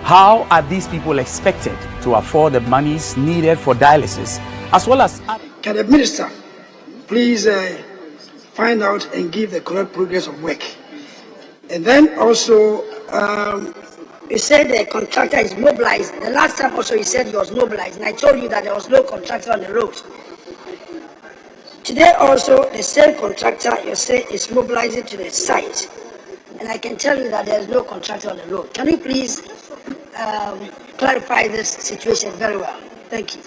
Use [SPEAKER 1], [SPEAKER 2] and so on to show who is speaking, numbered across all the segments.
[SPEAKER 1] How are these people expected to afford the monies needed for dialysis, as well as...
[SPEAKER 2] Can the minister please find out and give the correct progress of work? And then also,
[SPEAKER 3] you said the contractor is mobilized. The last time also you said he was mobilized, and I told you that there was no contractor on the road. Today also, the same contractor you say is mobilizing to the site, and I can tell you that there is no contractor on the road. Can you please clarify this situation very well? Thank you.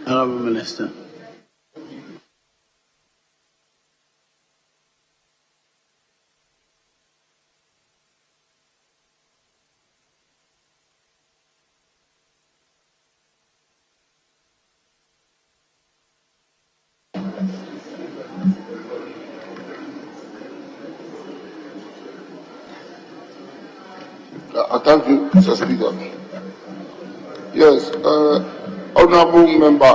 [SPEAKER 4] Honourable Minister.
[SPEAKER 5] Thank you, Mr. Speaker. Yes, Honourable Member,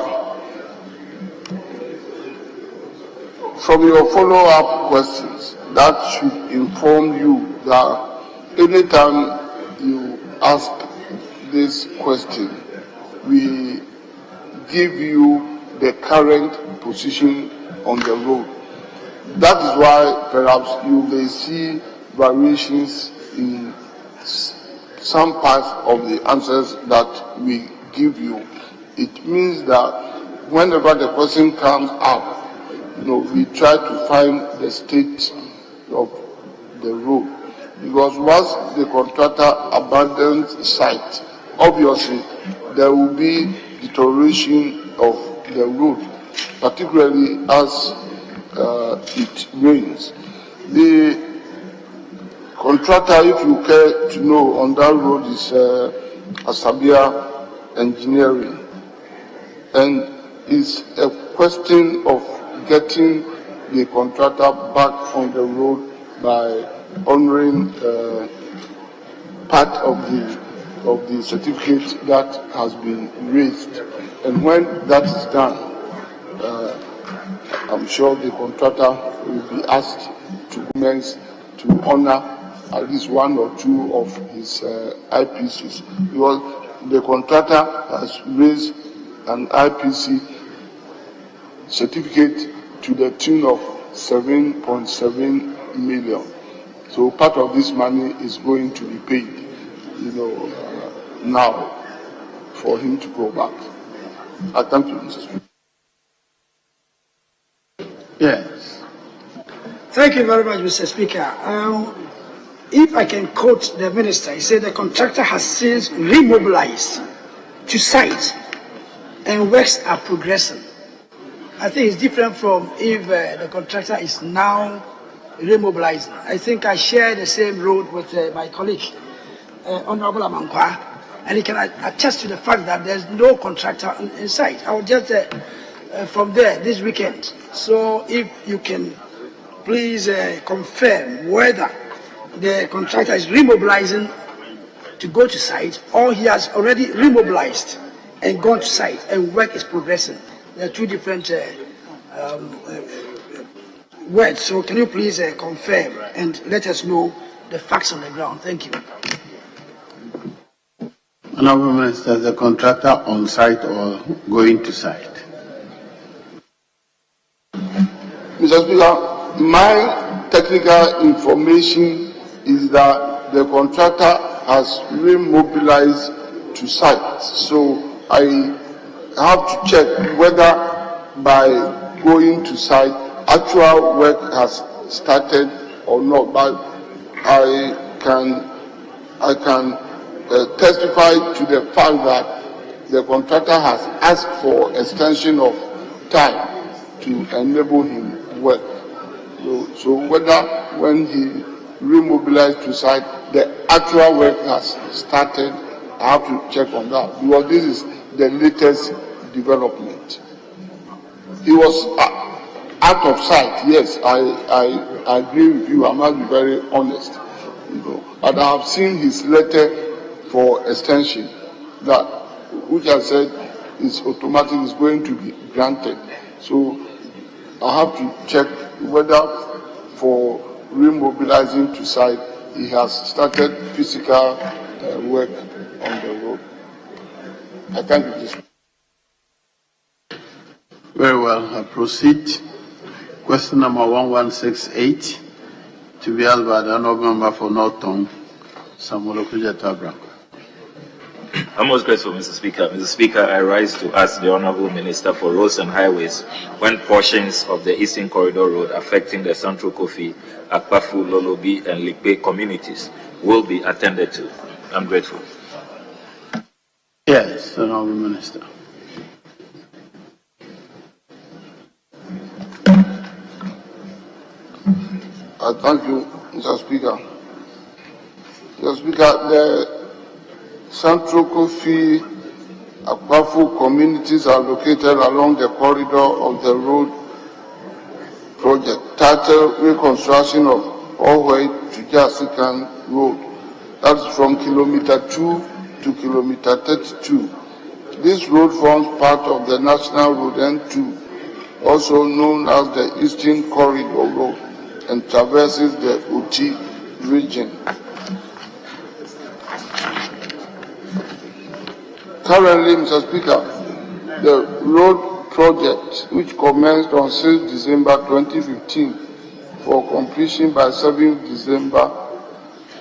[SPEAKER 5] from your follow-up questions, that should inform you that anytime you ask this question, we give you the current position on the road. That is why perhaps you may see variations in some parts of the answers that we give you. It means that whenever the question comes up, we try to find the state of the road. Because once the contractor abandons the site, obviously there will be deterioration of the road, particularly as it rains. The contractor, if you care to know, on that road is Asabia Engineering, and it's a question of getting the contractor back on the road by honoring part of the certificate that has been raised. And when that is done, I'm sure the contractor will be asked to commence to honor at least one or two of his IPCs, because the contractor has raised an IPC certificate to the tune of 7.7 million. So part of this money is going to be paid, now for him to go back. I thank you, Mr. Speaker.
[SPEAKER 4] Yes.
[SPEAKER 2] Thank you very much, Mr. Speaker. If I can quote the minister, he said the contractor has since remobilized to site and works are progressing. I think it's different from if the contractor is now remobilizing. I think I share the same road with my colleague, Honorable Amankwa, and he can attest to the fact that there's no contractor in site. I will just from there this weekend. So if you can please confirm whether the contractor is remobilizing to go to site, or he has already remobilized and gone to site and work is progressing. There are two different words. So can you please confirm and let us know the facts on the ground? Thank you.
[SPEAKER 4] Honourable Minister, is the contractor on site or going to site?
[SPEAKER 5] Mr. Speaker, my technical information is that the contractor has remobilized to site. So I have to check whether by going to site, actual work has started or not. But I can testify to the fact that the contractor has asked for extension of time to enable him work. So whether when he remobilized to site, the actual work has started, I have to check on that, because this is the latest development. He was out of sight, yes, I agree with you, I must be very honest. But I have seen his letter for extension, that which I said is automatic, is going to be granted. So I have to check whether for remobilizing to site, he has started physical work on the road. I thank you. This.
[SPEAKER 4] Very well. I proceed. Question number 1168 to be held by the Honourable Member for Norton, Samuel Okudzeto.
[SPEAKER 6] I'm most grateful, Mr. Speaker. Mr. Speaker, I rise to ask the Honourable Minister for Roads and Highways when portions of the Eastern Corridor Road affecting the Central Kofi, Akpafu, Lolobi, and Likpe communities will be attended to. I'm grateful.
[SPEAKER 4] Yes, Honourable Minister.
[SPEAKER 5] I thank you, Mr. Speaker. Mr. Speaker, the Central Kofi Akpafu communities are located along the corridor of the road project titled Reconstruction of Orway to Jasikan Road. That's from kilometer 2 to kilometer 32. This road forms part of the National Road N2, also known as the Eastern Corridor Road, and traverses the Uti region. Currently, Mr. Speaker, the road project, which commenced on 6 December 2015 for completion by 7 December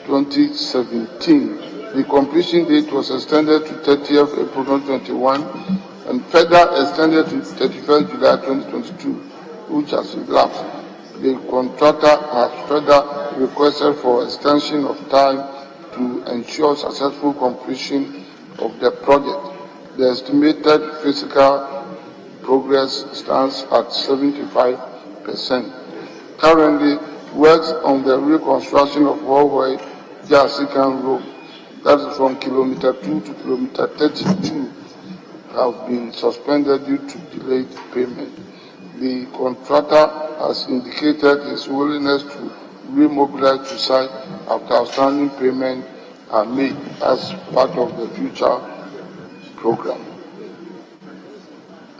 [SPEAKER 5] 2017. The completion date was extended to 30th April 2021 and further extended to 31st July 2022, which has elapsed. The contractor has further requested for extension of time to ensure successful completion of the project. The estimated physical progress stands at 75%. Currently, works on the reconstruction of Walway Jasikan Road, that is from kilometer 2 to kilometer 32, have been suspended due to delayed payment. The contractor has indicated his willingness to remobilize to site after outstanding payment are made as part of the future program.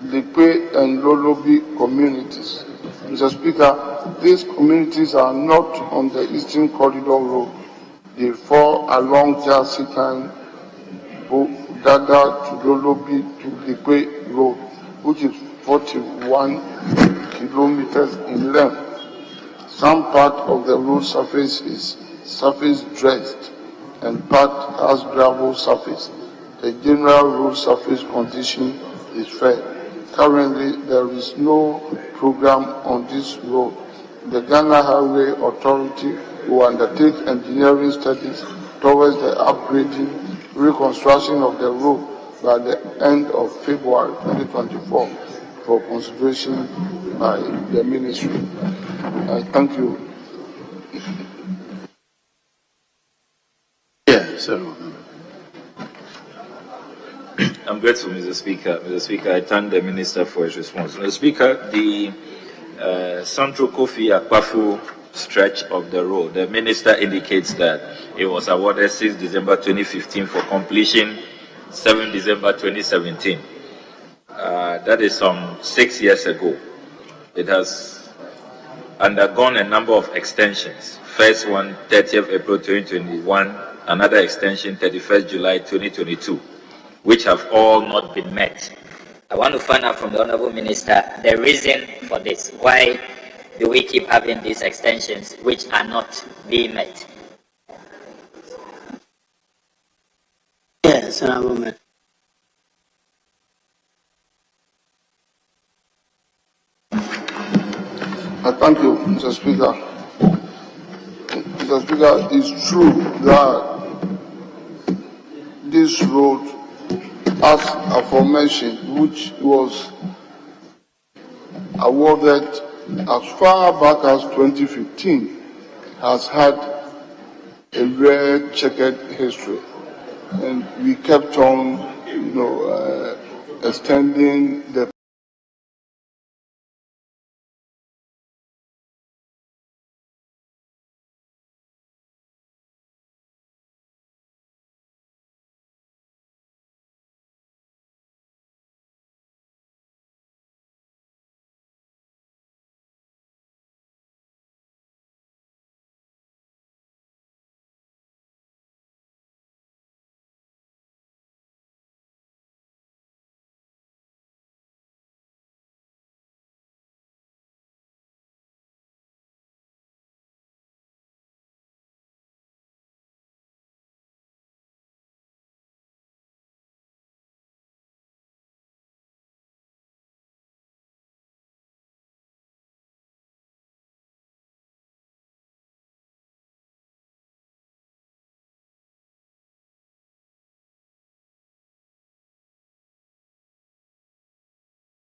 [SPEAKER 5] Likpe and Lolobi communities. Mr. Speaker, these communities are not on the Eastern Corridor Road. They fall along Jasikan, Dada to Lolobi to Likpe Road, which is 41 kilometers in length. Some part of the road surface is surface dressed and part has gravel surface. The general road surface condition is fair. Currently, there is no program on this road. The Ghana Highway Authority will undertake engineering studies towards the upgrading, reconstruction of the road by the end of February 2024 for consideration by the ministry. I thank you.
[SPEAKER 4] Yes, sir.
[SPEAKER 6] I'm grateful, Mr. Speaker. Mr. Speaker, I thank the Minister for his response. Mr. Speaker, the Central Kofi Akpafu stretch of the road, the Minister indicates that it was awarded 6 December 2015 for completion 7 December 2017. That is some 6 years ago. It has undergone a number of extensions. First one, 30th April 2021, another extension, 31st July 2022, which have all not been met.
[SPEAKER 7] I want to find out from the Honourable Minister the reason for this. Why do we keep having these extensions which are not being met?
[SPEAKER 2] Yes, Honourable Minister.
[SPEAKER 5] I thank you, Mr. Speaker. Mr. Speaker, it's true that this road, as aforementioned, which was awarded as far back as 2015, has had a rare checkered history, and we kept on, extending the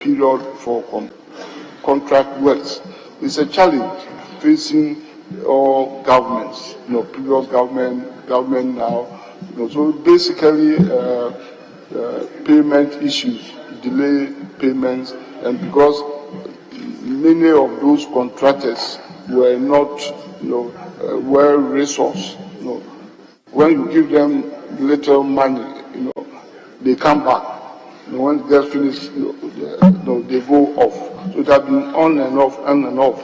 [SPEAKER 5] period for contract works. It's a challenge facing all governments, previous government now. So basically, payment issues, delay payments, and because many of those contractors were not, well resourced. When you give them little money, they come back. When it gets finished, they go off. So it has been on and off.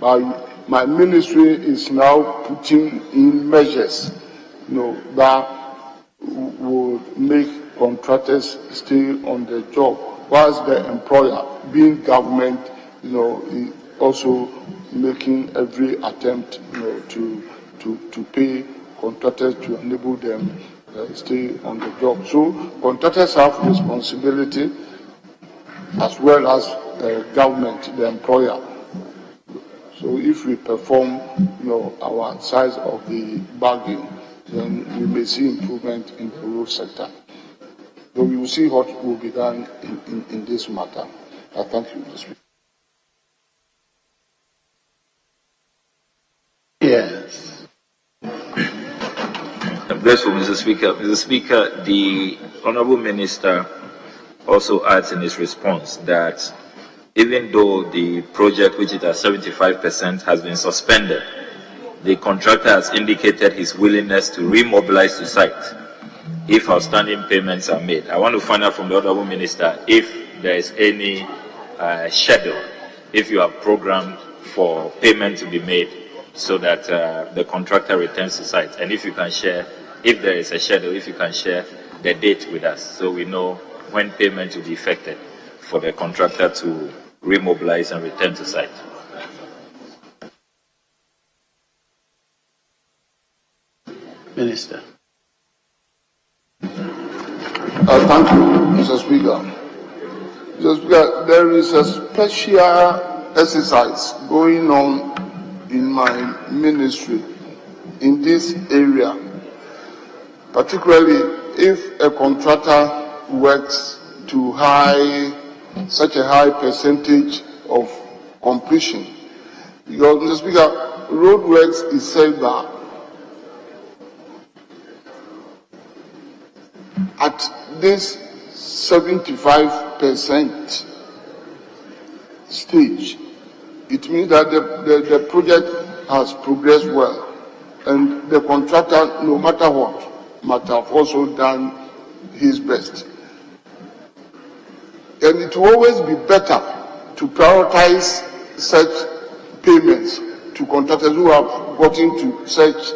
[SPEAKER 5] But my ministry is now putting in measures, that will make contractors stay on the job, whilst the employer, being government, is also making every attempt, to pay contractors to enable them stay on the job. So contractors have responsibility as well as government, the employer. So if we perform, our side of the bargain, then we may see improvement in the road sector. So we will see what will be done in this matter. I thank you, Mr. Speaker.
[SPEAKER 4] Yes.
[SPEAKER 6] I'm grateful, Mr. Speaker. Mr. Speaker, the Honorable Minister also adds in his response that even though the project, which is at 75%, has been suspended, the contractor has indicated his willingness to remobilize the site if outstanding payments are made. I want to find out from the Honorable Minister if there is any schedule, if you have programmed for payment to be made so that the contractor returns to site, and if you can share, if there is a schedule, if you can share the date with us so we know when payment will be effected for the contractor to remobilize and return to site.
[SPEAKER 4] Minister.
[SPEAKER 5] Thank you, Mr. Speaker. Mr. Speaker, there is a special exercise going on in my ministry in this area, particularly if a contractor works to such a high percentage of completion. Because, Mr. Speaker, roadworks is said that at this 75% stage, it means that the project has progressed well, and the contractor, no matter what, must have also done his best. And it will always be better to prioritize such payments to contractors who have gotten to such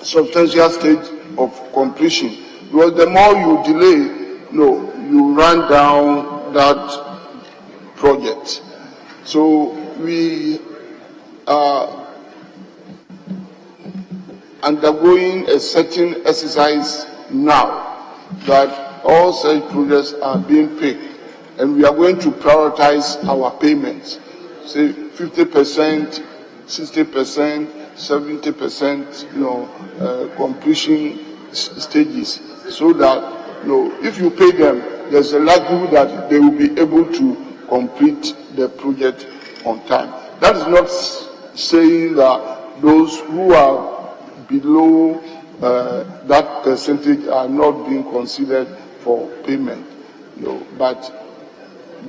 [SPEAKER 5] substantial stage of completion. Because the more you delay, you run down that project. So we are undergoing a certain exercise now that all such projects are being paid, and we are going to prioritize our payments, say 50%, 60%, 70%, completion stages, so that if you pay them, there's a likelihood that they will be able to complete the project on time. That is not saying that those who are below that percentage are not being considered for payment, but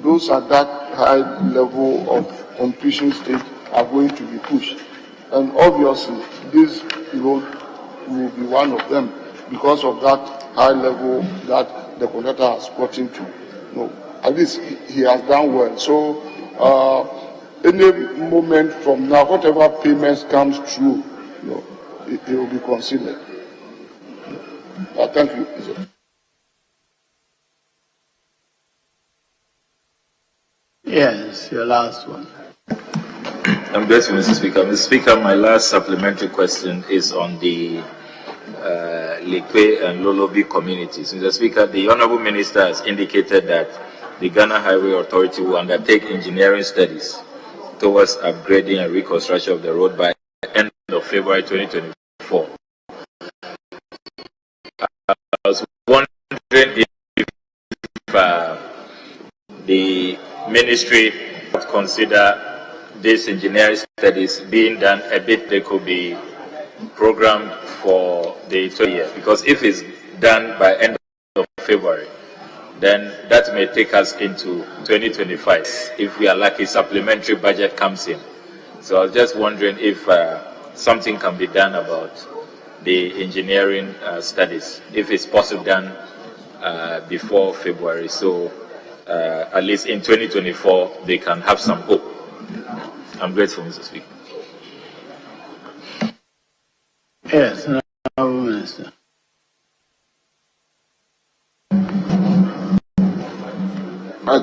[SPEAKER 5] those at that high level of completion stage are going to be pushed. And obviously, this road will be one of them because of that high level that the contractor has gotten to. At least he has done well. So, any moment from now, whatever payments comes through, it will be considered. Thank you.
[SPEAKER 4] Yes, your last one.
[SPEAKER 6] I'm grateful, Mr. Speaker. Mr. Speaker, my last supplementary question is on the Lekwe and Lolobi communities. Mr. Speaker, the Honorable Minister has indicated that the Ghana Highway Authority will undertake engineering studies towards upgrading and reconstruction of the road by the end of February 2024. I was wondering if ministry would consider these engineering studies being done a bit, they could be programmed for the 2 year, because if it's done by end of February, then that may take us into 2025. If we are lucky, supplementary budget comes in. So I was just wondering if something can be done about the engineering studies, if it's possible done before February, so at least in 2024 they can have some hope. I'm grateful, Mr. Speaker.
[SPEAKER 4] Yes, Honourable Minister.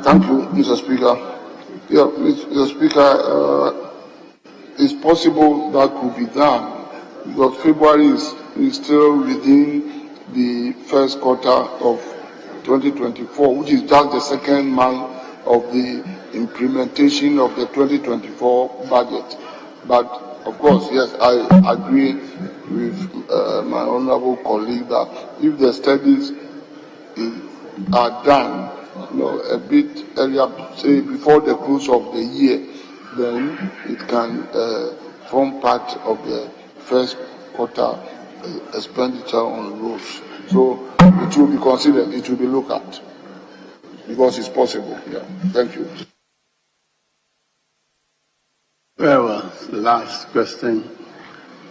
[SPEAKER 5] Thank you, Mr. Speaker. Yeah, Mr. Speaker, it's possible that could be done because February is still within the first quarter of 2024, which is just the second month of the implementation of the 2024 budget. But of course, yes, I agree with my honourable colleague that if the studies are done, a bit earlier, say before the close of the year, then it can form part of the first quarter expenditure on roads. So it will be considered, it will be looked at, because it's possible. Yeah. Thank you.
[SPEAKER 4] Very well. The last question.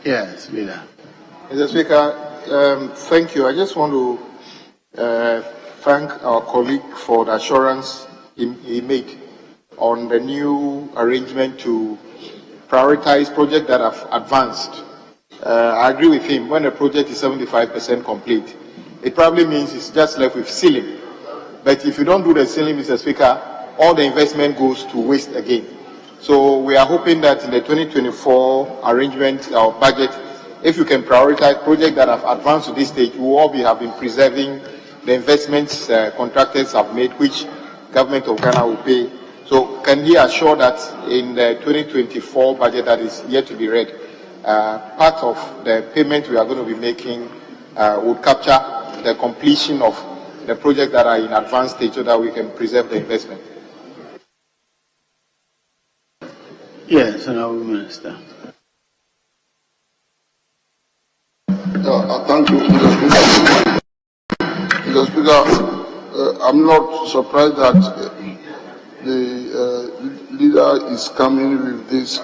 [SPEAKER 4] Yes, Leader.
[SPEAKER 8] Mr. Speaker, thank you. I just want to thank our colleague for the assurance he made on the new arrangement to prioritize projects that have advanced. I agree with him. When a project is 75% complete, it probably means it's just left with ceiling. But if you don't do the ceiling, Mr. Speaker, all the investment goes to waste again. So we are hoping that in the 2024 arrangement or budget, if you can prioritize projects that have advanced to this stage, we will all have been preserving the investments contractors have made, which government of Ghana will pay. So can he assure that in the 2024 budget that is yet to be read, part of the payment we are going to be making would capture the completion of the projects that are in advanced stage so that we can preserve the investment?
[SPEAKER 4] Yes, Honourable Minister.
[SPEAKER 5] Thank you, Mr. Speaker. Mr. Speaker, I'm not surprised that the leader is coming with this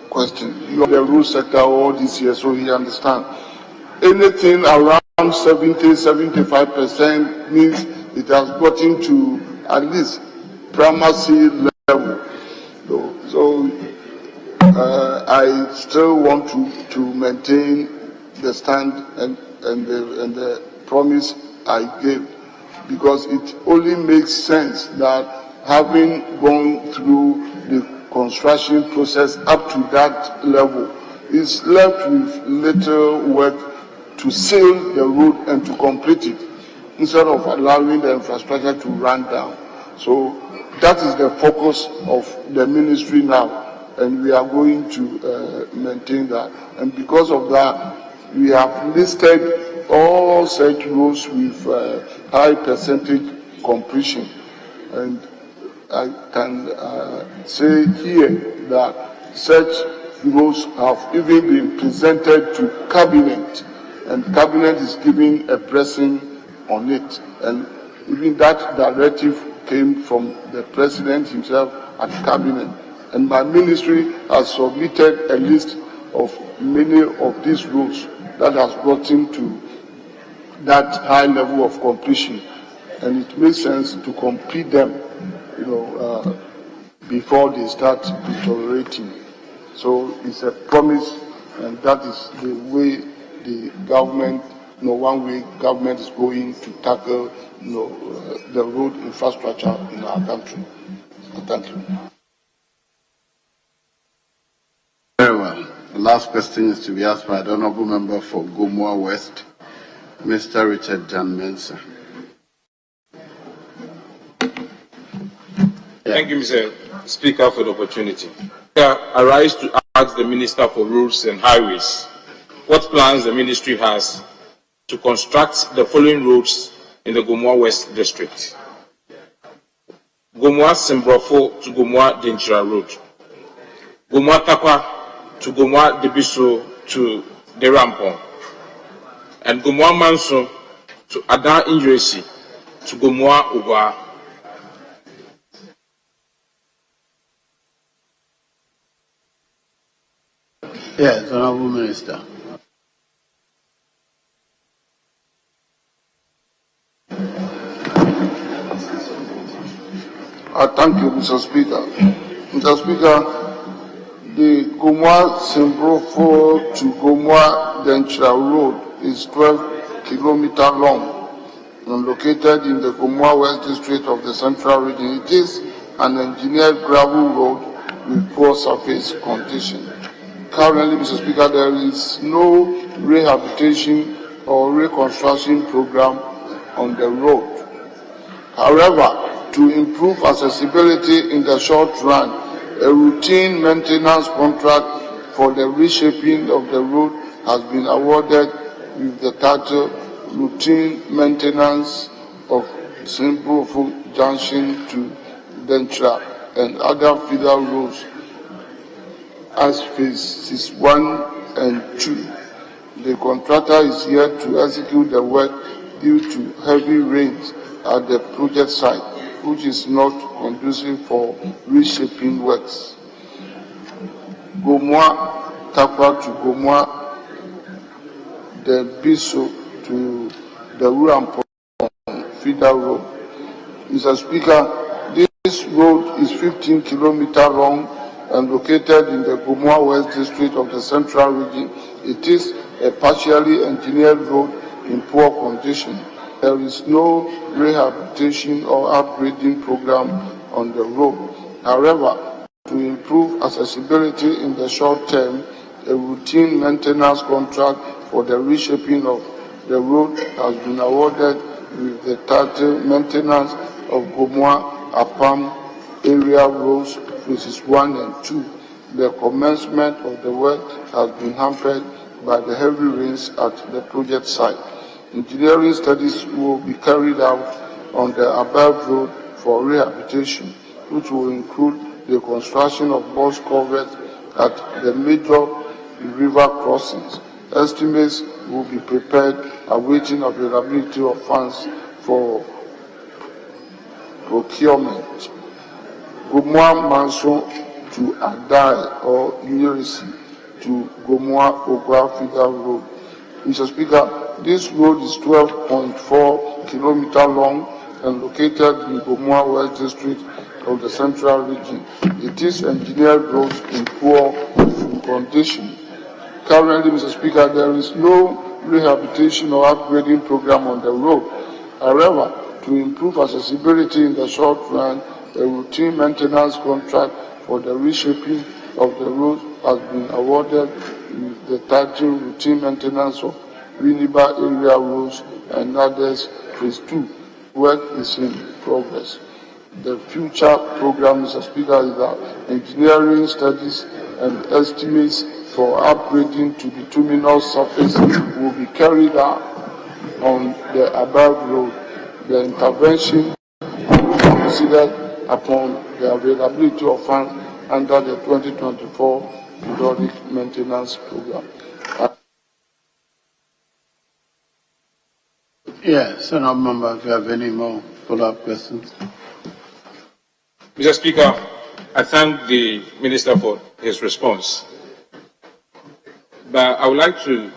[SPEAKER 5] question. The rule sector all this year, so he understands. Anything around 70-75% means it has gotten to at least primacy level. So I still want to maintain the stand and the promise I gave, because it only makes sense that having gone through the construction process up to that level, is left with little work to seal the road and to complete it, instead of allowing the infrastructure to run down. So that is the focus of the ministry now, and we are going to maintain that. And because of that, we have listed all such roads with high percentage completion. And I can say here that such roads have even been presented to Cabinet, and Cabinet is giving a blessing on it. And even that directive came from the President himself at Cabinet. And my ministry has submitted a list of many of these roads that has gotten to that high level of completion, and it makes sense to complete them, before they start deteriorating. So it's a promise, and that is the way the government, one way government is going to tackle, the road infrastructure in our country. Thank you.
[SPEAKER 4] Very well. The last question is to be asked by the Honourable Member for Gomoa West, Mr. Richard Jan Mensah.
[SPEAKER 9] Thank you, Mr. Speaker, for the opportunity. I rise to ask the Minister for Roads and Highways what plans the ministry has to construct the following roads in the Gomoa West District. Gomwa Simbrofo to Gomwa Denchira Road, Gomwa Takwa to Gomwa Debiso to the Rampon, and Gomwa Manso to Ada Injuresi to Gomwa Uba.
[SPEAKER 4] Yes, Honorable Minister.
[SPEAKER 5] Thank you, Mr. Speaker. Mr. Speaker, the Gomwa Simbrofo to Gomwa Denchira Road is 12 kilometers long and located in the Gomwa West District of the Central Region. It is an engineered gravel road with poor surface condition. Currently, Mr. Speaker, there is no rehabilitation or reconstruction program on the road. However, to improve accessibility in the short run, a routine maintenance contract for the reshaping of the road has been awarded with the title Routine Maintenance of Simbrofo Junction to Denchira and other feeder roads as phases 1 and 2. The contractor is here to execute the work due to heavy rains at the project site, which is not conducive for reshaping works. Gomwa Takwa to Gomwa Debiso to the Rampon feeder road. Mr. Speaker, this road is 15 kilometers long and located in the Gomwa West District of the Central Region. It is a partially engineered road in poor condition. There is no rehabilitation or upgrading program on the road. However, to improve accessibility in the short term, a routine maintenance contract for the reshaping of the road has been awarded with the title Maintenance of Gomwa Apam Area Roads Phases 1 and 2. The commencement of the work has been hampered by the heavy rains at the project site. Engineering studies will be carried out on the above road for rehabilitation, which will include the construction of box culverts at the major river crossings. Estimates will be prepared awaiting availability of funds for procurement. Gomwa Manso to Adai or Injuresi to Gomwa Ogwa Feeder Road. Mr. Speaker, this road is 12.4 kilometers long and located in Gomwa West District of the Central Region. It is engineered road in poor condition. Currently, Mr. Speaker, there is no rehabilitation or upgrading program on the road. However, to improve accessibility in the short run, a routine maintenance contract for the reshaping of the road has been awarded with the title Routine Maintenance of Winneba Area Roads and Others Phase 2. Work is in progress. The future program, Mr. Speaker, is that engineering studies and estimates for upgrading to bituminous surface will be carried out on the above road. The intervention will be considered upon the availability of funds under the 2024 periodic maintenance program.
[SPEAKER 4] Yes, Honourable Member, if you have any more follow-up questions.
[SPEAKER 9] Mr. Speaker, I thank the Minister for his response. But I would like to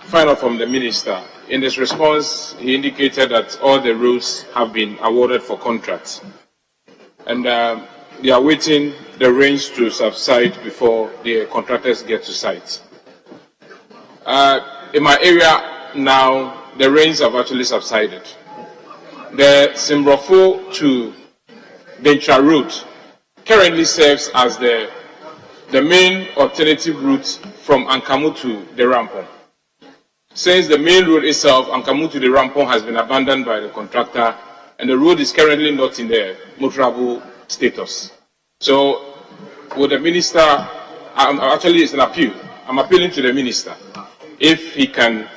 [SPEAKER 9] find out from the Minister. In his response, he indicated that all the roads have been awarded for contracts. And they are waiting the rains to subside before the contractors get to site. In my area now, the rains have actually subsided. The Simbrofo to Denchira route currently serves as the main alternative route from Ankamu to the Rampon. Since the main road itself, Ankamu to the Rampon, has been abandoned by the contractor, and the road is currently not in the motorable status. So, would the Minister, actually it's an appeal, I'm appealing to the Minister, if he can,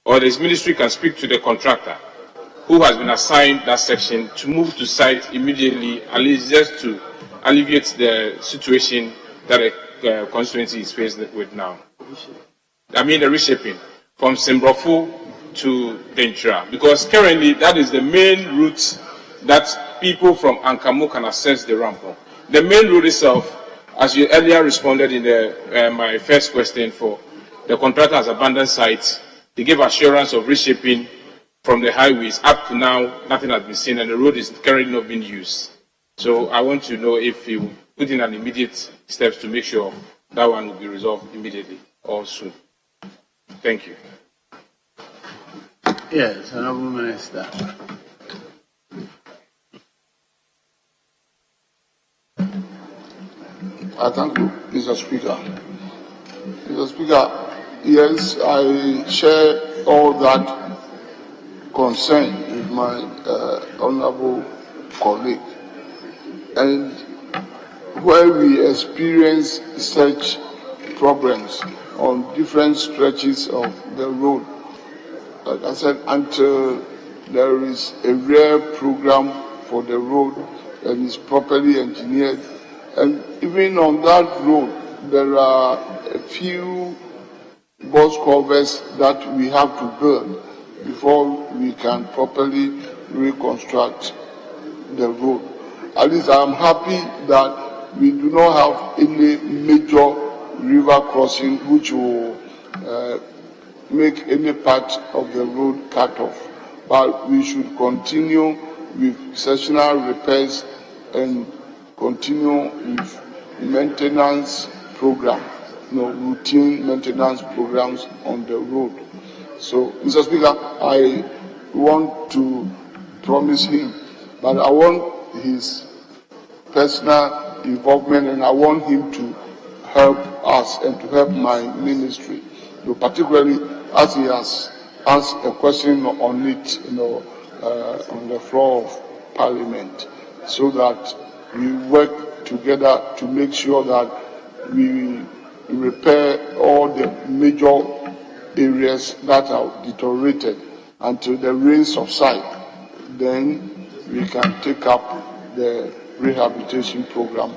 [SPEAKER 9] or his ministry can speak to the contractor who has been assigned that section to move to site immediately, at least just to alleviate the situation that the constituency is faced with now. I mean the reshaping from Simbrofo to Dentra, because currently that is the main route that people from Ankamo can access the ramp on. The main route itself, as you earlier responded in my first question for the contractor has abandoned sites, they gave assurance of reshaping from the highways. Up to now, nothing has been seen and the road is currently not being used. So I want to know if you put in an immediate steps to make sure that one will be resolved immediately or soon. Thank you.
[SPEAKER 4] Yes, Honourable Minister.
[SPEAKER 5] I thank you, Mr. Speaker. Mr. Speaker, yes, I share all that concern with my honourable colleague. And where we experience such problems on different stretches of the road, like I said, until there is a rare program for the road and is properly engineered, and even on that road, there are a few box covers that we have to build before we can properly reconstruct the road. At least I am happy that we do not have any major river crossing which will make any part of the road cut off. But we should continue with sectional repairs and continue with maintenance program, routine maintenance programs on the road. So, Mr. Speaker, I want to promise him, but I want his personal involvement and I want him to help us and to help my ministry, particularly as he has asked a question on it, on the floor of Parliament, so that we work together to make sure that we repair all the major areas that are deteriorated until the rain subside. Then we can take up the rehabilitation program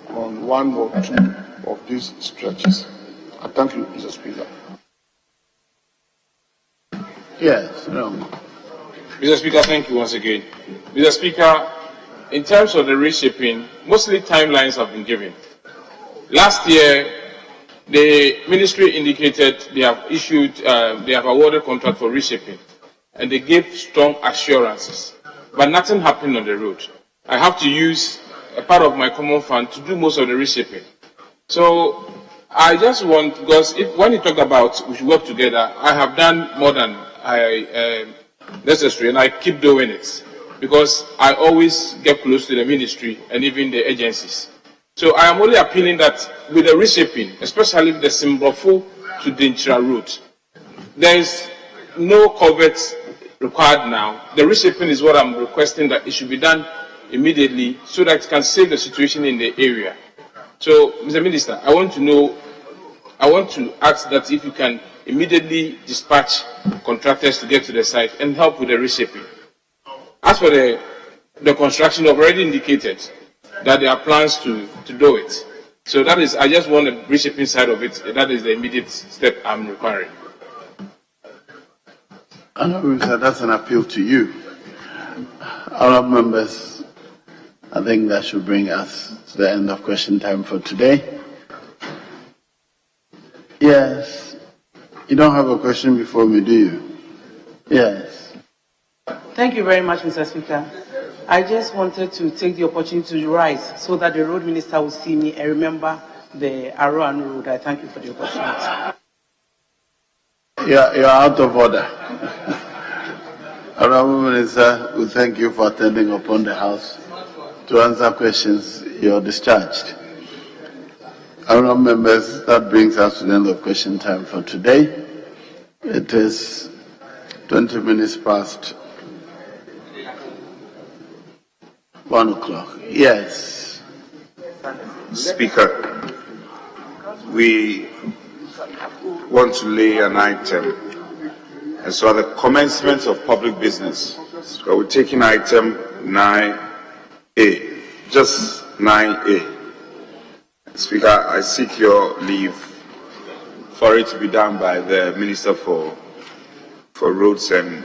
[SPEAKER 5] on one or two of these stretches. I thank you, Mr. Speaker.
[SPEAKER 4] Yes, no.
[SPEAKER 9] Mr. Speaker, thank you once again. Mr. Speaker, in terms of the reshaping, mostly timelines have been given. Last year, the ministry indicated they have awarded contract for reshaping, and they gave strong assurances, but nothing happened on the road. I have to use a part of my common fund to do most of the reshaping. So I just want, because when you talk about we should work together, I have done more than necessary, and I keep doing it because I always get close to the ministry and even the agencies. So I am only appealing that with the reshaping, especially the Simbrofo to Dentra route, there is no covert required now. The reshaping is what I'm requesting, that it should be done immediately so that it can save the situation in the area. So, Mr. Minister, I want to ask that if you can immediately dispatch contractors to get to the site and help with the reshaping. As for the construction, I've already indicated that there are plans to do it. So that is, I just want the reshaping side of it. That is the immediate step I'm requiring.
[SPEAKER 4] Honourable Minister, that's an appeal to you. Honourable members, I think that should bring us to the end of question time for today. Yes. You don't have a question before me, do you? Yes.
[SPEAKER 10] Thank you very much, Mr. Speaker. I just wanted to take the opportunity to rise so that the road minister will see me and remember the Aroan road. I thank you for the opportunity.
[SPEAKER 4] You're out of order. Honourable Minister, we thank you for attending upon the House to answer questions. You're discharged. Honourable members, that brings us to the end of question time for today. It is 20 minutes past 1 o'clock. Yes.
[SPEAKER 11] Speaker, we want to lay an item as to the commencement of public business So we're taking item 9A, just 9A. Speaker, I seek your leave for it to be done by the Minister for Roads and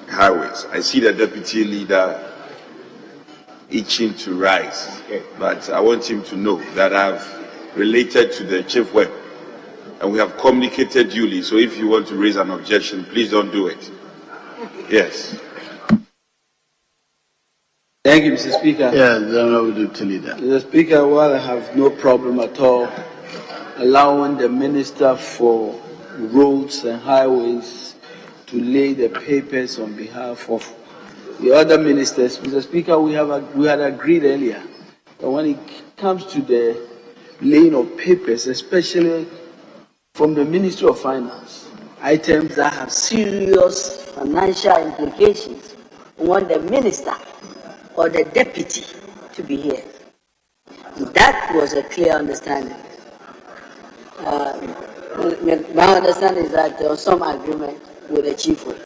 [SPEAKER 11] Highways. I see the Deputy Leader itching to rise, but I want him to know that I've related to the Chief Whip and we have communicated duly, so if you want to raise an objection, please don't do it. Yes.
[SPEAKER 12] Thank you, Mr. Speaker.
[SPEAKER 4] Yes, the Honorable Deputy Leader.
[SPEAKER 12] Mr. Speaker, while I have no problem at all allowing the Minister for Roads and Highways to lay the papers on behalf of the other ministers, Mr. Speaker, we had agreed earlier that when it comes to the laying of papers, especially from the Ministry of Finance,
[SPEAKER 3] items that have serious financial implications, we want the minister or the deputy to be here. That was a clear understanding. My understanding is that there was some agreement with the chief whip.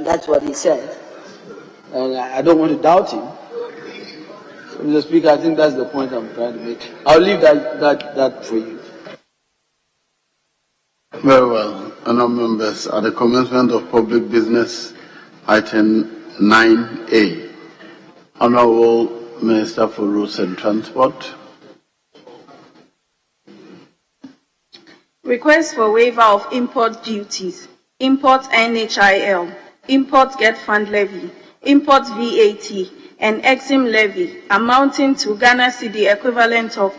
[SPEAKER 3] That's what he said.
[SPEAKER 12] And I don't want to doubt him. So, Mr. Speaker, I think that's the point I'm trying to make. I'll leave that for you.
[SPEAKER 4] Very well. Honourable members, at the commencement of public business, item 9A, Honourable Minister for Roads and Transport.
[SPEAKER 13] Request for waiver of import duties, import NHIL, import get fund levy, import VAT, and EXIM levy amounting to Ghana cedi equivalent of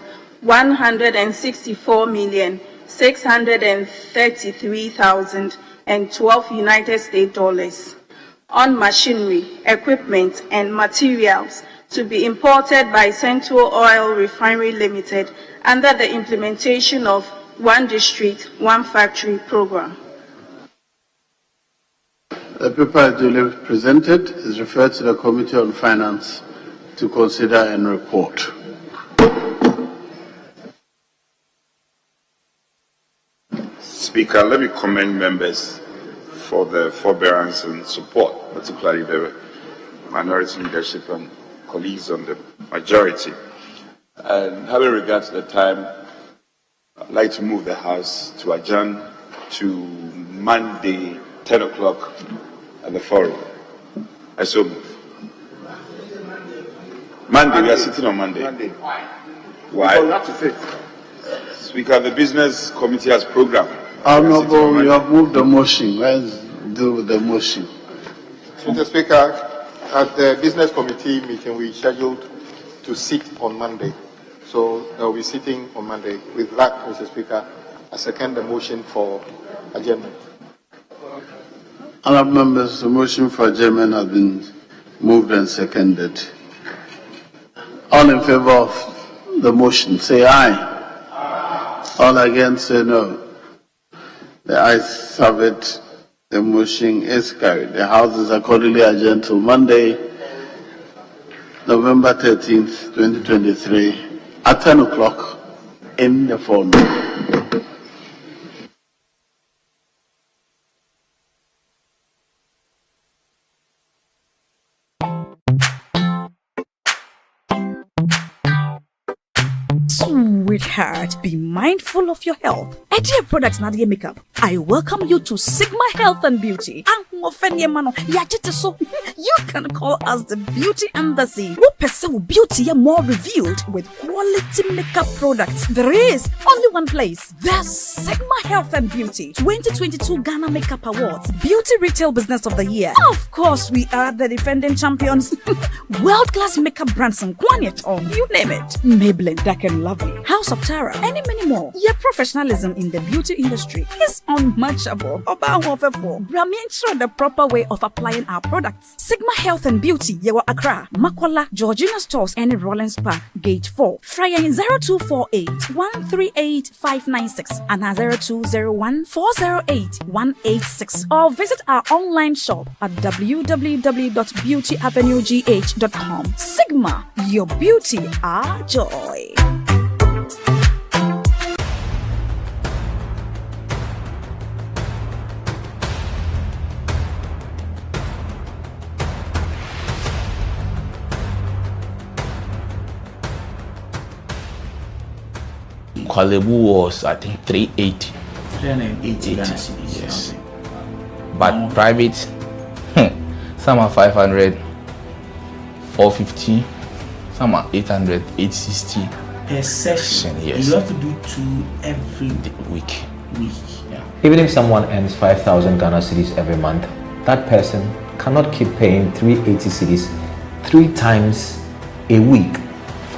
[SPEAKER 13] 164,633,012 United States dollars on machinery, equipment, and materials to be imported by Central Oil Refinery Limited under the implementation of One District, One Factory program.
[SPEAKER 4] The paper duly presented is referred to the Committee on Finance to consider and report.
[SPEAKER 11] Speaker, let me commend members for the forbearance and support, particularly the minority leadership and colleagues on the majority. And having regard to the time, I'd like to move the House to adjourn to Monday, 10 o'clock at the forum. I so move. Monday, we are sitting on Monday. Why? Speaker, the Business Committee has programmed.
[SPEAKER 4] Honourable, you have moved the motion. Let's deal with the motion.
[SPEAKER 8] Mr. Speaker, at the Business Committee meeting, we scheduled to sit on Monday. So we'll be sitting on Monday. With that, Mr. Speaker, I second the motion for adjournment.
[SPEAKER 4] Honourable members, the motion for adjournment has been moved and seconded. All in favour of the motion, say aye. All against, say no. The ayes have it. The motion is carried. The House is accordingly adjourned till Monday, November 13th, 2023, at 10 o'clock in the forenoon.
[SPEAKER 14] Sweetheart, be mindful of your health. Idea products na the makeup. I welcome you to Sigma Health and Beauty. You can call us the Beauty Embassy. Who pursue beauty more revealed with quality makeup products. There is only one place. The Sigma Health and Beauty 2022 Ghana Makeup Awards Beauty Retail Business of the Year. Of course, we are the defending champions. World-class makeup brands and Kwanyet on you name it. Maybelline, Dark and Lovely, House of Tara, and many more. Your professionalism in the beauty industry is unmatchable. Ensure the proper way of applying our products. Sigma Health and Beauty, Yewa Accra, Makola, Georgina Stores, and Rollins Park, Gate 4. Fryer in 0248 138 596 and 0201 408 186. Or visit our online shop at www.beautyavenuegh.com. Sigma, your beauty, our joy.
[SPEAKER 15] Kolebu was, I think, 380.
[SPEAKER 1] 380 Ghana cedis.
[SPEAKER 15] Yes. But private, some are 500, 450, some are 800, 860.
[SPEAKER 1] Per session,
[SPEAKER 15] yes.
[SPEAKER 1] You have to do 2 every
[SPEAKER 15] week.
[SPEAKER 1] Yeah.
[SPEAKER 16] Even if someone earns 5,000 Ghana cedis every month, that person cannot keep paying 380 cedis 3 times a week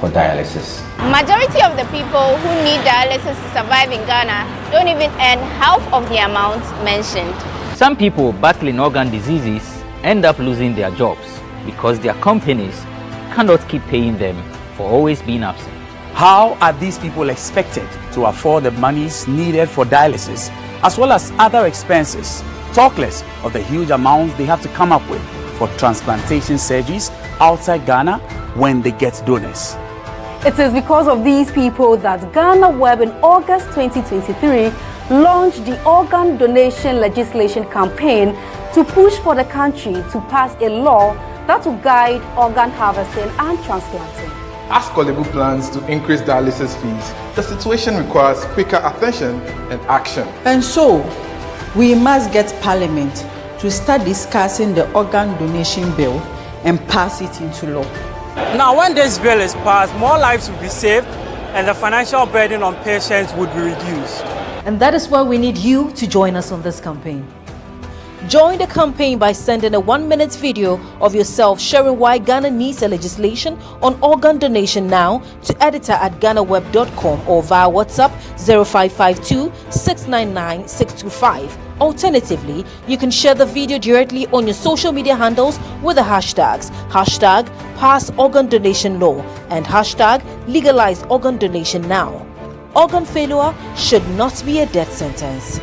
[SPEAKER 16] for dialysis.
[SPEAKER 17] Majority of the people who need dialysis to survive in Ghana don't even earn half of the amount mentioned.
[SPEAKER 18] Some people battling organ diseases end up losing their jobs because their companies cannot keep paying them for always being absent.
[SPEAKER 1] How are these people expected to afford the monies needed for dialysis as well as other expenses? Talk less of the huge amounts they have to come up with for transplantation surgeries outside Ghana when they get donors.
[SPEAKER 19] It is because of these people that GhanaWeb in August 2023 launched the organ donation legislation campaign to push for the country to pass a law that will guide organ harvesting and transplanting.
[SPEAKER 20] As Kolebu plans to increase dialysis fees, the situation requires quicker attention and action.
[SPEAKER 21] And so, we must get Parliament to start discussing the organ donation bill and pass it into law.
[SPEAKER 22] Now, when this bill is passed, more lives will be saved and the financial burden on patients would be reduced.
[SPEAKER 23] And that is why we need you to join us on this campaign. Join the campaign by sending a 1-minute video of yourself sharing why Ghana needs a legislation on organ donation now to editor@ghanaweb.com or via WhatsApp 0552 699 625. Alternatively, you can share the video directly on your social media handles with the hashtags #PassOrganDonationLaw and #LegalizeOrganDonationNow. Organ failure should not be a death sentence.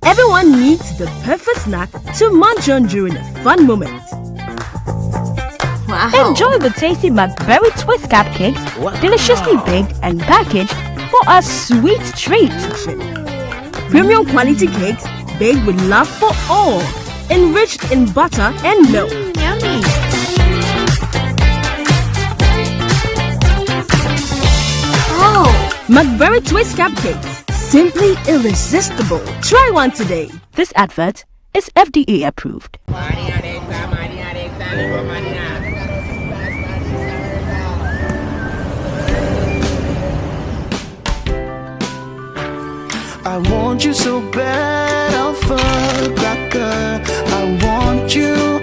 [SPEAKER 24] Everyone needs the perfect snack to munch on during a fun moment.
[SPEAKER 25] Wow.
[SPEAKER 24] Enjoy the tasty McBerry Twist cupcakes, deliciously baked and packaged for a sweet treat. Premium quality cakes baked with love for all, enriched in butter and milk.
[SPEAKER 25] Yummy.
[SPEAKER 24] Oh, McBerry Twist cupcakes. Simply irresistible. Try one today. This advert is FDA approved.
[SPEAKER 26] I want you so bad, I'll fuck like I want you.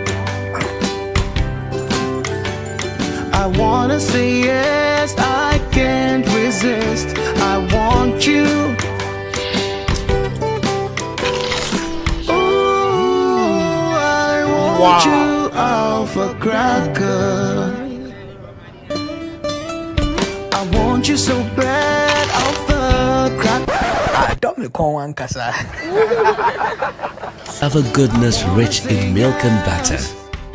[SPEAKER 26] I wanna say yes, I can't resist. I want you. Ooh, I want you, alpha cracker. I want you so bad, alpha cracker.
[SPEAKER 27] Alpha goodness rich in milk and butter.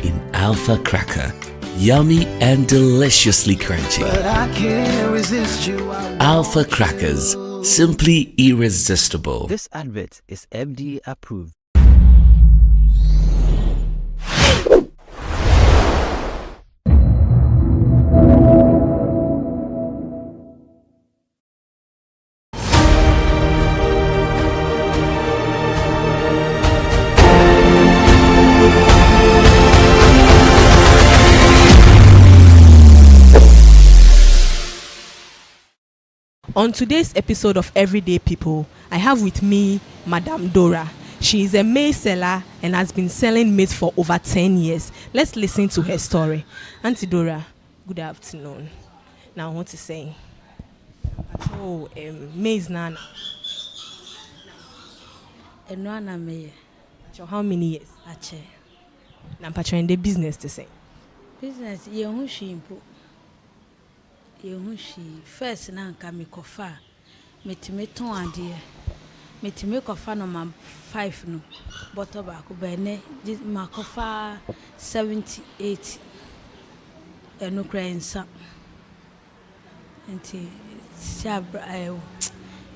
[SPEAKER 27] In Alpha Cracker. Yummy and deliciously crunchy.
[SPEAKER 26] But I can't resist you.
[SPEAKER 27] Alpha Crackers. Simply irresistible.
[SPEAKER 28] This advert is FDA approved.
[SPEAKER 29] On today's episode of Everyday People, I have with me Madam Dora. She is a maize seller and has been selling maize for over 10 years. Let's listen to her story. Auntie Dora, good afternoon. Now I want to say, maize nana.
[SPEAKER 30] Enwana me.
[SPEAKER 29] How many years?
[SPEAKER 30] Ache.
[SPEAKER 29] Now I'm in the business to say.
[SPEAKER 30] Business, yehushimpo. Yehushi first na nka me kofa metime ton ade metime kofa no ma 5 no bottle ba ko be ne ma kofa 78 eno kra nsa nti siabra ayo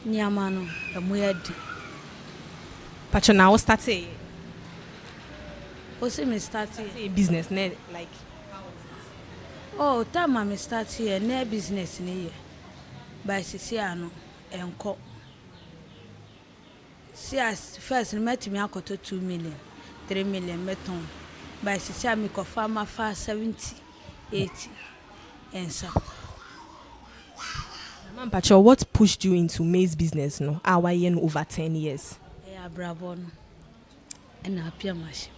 [SPEAKER 30] nyama no emuyadi
[SPEAKER 29] Pacho now started
[SPEAKER 30] also me started
[SPEAKER 29] a business like how was it?
[SPEAKER 30] Oh, time me started a new business ni ye by sisiano enko sias first met me akoto 2 million 3 million meton by sisia me ko farmer fa 70 80 and so
[SPEAKER 29] Pacho, what pushed you into maize business no our year over 10 years?
[SPEAKER 30] Yeah, bravo no. And apia machine.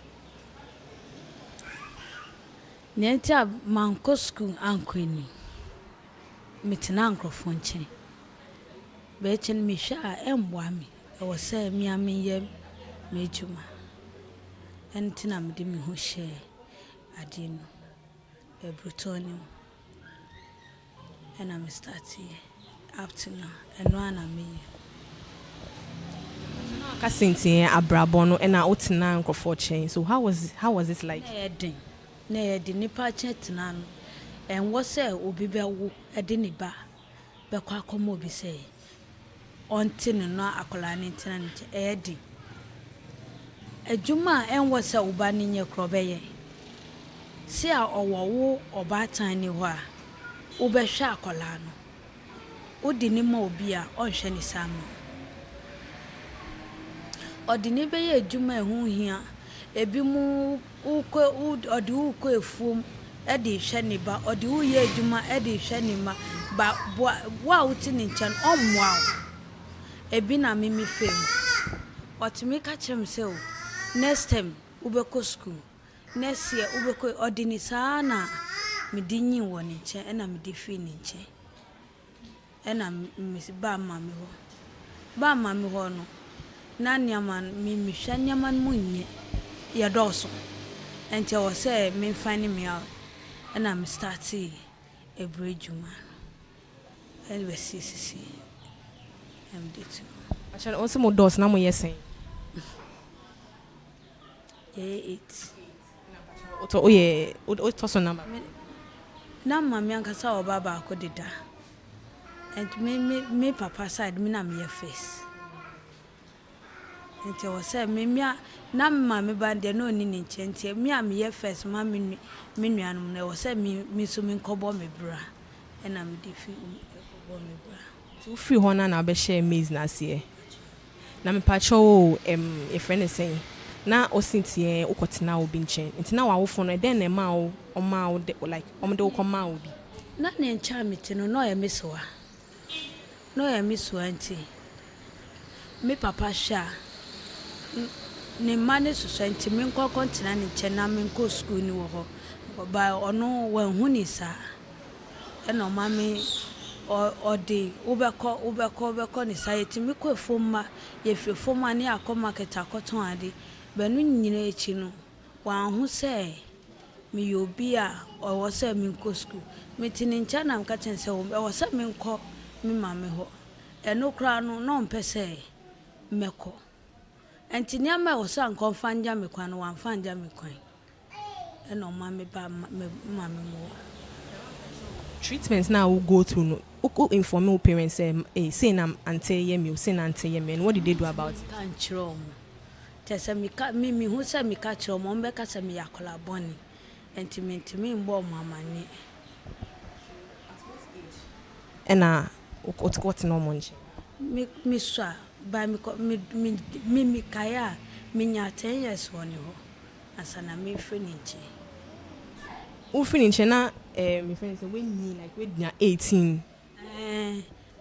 [SPEAKER 30] Nenta manko school ankwini. Metina ankrofo nche. Be chen mi hwa embwa mi. E wo say mi amenye mejuma. Entina me de mi ho hye ade no. E brutoni. And I'm starting up to now. And one am me.
[SPEAKER 29] Kasinti abrabono and na otina nkrofo chen. So how was it like?
[SPEAKER 30] Na yedi nipa chetna no. En wo say obi be wo e de ne ba. Be kwa akomo obi say. Onti no na akola ne ntina nche e di. Ejuma en wo say oba ne nye krobeye. Si a owo wo oba tan ni ho a. Ubehwe akola no odi ni ma obi a onhwe ni sama odi ni be ye adwuma ehu hia ebi mu ukọ odi ukọ efum e de hwe ni ba odi u ye adwuma e de hwe ni ma ba wa uti ni nchan omwa ebi na mimi fem otimi ka chem se o next time ubeko school next year ubeko odi ni sana medinyi woni nche ena medifi ni nche ena ba mami ho no na nyaman mi hwa nyaman munye ya doso ente wo say me find me out ena me start e brejuma elwe sisi md2
[SPEAKER 29] Actually also mo dos na mo yesen
[SPEAKER 30] 8
[SPEAKER 29] oto oye oto so number
[SPEAKER 30] na mami ankasa oba ba akodida and me papa side me na me face enti wo say me na mami bande no ni nchenti me am ye face ma me nuanum na wo say me so me nkobo me bra na me defi nkobo me bra
[SPEAKER 29] so free hona na be share maize na se na me pacho a friend is saying na osintie ukotena obi nchen ntina wa wofo no den na ma wo like omde ukoma obi
[SPEAKER 30] na ne ncha meti no ya mesoa nti me papa sha ne mane society me nko kontina ne nche na me nko school ni wo ho ba ono wa hu ni sa e no ma me odi ubeko ni sa yeti me ko efoma ye fefoma ni akọ market akoton ade benu nyina echi no wa hu se me yobi a o wo se me nko school me tini ncha na mka chen se wo se me nko me mame ho eno kra no no mpese meko enti nya ma wo sa nko fanja me kwan wa fanja me kwan eno mame ba mame mo
[SPEAKER 29] treatments now will go through no inform your parents say na ante ye me say na ante ye me what did they do about it
[SPEAKER 30] kan chiro tese mi hu se mi ka chiro mo mbe ka se mi yakola boni enti mbo mama ni
[SPEAKER 29] ena what no monche
[SPEAKER 30] mi swa ba mi kaya mi nya 10 years woni ho asana mi finiche
[SPEAKER 29] u finish na my friend say when you like when you 18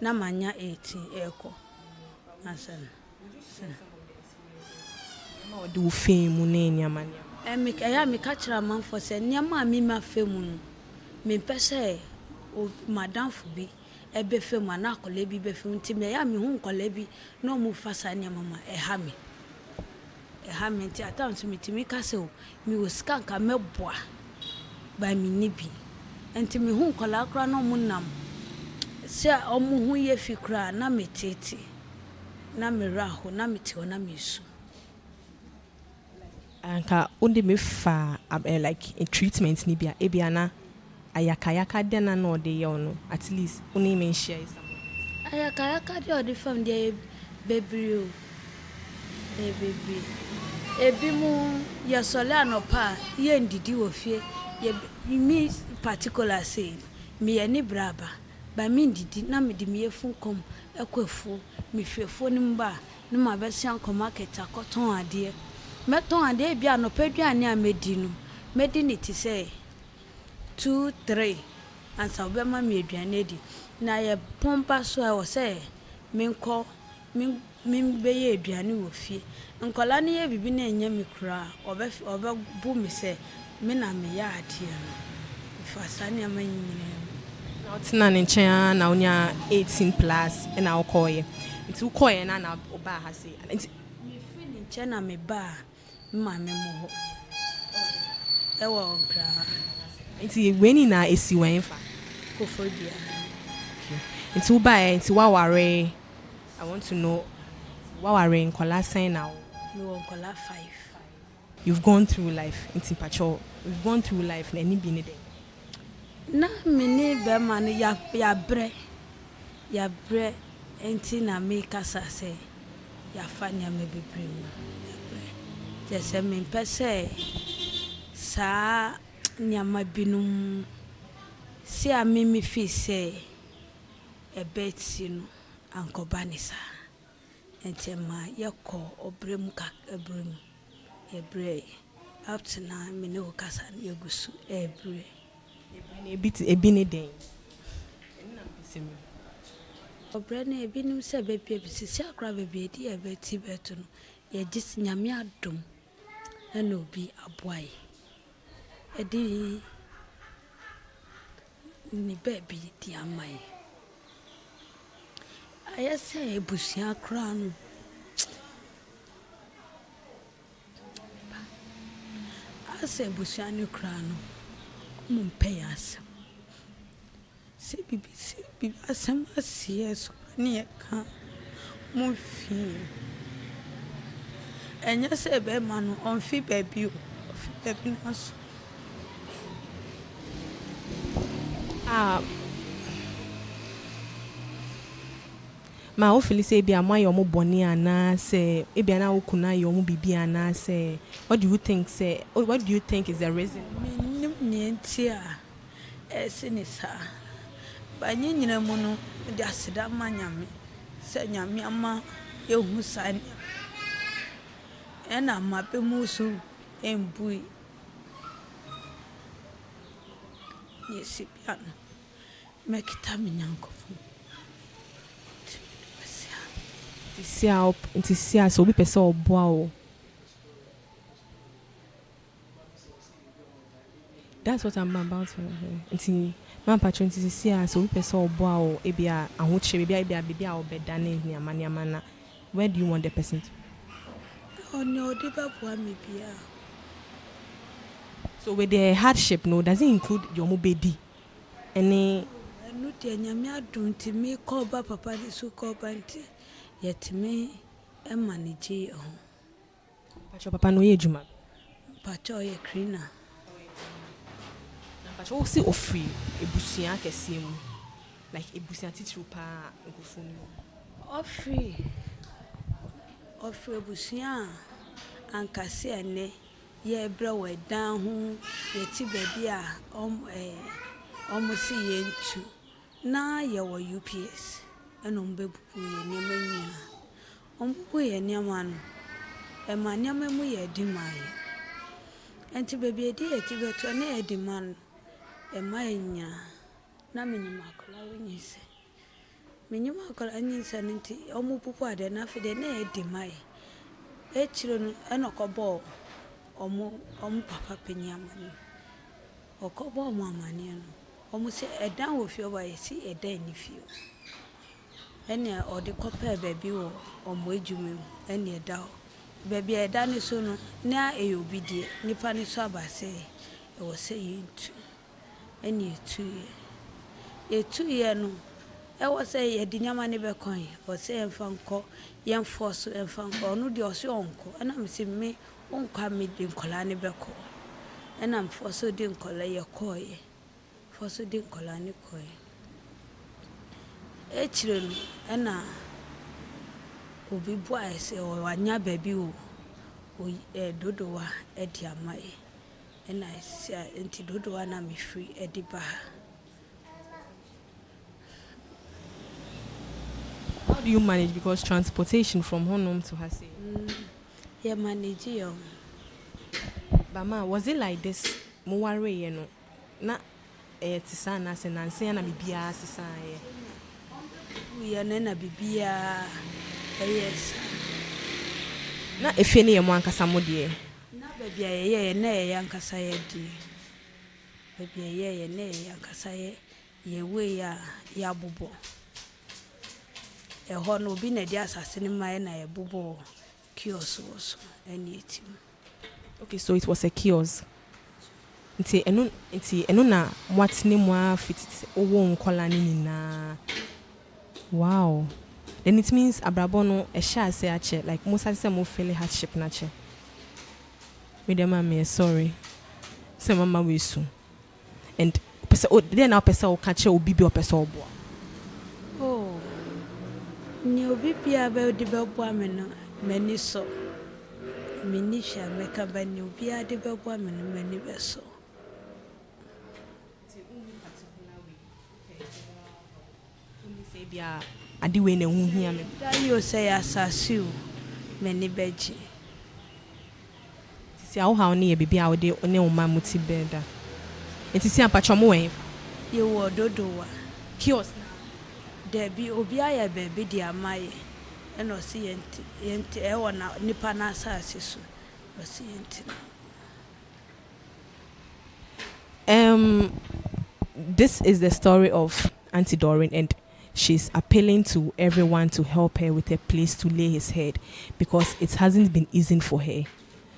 [SPEAKER 30] na manya 18 eko asana
[SPEAKER 29] no do fame na nyamanya
[SPEAKER 30] mi ka kira man for say nyama mi ma fame no mi pese o madam fubi ebe fame na akole bi be fame ti me ya mi hu nkole bi no mu fasa nyama ma ha mi ti atam so mi ti mi ka se o mi wo scan ka meboa ba mi nibi enti mi hu nkola akra no mu nam se omu hu ye fikra na metete na meraho na meti ona mesu
[SPEAKER 29] anka onde me fa like a treatment ni bia ebiana ayakayaka dena no de ye no at least uni men share some
[SPEAKER 30] ayakayaka de the fam de bebrio baby ebi mu ya sole anopa ye ndidi wo fie ye me particular say me ye ni braba ba me ndidi na me di me efun kom ekwafu me fiefo ni mba ni ma be sian ko market akoton ade meton ade bia anopa aduane a medi no medi ni ti say 2 3 ansa be ma me aduane di na ye pompa so e wo say menko min be ye aduane wo fie nkola ne ye bibi na enya me kura obe bu me se me na me ya ade no ifasa ne amanyine
[SPEAKER 29] na otina ne nchen na onya 18 plus na okoye nti ukoye na oba ha se nti
[SPEAKER 30] me fi ne nchen na me ba ma me mo ho ewo nkra
[SPEAKER 29] nti weni na esi wenfa
[SPEAKER 30] kofobia
[SPEAKER 29] nti uba nti waware I want to know waware nkola sen now.
[SPEAKER 30] No, nkola 5.
[SPEAKER 29] You've gone through life in patrol. You've gone through life na any be ne
[SPEAKER 30] na me ne be man ya bre enti na me kasa se ya fa nya me bebre mu ya bre je se me pese sa nya ma binum si a me fi se e betsi no ankoba ni sa enti ma yeko obrem ka ebrem ebre up to now me ne kasa na yegusu ebre
[SPEAKER 29] ebi ne den enna bisemi
[SPEAKER 30] obre na ebi nim se be pie bisisi akra be bi edi e beti beto no ye gis nyame adom na obi aboai edi ni baby di amai ayese ebusia akra no ase ebusia ni kra no mumpeyasa se bibi asem asieso ne ka mu fi enya se be ma no on fi baby o fi baby naso
[SPEAKER 29] ma o feel say bi amwa yo mo boni ana say e bi ana okuna yo mo bibi ana say what do you think is the reason
[SPEAKER 30] Nientia esinisa banye nyina mu no de aseda ma nyame se nyame ama ehu san ena ma pe musu embui yesi pian mekita minyanko
[SPEAKER 29] nti sia so obi pese oboa o. That's what I'm about to nti man patron nti sia so obi pese oboa o ebia ahoche bia obeda na niama na where do you want the person to?
[SPEAKER 30] Oh no, they boa me bia.
[SPEAKER 29] So with the hardship no does it include your mobedi any
[SPEAKER 30] no de nyame adom ti me call ba papa de so call ba nti yet me e manage ho
[SPEAKER 29] pacho papa no ye juma
[SPEAKER 30] pacho ye cleaner
[SPEAKER 29] na pacho si ofri ebusia kese mu like ebusia titru pa nkofo ni
[SPEAKER 30] ofri ebusia ankase ene ye bra we dan ho ye ti baby a almost ye ntu na ye wo UPS eno mbebupu ye niam nyina ombupu ye niam anu e ma niam mu ye di mai enti baby edi ye ti beto na ye di man e ma nya na minima kola nyise minima kola nyise nti ombupu ade na fide na ye di mai e chiro no eno kobo omu papa penyamani okobo omu amani no omu se edan wo fie ba yesi edan ni fie ene odi kopa baby wo omu ejume ene eda baby eda ni so no na eyobidie nipa ni so abase e wo se yintu ene etu ye no e wo se ye di nyama ni be kon wo se emfa nko ye enforce emfa nko no de o se onko ana me se me onkwa me de nkola ne beko ena mfo so de nkola ye koye for so de kolani koi e chirenu ena obi boy se o anya baby o dodowa e di amai ena sia enti dodowa na me free e di ba.
[SPEAKER 29] How do you manage, because transportation from home to Hase?
[SPEAKER 30] Yeah, manage yo.
[SPEAKER 29] Bama, was it like this? Muware, you know, na tisana se nanse na bibia sisa ye.
[SPEAKER 30] We are na bibia yes.
[SPEAKER 29] Na efeni ye mo ankasa modie.
[SPEAKER 30] Na bibia ye na ye ankasa ye di. Bibia ye na ye ankasa ye we ya bobo. E ho no bi na di asase ni mai na ye bobo kiosk was any team.
[SPEAKER 29] Okay, so it was a kiosk. Nti eno na mwatine mwa fititi owo nkola ni na. Wow. Then it means abrabono e sha se ache, like most say mo feel hardship na che. Me dem am sorry. Say mama we su. And pesa o dey na pesa o ka che obi bi o pesa obo.
[SPEAKER 30] Oh. Ni obi bia be de be bo ameno mani so. Minisha meka bani obi ade be bo ameno mani be so.
[SPEAKER 29] Adi we na hu hia me.
[SPEAKER 30] Da you say asasiu mani beji.
[SPEAKER 29] Tisi a wo ha oni e bibia wo de ne wo ma muti beda. Entisi apacho mo wen.
[SPEAKER 30] Ye wo dodowa.
[SPEAKER 29] Kiosk.
[SPEAKER 30] There be obi aya baby di amaye. Eno si yenti e wona nipa na asase so. O si yenti.
[SPEAKER 29] This is the story of Auntie Doreen, and she's appealing to everyone to help her with a place to lay his head, because it hasn't been easy for her.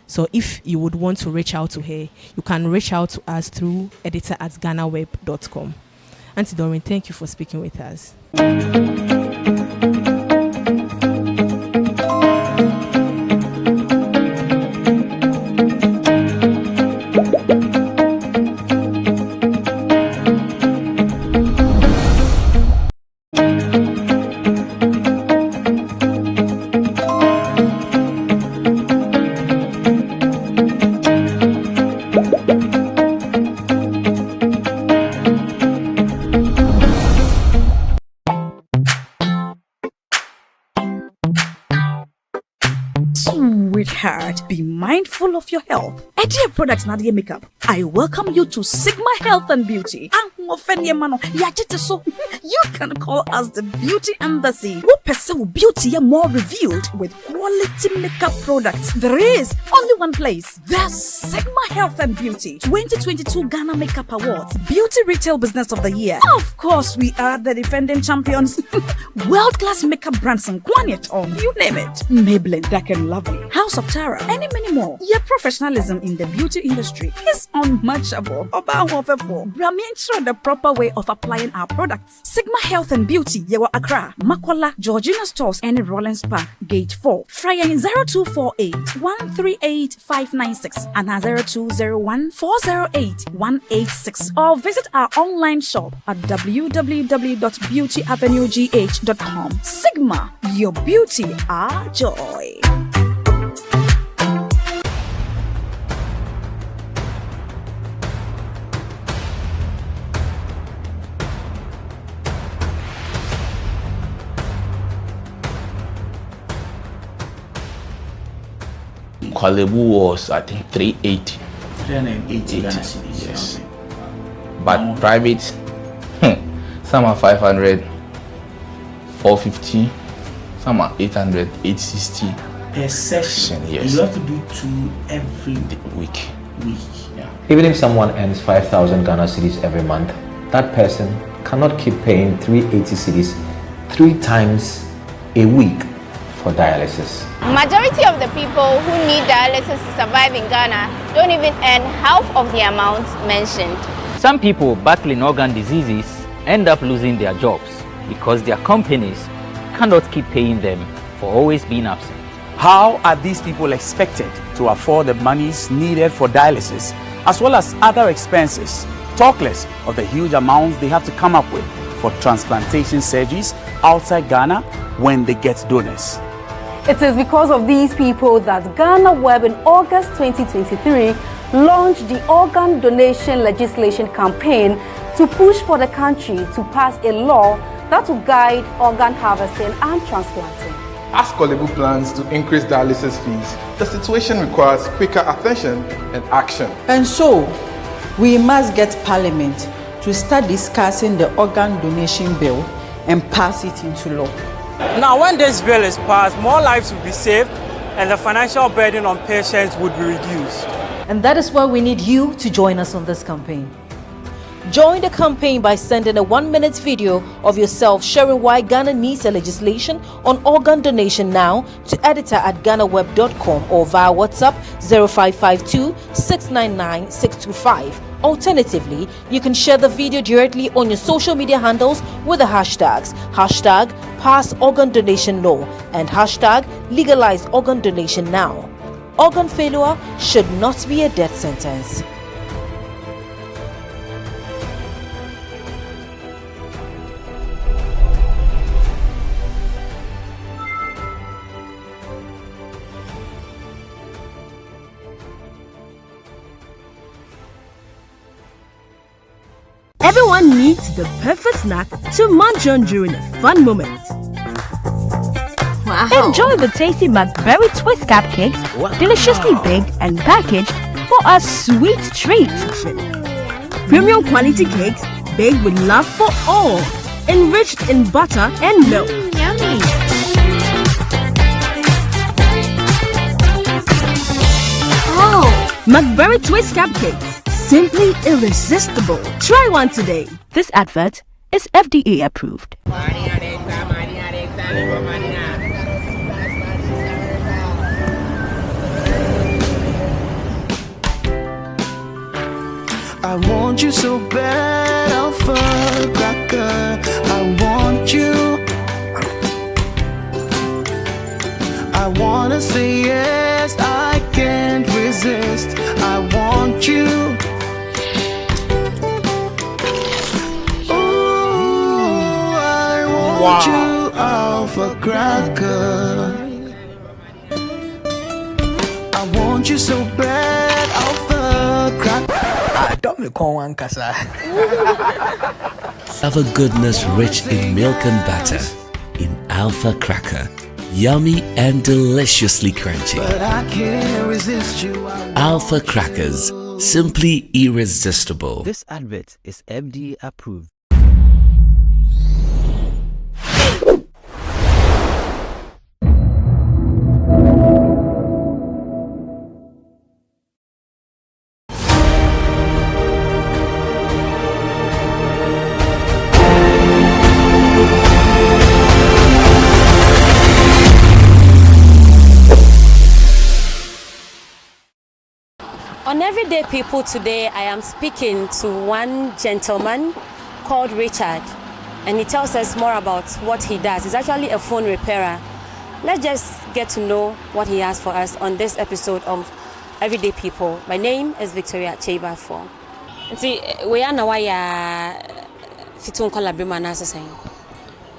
[SPEAKER 29] So if you would want to reach out to her, you can reach out to us through editor@GhanaWeb.com. Auntie Doreen, thank you for speaking with us.
[SPEAKER 14] Sweetheart, be mindful of your health. Dear products na makeup. I welcome you to Sigma Health and Beauty. You can call us the Beauty Embassy. We pursue beauty more revealed with quality makeup products. There is only one place. The Sigma Health and Beauty 2022 Ghana Makeup Awards Beauty Retail Business of the Year. Of course, we are the defending champions. World-class makeup brands and Gwanyet on, you name it. Maybelline, Dark and Lovely, House of Tara, and many more. Your professionalism in the beauty industry is unmatchable. The proper way of applying our products. Sigma Health and Beauty, Yewa Accra, Makola, Georgina Stores, and Rollins Park, Gate 4. Fryer in 0248 138 596 and 0201 408 186. Or visit our online shop at www.beautyavenuegh.com. Sigma, your beauty, our joy.
[SPEAKER 15] Kwalebu was, I think, 380.
[SPEAKER 1] 380 Ghana cedis.
[SPEAKER 15] Yes. But private, some are 500, 450, some are 800, 860.
[SPEAKER 1] Per session,
[SPEAKER 15] yes.
[SPEAKER 1] You have to do 2 every
[SPEAKER 15] week.
[SPEAKER 1] Yeah.
[SPEAKER 16] Even if someone earns 5,000 Ghana cedis every month, that person cannot keep paying 380 cedis 3 times a week for dialysis.
[SPEAKER 17] Majority of the people who need dialysis to survive in Ghana don't even earn half of the amount mentioned.
[SPEAKER 18] Some people battling organ diseases end up losing their jobs because their companies cannot keep paying them for always being absent.
[SPEAKER 1] How are these people expected to afford the monies needed for dialysis as well as other expenses? Talk less of the huge amounts they have to come up with for transplantation surgeries outside Ghana when they get donors.
[SPEAKER 19] It is because of these people that GhanaWeb in August 2023 launched the organ donation legislation campaign to push for the country to pass a law that will guide organ harvesting and transplanting.
[SPEAKER 20] As Kolebu plans to increase dialysis fees, the situation requires quicker attention and action.
[SPEAKER 21] And so, we must get Parliament to start discussing the organ donation bill and pass it into law.
[SPEAKER 22] Now, when this bill is passed, more lives will be saved and the financial burden on patients would be reduced.
[SPEAKER 23] And that is why we need you to join us on this campaign. Join the campaign by sending a 1-minute video of yourself sharing why Ghana needs a legislation on organ donation now to editor@ghanaweb.com or via WhatsApp 0552 699 625. Alternatively, you can share the video directly on your social media handles with the hashtags #PassOrganDonationLaw and #LegalizeOrganDonationNow. Organ failure should not be a death sentence.
[SPEAKER 24] Everyone needs the perfect snack to munch on during a fun moment. Wow. Enjoy the tasty McBerry Twist cupcakes, deliciously baked and packaged for a sweet treat. Premium quality cakes baked with love for all, enriched in butter and milk. Yummy! Oh, McBerry Twist cupcakes. Simply irresistible. Try one today. This advert is FDA approved.
[SPEAKER 26] I want you so bad, Alpha Cracker. I want you. I wanna say yes, I can't resist. I want you. Ooh, I want you, Alpha Cracker. I want you so bad, Alpha Cracker.
[SPEAKER 27] Have a goodness rich in milk and butter in Alpha Cracker. Yummy and deliciously crunchy.
[SPEAKER 26] But I can't resist you.
[SPEAKER 27] Alpha Crackers, simply irresistible.
[SPEAKER 28] This advert is FDA approved.
[SPEAKER 2] On Everyday People today, I am speaking to one gentleman called Richard, and he tells us more about what he does. He's actually a phone repairer. Let's just get to know what he has for us on this episode of Everyday People. My name is Victoria Chebafo. See, we are now fitun kolabrima na saying.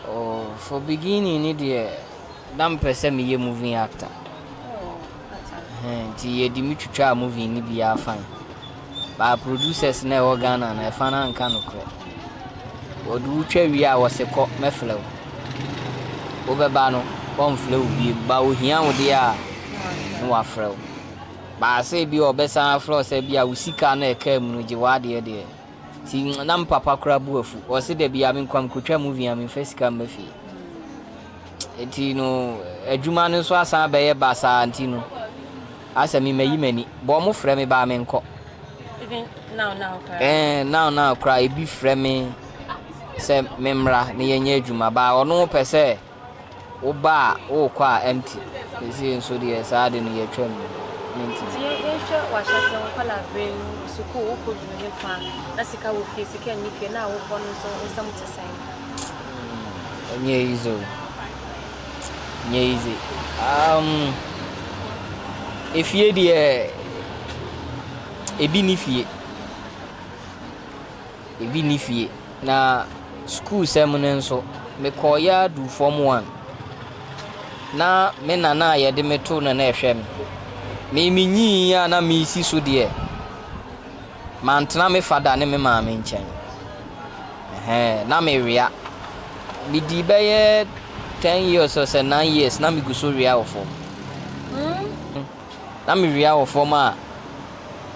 [SPEAKER 3] Oh, for beginning, damn person me moving actor. Ti di mi twitwa movie ni bia fine. Ba producers na e Ghana na e fa na nka no kre. Odu twa wi a wo se ko meflew. Wo be ba no, won flew bi ba o hia wo de a no wa frew. Ba se bi obesa flow se bi a usika na e ka mu no je wa de de. Ti na mpapa kra bu afu. O se de bia me nkwam kotwa movie a me fasika mafi. Eti no adwuma no so asa ba ye ba sa anti no. Asa mi meyi mani bo mo frɛ me ba me nko
[SPEAKER 2] Even now cry.
[SPEAKER 3] Now e bi frɛ me se memra ne yenye adwuma ba ɔno pɛ sɛ wo ba wo kwa empty esi nso de sa de no ye twam
[SPEAKER 2] Ti ye sure wa hye kwala brain suku wo ko du he fa na sika wo fie sika ni fie na wo fo no so nsam te sai.
[SPEAKER 3] Nye easy. If ye de ebi ni fie ebi ni fie na school semune nso me call ya do form 1 na me nana ye de me to na ehwe me minyi ya na me si so de mantena me fada ne me maame nchen na me ria me di be ye 10 years or 9 years na me go so ria ofo na me ria ofo ma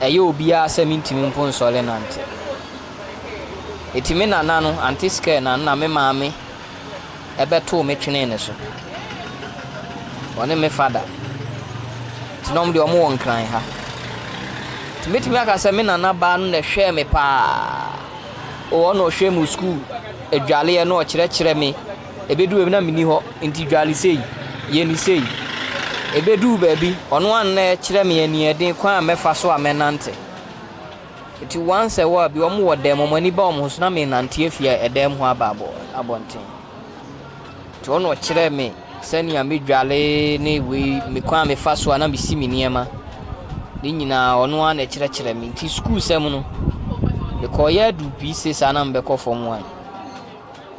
[SPEAKER 3] eye obi a 70 mpon sole nante etime nana no anti scare na me maame ebe to me twene ne so one me fada tinom de omo won kran ha timetimi aka se me nana ba no na hwe me pa o no hwe mu school edwale ye no o kire me ebedu e na mini ho nti dwale sei ye ni sei ebedu baabi ono an na kire me ani eden kwa mefa so amenante iti once a while bi omo wodem mo ni ba omo so na me nante afia edem ho ababo abonten to ono kire me sani ya medwale ne we me kwa me fa so na me si me niema ni nyina ono an na kire me nti school sem no the koya do pieces ana mbeko form 1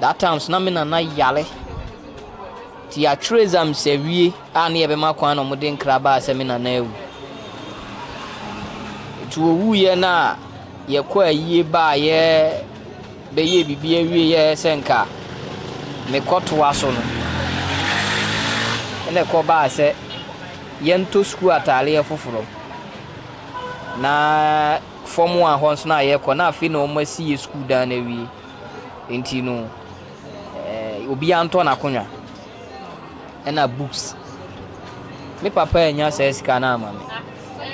[SPEAKER 3] that times na me na yale ti a trezam sewie ana ye be makwa na mo de nkraba se me na ewu tu owu ye na ye kwa yie ba ye be ye bibia wie ye senka me koto aso no ene ko ba se ye nto school atale ye foforo na form 1 hons na ye ko na afi na o masi ye school da na wie enti no obi anto na konwa ena books me papa enya se sika na ama me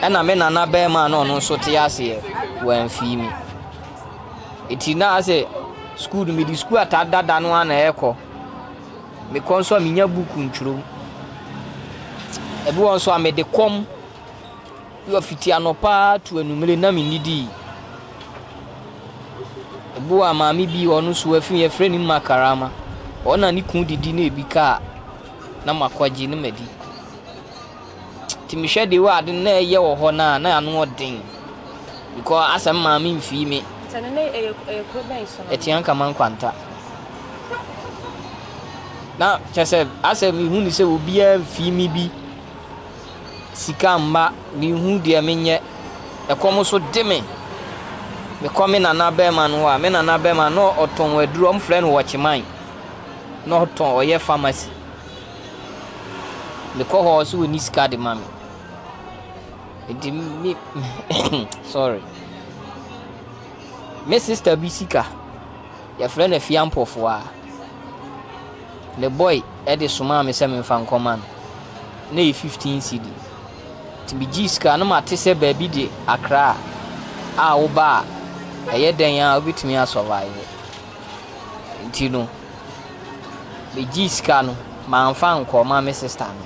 [SPEAKER 3] ena me nana be ma na ono so te ase wan fi mi eti na ase school mi di school atadada no ana eko me konso minya book nturo ebi won so amede kom yo fiti anopa to anumere na me nidi ebi wa maami bi onu so afi ye freni makarama ona ni kun didi na ebika na makwaji ne madi timihwe de wa de na ye wo ho na anu odin because asem maami mfi me tane na ekroben so etian kama nkwanta na chese asem hu ni se obi mfi mi bi sika mma ni hu de menye ekom so de me come na be man wa me na be man no oton waduru om friend watch mine no oton oye pharmacy the co so we need scar the mami it me sorry my sister bisika your friend a fiampo for the boy e de suma me se me fan command na 15 cd to be giska no mate se baby de akra a oba eye den ya obitumi asurvive ntino be giska no ma mfa nko ma me sister no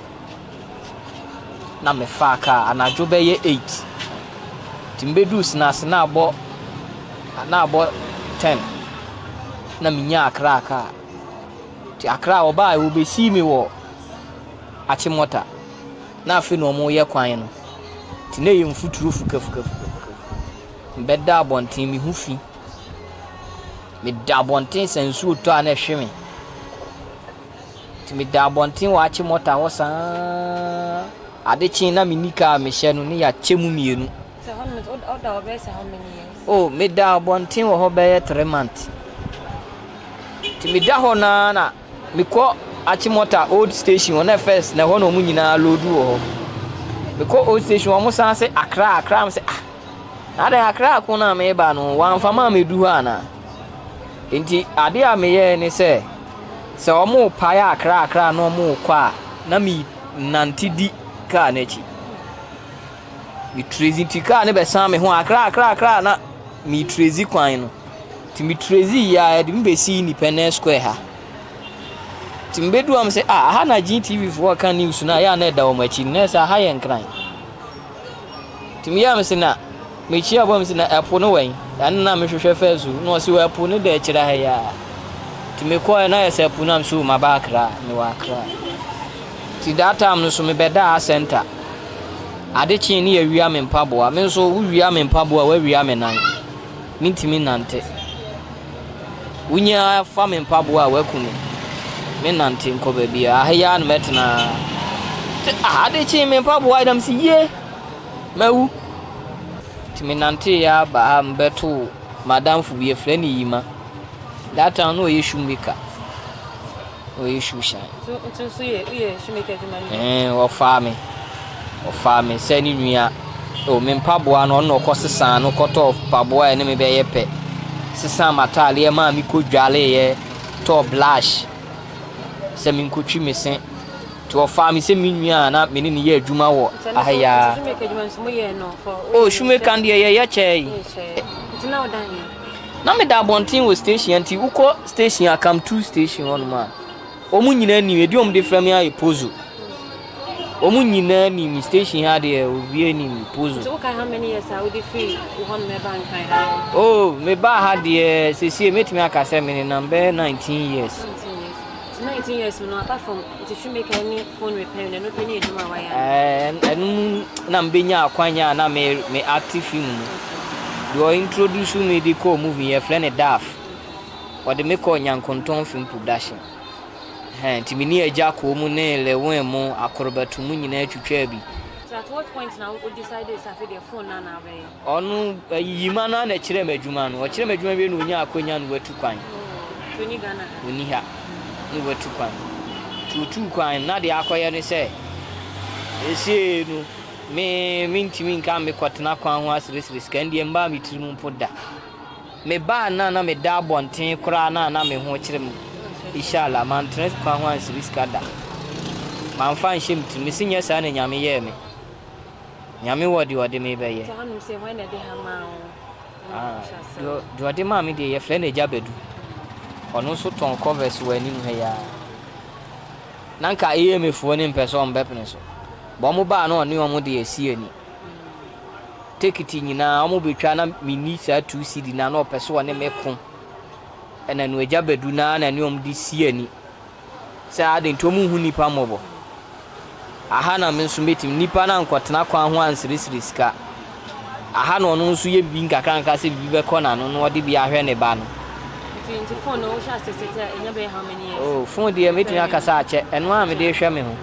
[SPEAKER 3] na me fa ka anajo be ye 8 timbedu snacks na abo 10 na minya akra ka ti akra oba e obesi mi wo achimota na afi no mo ye kwan no ti na ye mfuturu fuka mbeda abonten mi hufi me da abonten sensu to ana hweme ti me da abonten wa achimota wo san adechi na minika me hye no ne ya chemu mienu
[SPEAKER 2] so how much order over how many years
[SPEAKER 3] oh me da abonten wo ho be 3 months ti me da ho na me ko achimota old station on first na ho no mu nyina lodu wo ho me ko old station wo mo san se akra me se ada akra ko na me ba no wan fama me du ana enti ade a me ye ni se o mo pa ya akra no mo kwa na mi nantidi ka na chi mi trezi ti ka ne be san me ho akra na mi trezi kwan no ti mi trezi ya de mi be si Independence Square ha ti mbedu am se ha na GTV for kan news na ya na da o machi na sa ha yen kran ti mi ya me se na me chi abom se na apo no wen an na me hwehwe fesu no se wa apo no da kira ha ya ti me ko na ya se apo na so ma ba akra me wa akra ti data am no so me beda center ade chi ni ya wia me mpaboa me so wu wia me mpaboa wa wia me nan mi ntimi nante Unya farming pabua welcome. Me nanti nko baby ahya na metna. Ade chi me pabua dam si ye. Mawu. Ti me nanti ya ba mbeto madam fu bi efre ni yima. That time no issue maker. O issue shine.
[SPEAKER 2] So ye shoemaker man.
[SPEAKER 3] O farming say ni nua. O me pabua no no kosesa no koto pabua ene me be ye pe. Sisa matale ma mi ko dwale ye to blush. Se mi nkotwi mesen. To farm se mi nua na me ni ye adwuma wo ahya. Oh shoemaker ndi ye chei.
[SPEAKER 2] Tina odan ye.
[SPEAKER 3] Na me da bontin wo station anti uko station akam 2 station on ma. Omu nyina ni medium de frame ya pozo. Omu nyina ni mi station ha de owie ni mi pozo.
[SPEAKER 2] So how many years are we free won me bank kai?
[SPEAKER 3] Oh, me ba ha de sesi metimi aka se me number 19 years.
[SPEAKER 2] 19 years no apart from the shoemaker any phone repair no penny eduma wa ya.
[SPEAKER 3] Enu na mbenya akwanya na me active film. You introduce me the co movie your friend Daf. Or the make on Yankonton film production. Timini eja ko mu ne lewen mu akorobatu mu nyina atwetwa bi.
[SPEAKER 2] So at what point now we decided to have the phone na na be?
[SPEAKER 3] Onu yima na na kire madwuma no. O kire madwuma bi no nya akonya no watu kwan.
[SPEAKER 2] Tony Ghana.
[SPEAKER 3] Oni ha. No watu kwan. Tutu kwan na de akoye ne se. Ese no me ntimi nka me kwatena kwan ho asirisiri skandi mba me tirimu poda. Me ba na me da bonten kura na me ho kire mu. Inshallah man tres kwa ho asiriskada. Man fan shim timi sinya sa na nyame ye me. Nyame wodi me be ye.
[SPEAKER 2] So hanu say when they have ma.
[SPEAKER 3] Do de ma me de ye friend eja bedu. Ono so ton covers wani mu he ya. Nanka eye me fo ni mpeso mbepne so. Bomu ba no ne omo de esi ani. Take it nyina omo betwa na mini sa 2 cd na no peso ne meko. Ena no eja bedu na ne omo de si ani. Sa ade ntomu hu nipa mobo. Aha na me nso metim nipa na nkotena kwa ho ansirisiri sika. Aha no no nso ye bi nkakanka se bi be kona no no de bi ahwe ne ba no.
[SPEAKER 2] Phone no sha se enya be how many years?
[SPEAKER 3] Oh phone de metim akasa ache eno a me de hwe me ho.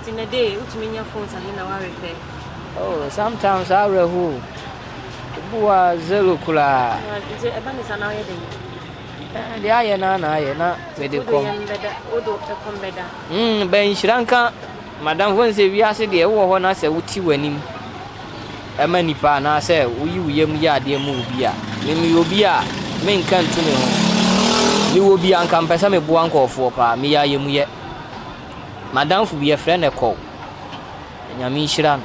[SPEAKER 2] In a day, Utminia phones are in our repair.
[SPEAKER 3] Oh, sometimes I rehu. Bua zero kula.
[SPEAKER 2] It's a bandit an hour day.
[SPEAKER 3] The ayana, medical.
[SPEAKER 2] Odo, a
[SPEAKER 3] Ben Shranka, Madame Wense, we asked the one I said, Uti winning. A many pan, I said, we yam ya dear movia. Mimi will be a main country. You will be uncompassable buanco for pa, me I am yet. Madam fu be a friend a call. Nyami shiran.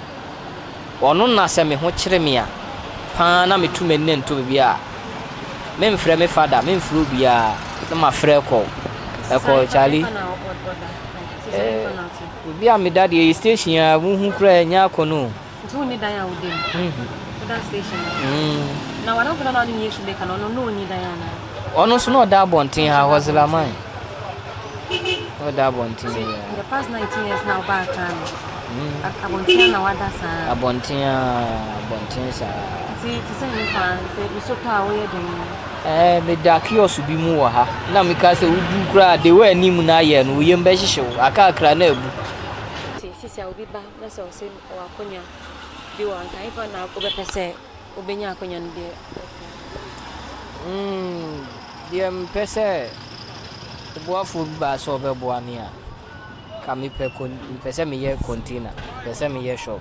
[SPEAKER 3] Ono na se me ho kire me a. Pa na me tu me nen to be a. Me mfre me father, me mfru bia. Na ma frɛ call. E call Charlie. Bia me daddy station a wo hu kra nya akono.
[SPEAKER 2] Tu ni dan ya wo dem. That station. Na wa don fo na ni yesu de kan no ni dan ya na.
[SPEAKER 3] Ono so no da bonten ha hozela man. Abontia.
[SPEAKER 2] In the past 19 years now back Abontia na wada sa.
[SPEAKER 3] Abontia sa.
[SPEAKER 2] See to say in France, we so power den.
[SPEAKER 3] Me da kiosk bi mu ha. Na me ka se udu kra de we anim na ye no ye mba hihyew aka kra na abu.
[SPEAKER 2] Sisi obi ba na so se o akonya bi wan kan fa na ko be pese obenya akonya no de.
[SPEAKER 3] Dia mpese boafo ba so be boane a ka me pese me ye container pese me ye shop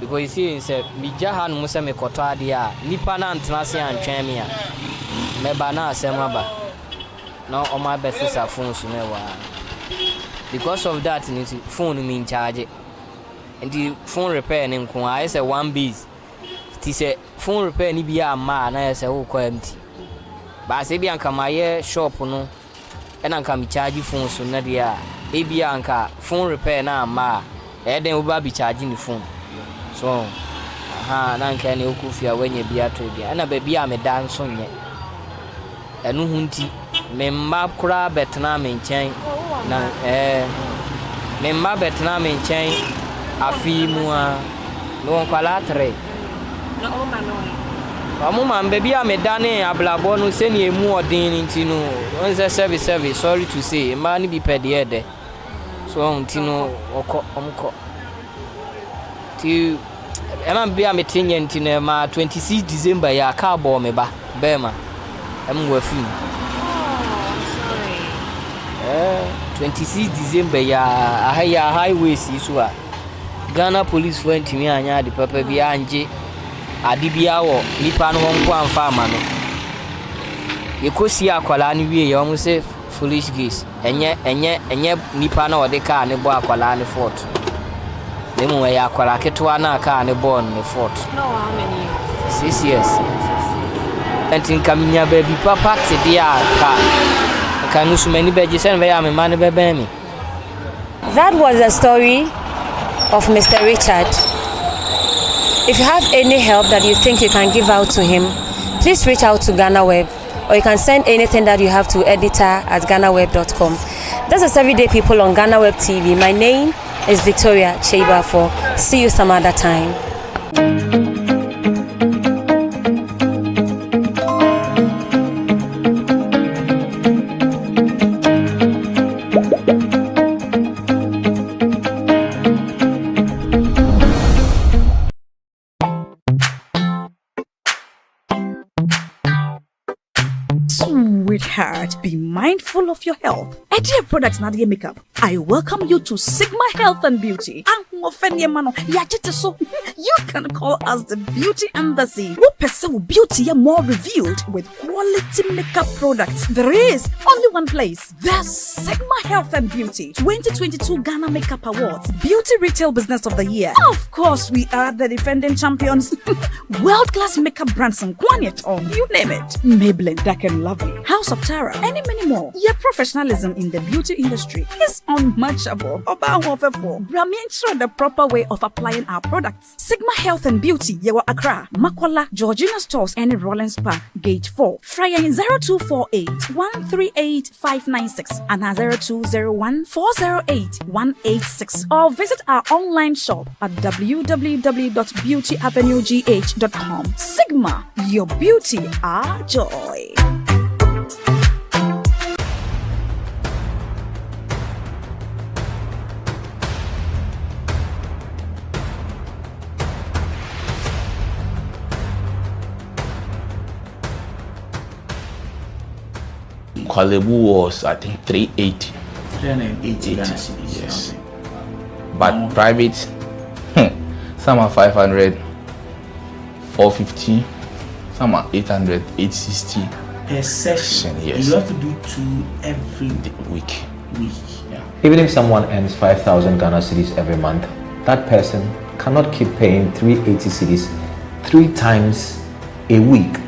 [SPEAKER 3] because you see say me jaha no se me koto ade a nipa na antena se antwen me a me ba na asem aba na o ma be sisa phone so me wa because of that ni phone me in charge and the phone repair ni nko I say one base ti say phone repair ni bia ma na say wo kwa empty ba se bia nka ma ye shop no ena nka mi charge phone so na dia e bia nka phone repair na ma e den wo ba bi charge ni phone so aha na nka ne okufia wenye bia to bia na ba bia me dan so nye enu hunti me mma kura betna me nchen na me mma betna me nchen afi mu a no kwala 3
[SPEAKER 2] na o ma no
[SPEAKER 3] Man, baby, I'm a Danny, a blabon who send you more than Tino. Once a service, sorry to say, money be paid the other. So, Tino or Omco. To Emma be a meeting in Tinema 26 December, ya car bomb me ba, Bema. I'm with you. Oh, sorry. 26 December, ya highway, Sisua. Ghana police went to me and ya the papa be Angie. Adibia wo nipa no honko amfa ama no yekosi akwala ne wie ye omo say foolish geese enye nipa na ode ka ne bo akwala ne fort nemu ya akwala ketwa na ka ne bo ne fort
[SPEAKER 2] no how many
[SPEAKER 3] 6 years entin kaminya baby papa te dia ka no so many beje sen we ya me man be ben me.
[SPEAKER 2] That was the story of Mr. Richard. If you have any help that you think you can give out to him, please reach out to GhanaWeb, or you can send anything that you have to editor@ghanaweb.com. This is Everyday People on GhanaWeb TV. My name is Victoria Cheibafo. See you some other time.
[SPEAKER 14] Sweetheart, be mindful of your health. Idea Products Nadia Makeup. I welcome you to Sigma Health and Beauty. You can call us the Beauty Embassy. We pursue beauty more revealed with quality makeup products. There is only one place. The Sigma Health and Beauty 2022 Ghana Makeup Awards Beauty Retail Business of the Year. Of course, we are the defending champions. World-class makeup brands and Kwanyet, you name it. Maybelline, Dark and Lovely, House of Tara, and many more. Your professionalism in the beauty industry is unmatchable. Ensure the proper way of applying our products. Sigma Health and Beauty, Yewa Accra, Makola, Georgina Stores, and Rollins Park, Gate 4. Fryer in 0248 138 596 and 0201 408 186. Or visit our online shop at www.beautyavenuegh.com. Sigma, your beauty, our joy.
[SPEAKER 15] Kwalebu was, I think, 380.
[SPEAKER 1] 380 Ghana cedis.
[SPEAKER 15] Yes. But private, some are 500, 450, some are 800, 860.
[SPEAKER 1] Per session,
[SPEAKER 15] yes.
[SPEAKER 1] You have to do 2 every
[SPEAKER 15] week.
[SPEAKER 1] Yeah.
[SPEAKER 16] Even if someone earns 5,000 Ghana cedis every month, that person cannot keep paying 380 cedis 3 times a week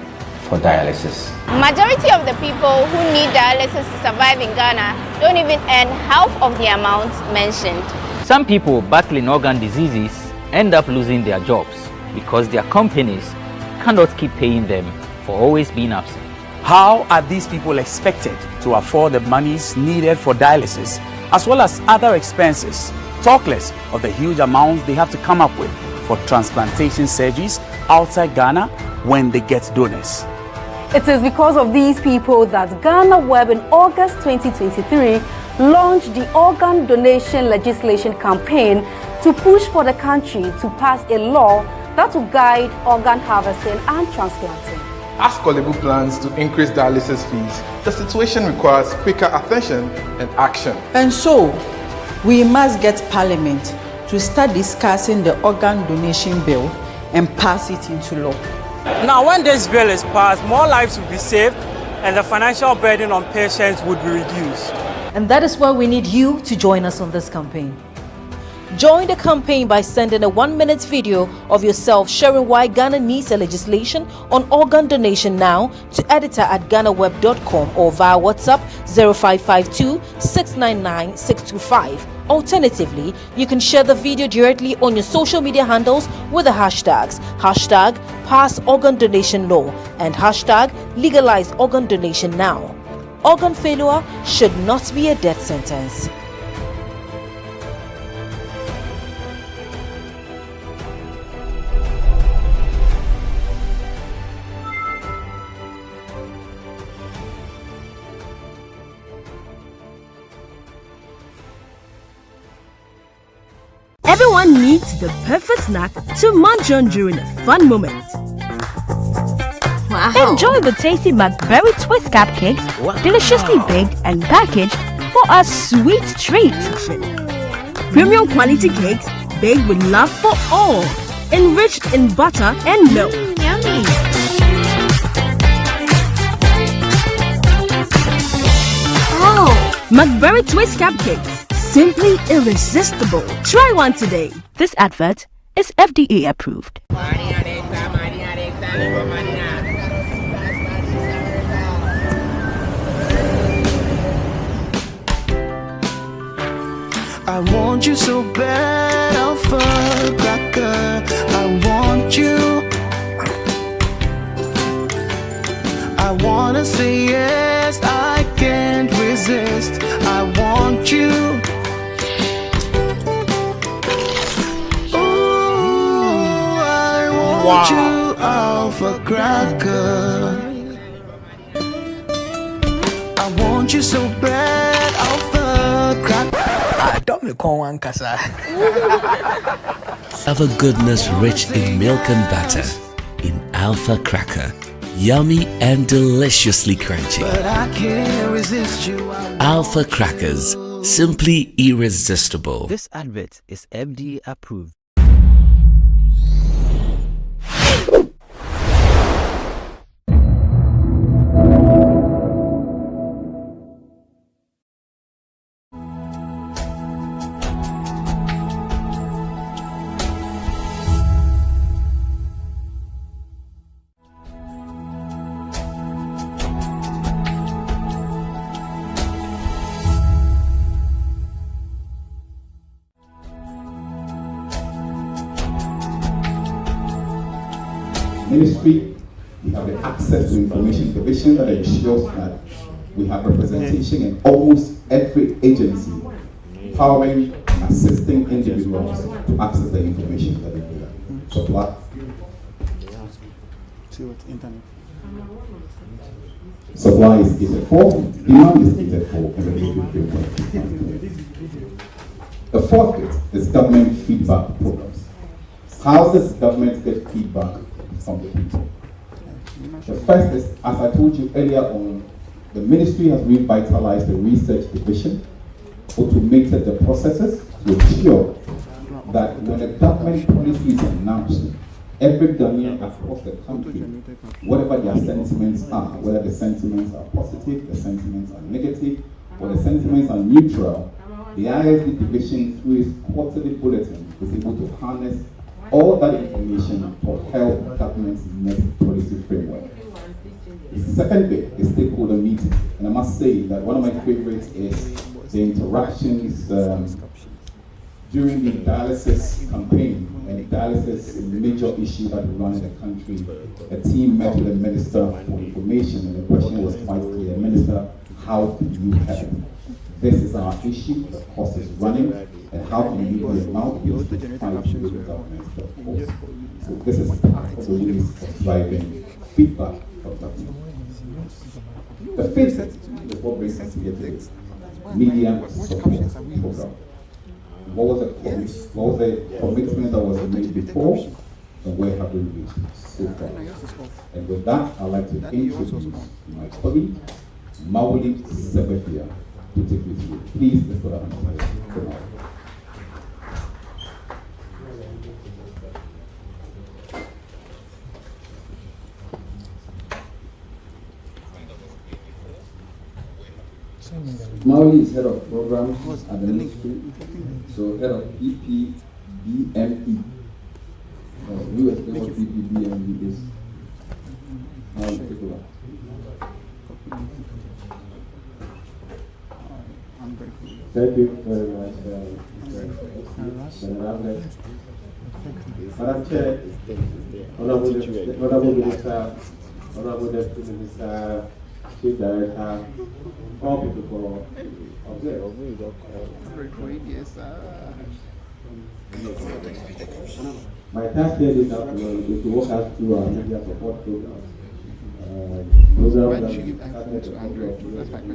[SPEAKER 16] for dialysis.
[SPEAKER 17] Majority of the people who need dialysis to survive in Ghana don't even earn half of the amount mentioned.
[SPEAKER 18] Some people battling organ diseases end up losing their jobs because their companies cannot keep paying them for always being absent.
[SPEAKER 1] How are these people expected to afford the monies needed for dialysis as well as other expenses, talk less of the huge amounts they have to come up with for transplantation surgeries outside Ghana when they get donors?
[SPEAKER 19] It is because of these people that GhanaWeb in August 2023 launched the organ donation legislation campaign to push for the country to pass a law that will guide organ harvesting and transplanting.
[SPEAKER 20] As Kolebu plans to increase dialysis fees, the situation requires quicker attention and action.
[SPEAKER 21] And so, we must get Parliament to start discussing the organ donation bill and pass it into law.
[SPEAKER 22] Now, when this bill is passed, more lives will be saved and the financial burden on patients would be reduced.
[SPEAKER 23] And that is why we need you to join us on this campaign. Join the campaign by sending a 1-minute video of yourself sharing why Ghana needs a legislation on organ donation now to editor@ghanaweb.com or via WhatsApp 0552 699 625. Alternatively, you can share the video directly on your social media handles with the hashtags #PassOrganDonationLaw and #LegalizeOrganDonationNow. Organ failure should not be a death sentence.
[SPEAKER 24] Everyone needs the perfect snack to munch on during a fun moment. Wow. Enjoy the tasty McBerry Twist cupcakes, deliciously baked and packaged for a sweet treat. Premium quality cakes baked with love for all, enriched in butter and milk. Yummy. Oh, McBerry Twist cupcakes, simply irresistible. Try one today. This advert is FDA approved.
[SPEAKER 26] I want you so bad, Alpha Cracker. I want you. I wanna say yes, I can't resist. I want you. Ooh, I want you, Alpha Cracker. I want you so bad, Alpha Cracker.
[SPEAKER 27] Have a goodness rich in milk and butter in Alpha Cracker. Yummy and deliciously crunchy.
[SPEAKER 26] But I can't resist you.
[SPEAKER 27] Alpha Crackers, simply irresistible.
[SPEAKER 28] This advert is FDA approved.
[SPEAKER 5] Ministry, we have the Access to Information Division that ensures that we have representation in almost every agency, empowering and assisting individuals to access the information that they need. Supply. Supply is gated for, demand is gated for, and the regulatory framework. The fourth bit is government feedback programs. How does government get feedback from the people? The first is, as I told you earlier on, the ministry has revitalized the research division, automated the processes to ensure that when a government policy is announced, every Ghanaian across the country, whatever their sentiments are, whether the sentiments are positive, the sentiments are negative, or the sentiments are neutral, the ISD division, through its quarterly bulletin, is able to harness all that information to help government's next policy framework. The second bit is stakeholder meeting, and I must say that one of my favorites is the interactions during the dialysis campaign, and dialysis is a major issue that we run in the country. A team met with the Minister for Information, and the question was quite clear: Minister, how can you help? This is our issue, the cost is running, and how can you be a mouthpiece to fight with the government, of course. So this is part of the ways of driving feedback from government. The fifth is what brings us together today: media support program. What was the commitment that was made before, and where have we reached so far? And with that, I'd like to introduce my colleague, Mauli Sebefia, to take you through. Please, let's put our hands together.
[SPEAKER 6] Mauli is head of programs at the ministry, so head of EPBME. You explain what EPBME is. Mauli, take over.
[SPEAKER 7] Thank you very much, Madam Chair, Honorable Minister, Honorable Deputy Minister, Chief Director, all people for observe. My task here this afternoon is to walk us through our media support programs. Programs that we started a couple of years ago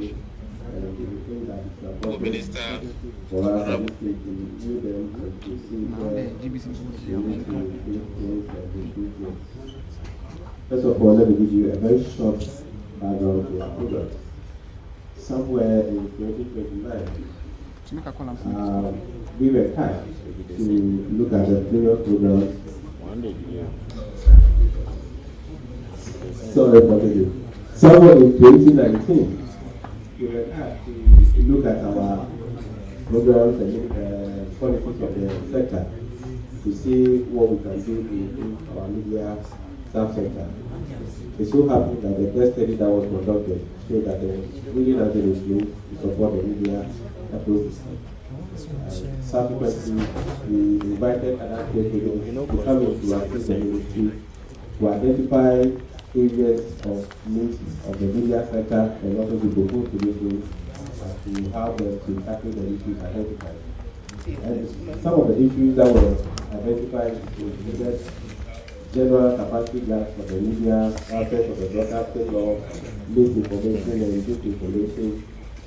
[SPEAKER 7] And we think that it's appropriate for us at this stage to review them and to see where we need to improve things and improve things. First of all, let me give you a very short background to our program. Somewhere in 2029, we were tasked to look at the previous program. Sorry for the somewhere in 2019, we were asked to look at our programs and policies of the sector to see what we can do to improve our media subsector. It so happened that the best study that was conducted showed that there was really nothing in place to support the media ecosystem. Subsequently, we invited other stakeholders to come in to assist the ministry to identify areas of needs of the media sector and also to propose solutions to how to tackle the issues identified. And some of the issues that were identified included general capacity gaps for the media, absence of the broadcasting law, misinformation and disinformation,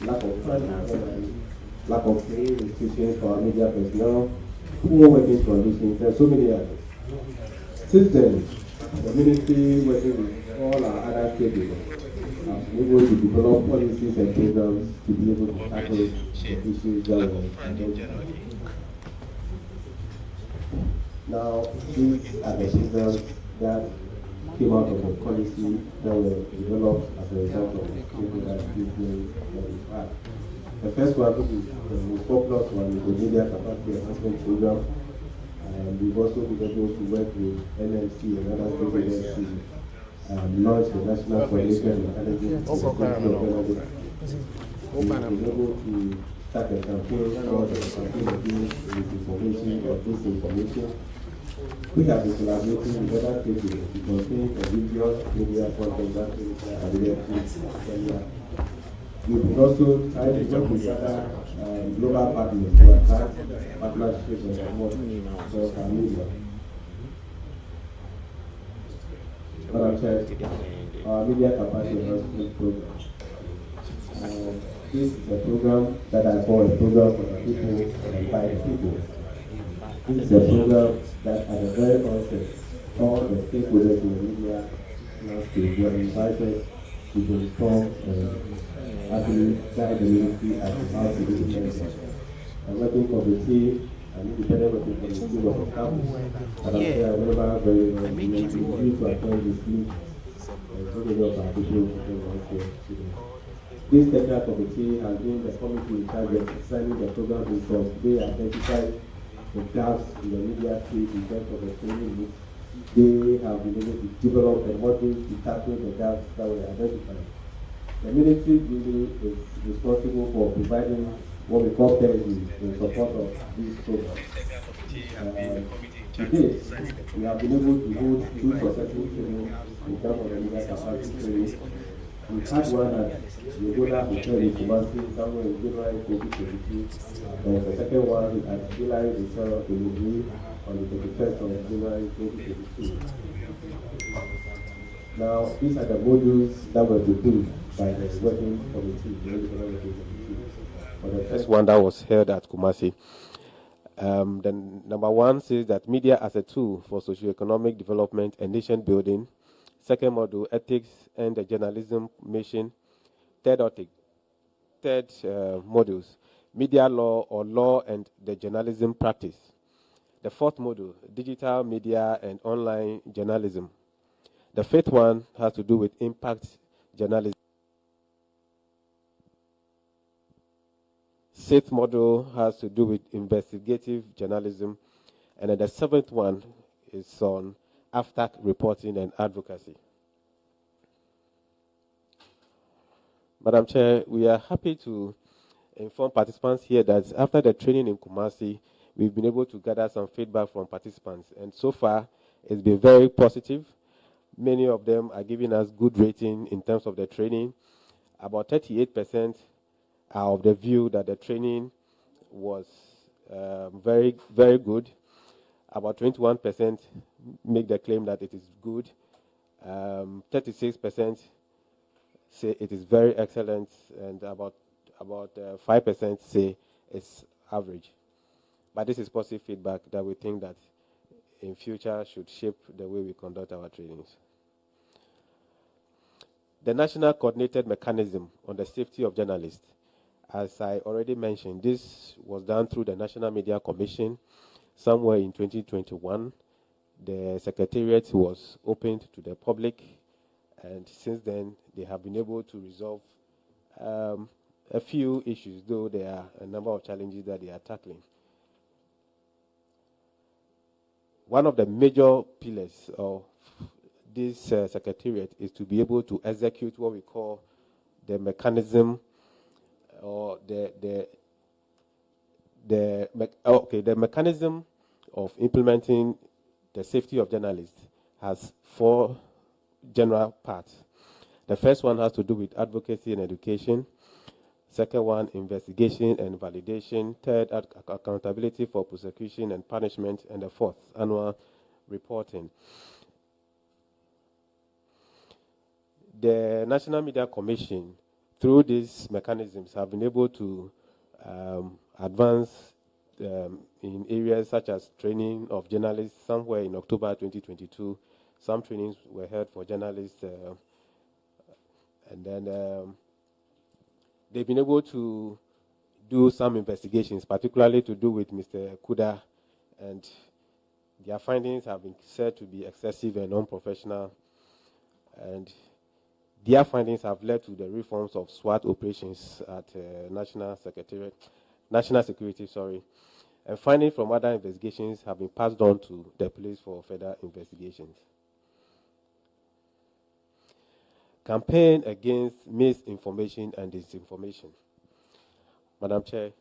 [SPEAKER 7] lack of funding, lack of training institutions for our media personnel, poor working conditions, and so many others. Since then, the ministry, working with all our other stakeholders, have been able to develop policies and programs to be able to tackle the issues that were identified. Now, these are the programs that came out of the policy that were developed as a result of the stakeholder engagement that we've had. The first one, which is the most popular one, is the Media Capacity Enhancement Program. And we've also been able to work with NMC and other stakeholders to launch the National Coalition and Intelligence of Journalism. We've been able to start a campaign called the Campaign Against Misinformation or Disinformation. We have been collaborating with other stakeholders to contain a regional media content that is available. We've also tried to work with other global partners to attract partnerships and support for our media. Our media capacity enhancement program. This is a program that I call a program for the people and by the people. This is a program that at the very onset, all the stakeholders in the media landscape were invited to inform actually guide the ministry as to how to do the things. A working committee, an independent working committee was established, and I'm sure whenever very well, we need to attend this meeting and so many of our people This technical committee has been the committee in charge of designing the program because they identified the gaps in the media space in terms of the training needs. They have been able to develop a model to tackle the gaps that were identified. The ministry really is responsible for providing what we call therapy in support of these programs. Today, we have been able to hold 2 successful trainings in terms of the media capacity training. We had one at the Yogoda Hotel in Kumasi somewhere in July 2022. And the second one at July Hotel in Ujiri on the 31st of July 2022. Now, these are the modules that were proposed by the working committee, For the first one that was held at Kumasi. Then number 1 says that media as a tool for socio-economic development and nation building. Second module, ethics and the journalism mission. Third modules, media law or law and the journalism practice. The fourth module, digital media and online journalism. The fifth one has to do with impact journalism. Sixth module has to do with investigative journalism. And then the seventh one is on after reporting and advocacy. Madam Chair, we are happy to inform participants here that after the training in Kumasi, we've been able to gather some feedback from participants. And so far, it's been very positive. Many of them are giving us good rating in terms of the training. About 38% are of the view that the training was very, very good. About 21% make the claim that it is good. 36% say it is very excellent, and about about 5% say it's average. But this is positive feedback that we think that in future should shape the way we conduct our trainings. The National Coordinated Mechanism on the Safety of Journalists, as I already mentioned, this was done through the National Media Commission somewhere in 2021. The Secretariat was opened to the public, and since then they have been able to resolve a few issues, though there are a number of challenges that they are tackling. One of the major pillars of this Secretariat is to be able to execute what we call the mechanism or the mechanism of implementing the safety of journalists has 4 general parts. The first one has to do with advocacy and education. Second one, investigation and validation. Third, accountability for prosecution and punishment. And the fourth, annual reporting. The National Media Commission, through these mechanisms, have been able to advance in areas such as training of journalists. Somewhere in October 2022, some trainings were held for journalists, and then they've been able to do some investigations, particularly to do with Mr. Kuda, and their findings have been said to be excessive and unprofessional, and their findings have led to the reforms of SWAT operations at National Security, and findings from other investigations have been passed on to the police for further investigations. Campaign against misinformation and disinformation. Madam Chair,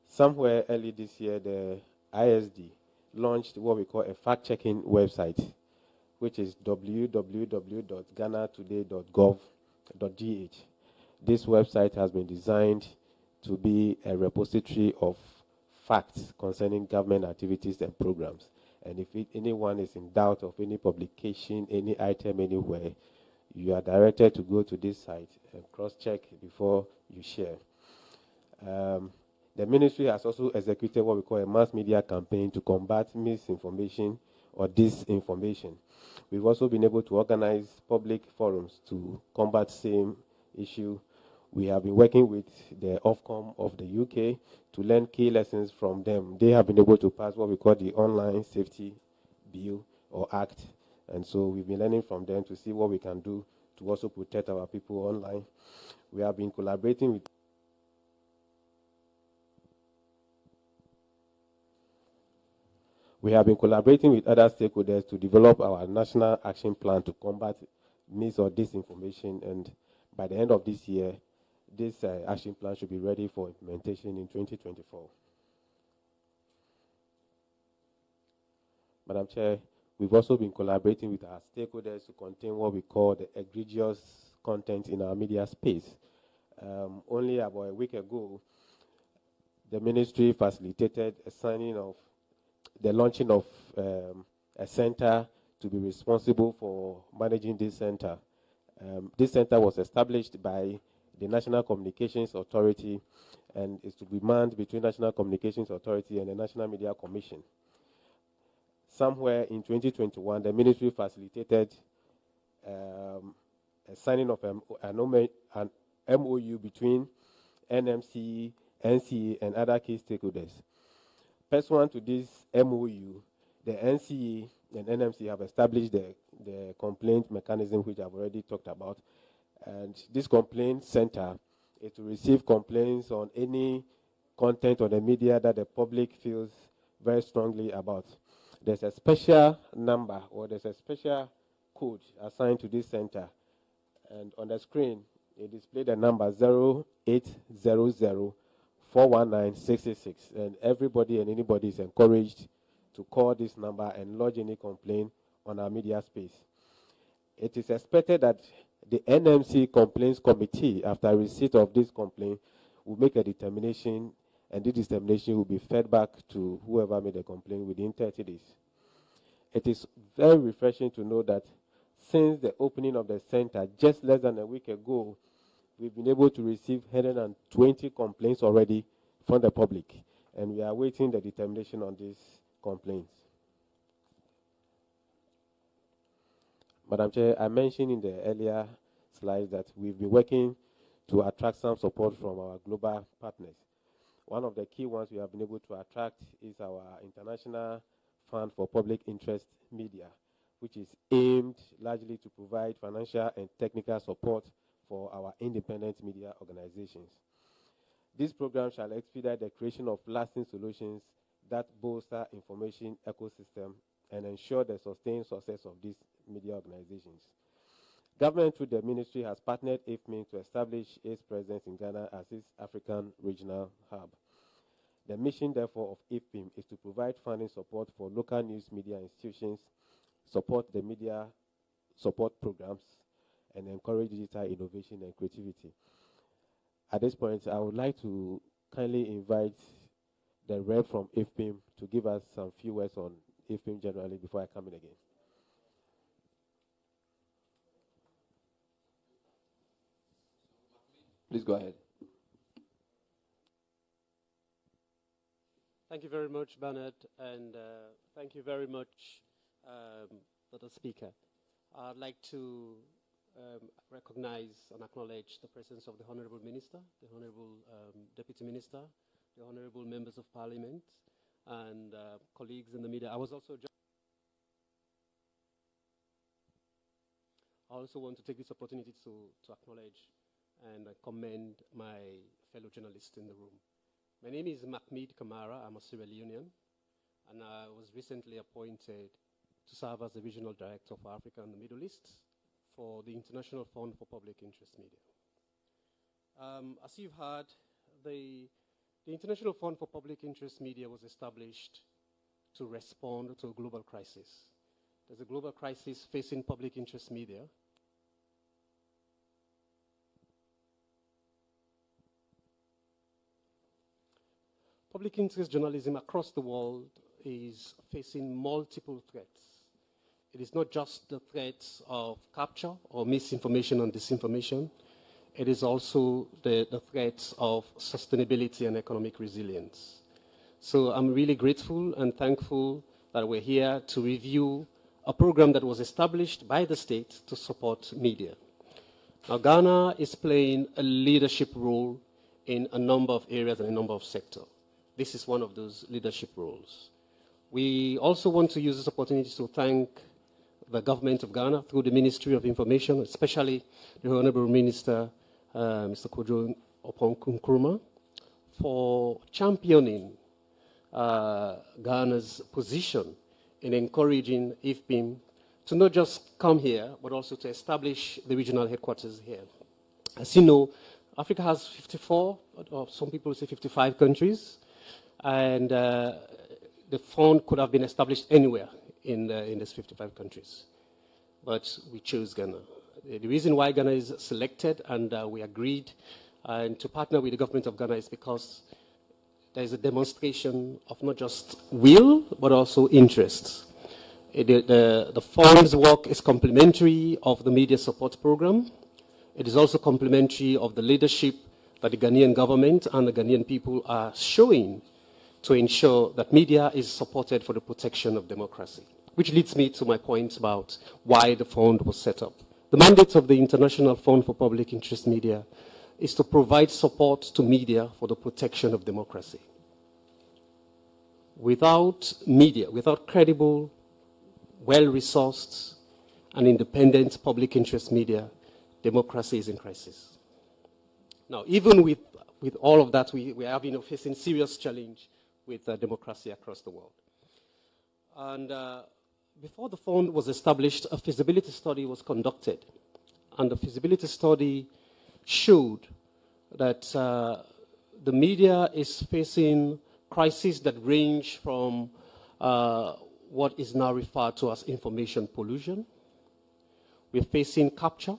[SPEAKER 7] somewhere early this year, the ISD launched what we call a fact-checking website, which is www.ghanatoday.gov.gh. This website has been designed to be a repository of facts concerning government activities and programs. And if anyone is in doubt of any publication, any item anywhere, you are directed to go to this site and cross-check before you share. The ministry has also executed what we call a mass media campaign to combat misinformation or disinformation. We've also been able to organize public forums to combat same issue. We have been working with the Ofcom of the UK to learn key lessons from them. They have been able to pass what we call the Online Safety Bill or Act. And so we've been learning from them to see what we can do to also protect our people online. We have been collaborating with other stakeholders to develop our national action plan to combat mis or disinformation, and by the end of this year, this action plan should be ready for implementation in 2024. Madam Chair, we've also been collaborating with our stakeholders to contain what we call the egregious content in our media space. Only about a week ago, the ministry facilitated the launching of a center to be responsible for managing this center. This center was established by the National Communications Authority and is to be manned between National Communications Authority and the National Media Commission. Somewhere in 2021, the ministry facilitated a signing of an MOU between NMC, NCA, and other key stakeholders. Pursuant to this MOU, the NCA and NMC have established the complaint mechanism, which I've already talked about. And this complaint center is to receive complaints on any content on the media that the public feels very strongly about. There's a special number or there's a special code assigned to this center. And on the screen, it displayed the number 0800 419 666. And everybody and anybody is encouraged to call this number and lodge any complaint on our media space. It is expected that the NMC Complaints Committee, after receipt of this complaint, will make a determination, and this determination will be fed back to whoever made the complaint within 30 days. It is very refreshing to know that since the opening of the center, just less than a week ago, we've been able to receive 120 complaints already from the public, and we are awaiting the determination on these complaints. Madam Chair, I mentioned in the earlier slides that we've been working to attract some support from our global partners. One of the key ones we have been able to attract is our International Fund for Public Interest Media, which is aimed largely to provide financial and technical support for our independent media organizations. This program shall expedite the creation of lasting solutions that bolster information ecosystem and ensure the sustained success of these media organizations. Government through the ministry has partnered IFMI to establish its presence in Ghana as its African regional hub. The mission, therefore, of IFMI is to provide funding support for local news media institutions, support the media support programs, and encourage digital innovation and creativity. At this point, I would like to kindly invite the rep from IFMI to give us some few words on IFMI generally before I come in again.
[SPEAKER 6] Please go ahead.
[SPEAKER 4] Thank you very much, Bernard, and thank you very much for the speaker. I'd like to recognize and acknowledge the presence of the Honorable Minister, the Honorable Deputy Minister, the Honorable Members of Parliament, and colleagues in the media. I also want to take this opportunity to acknowledge and commend my fellow journalists in the room. My name is Mahmoud Kamara. I'm a Sierra Leonean, and I was recently appointed to serve as the Regional Director for Africa and the Middle East for the International Fund for Public Interest Media. As you've heard, the International Fund for Public Interest Media was established to respond to a global crisis. There's a global crisis facing public interest media. Public interest journalism across the world is facing multiple threats. It is not just the threats of capture or misinformation and disinformation. It is also the threats of sustainability and economic resilience. So I'm really grateful and thankful that we're here to review a program that was established by the state to support media. Now, Ghana is playing a leadership role in a number of areas and a number of sectors. This is one of those leadership roles. We also want to use this opportunity to thank the government of Ghana through the Ministry of Information, especially the Honorable Minister, Mr. Kojo Oponkunkrumah, for championing Ghana's position in encouraging IFPIM to not just come here, but also to establish the regional headquarters here. As you know, Africa has 54, or some people say 55 countries, and the fund could have been established anywhere in these 55 countries. But we chose Ghana. The reason why Ghana is selected and we agreed to partner with the government of Ghana is because there is a demonstration of not just will, but also interest. The fund's work is complementary of the media support program. It is also complementary of the leadership that the Ghanaian government and the Ghanaian people are showing to ensure that media is supported for the protection of democracy. Which leads me to my point about why the fund was set up. The mandate of the International Fund for Public Interest Media is to provide support to media for the protection of democracy. Without media, without credible, well-resourced, and independent public interest media, democracy is in crisis. Now, even with all of that, we are facing serious challenge with democracy across the world. And before the fund was established, a feasibility study was conducted. And the feasibility study showed that the media is facing crises that range from what is now referred to as information pollution. We're facing capture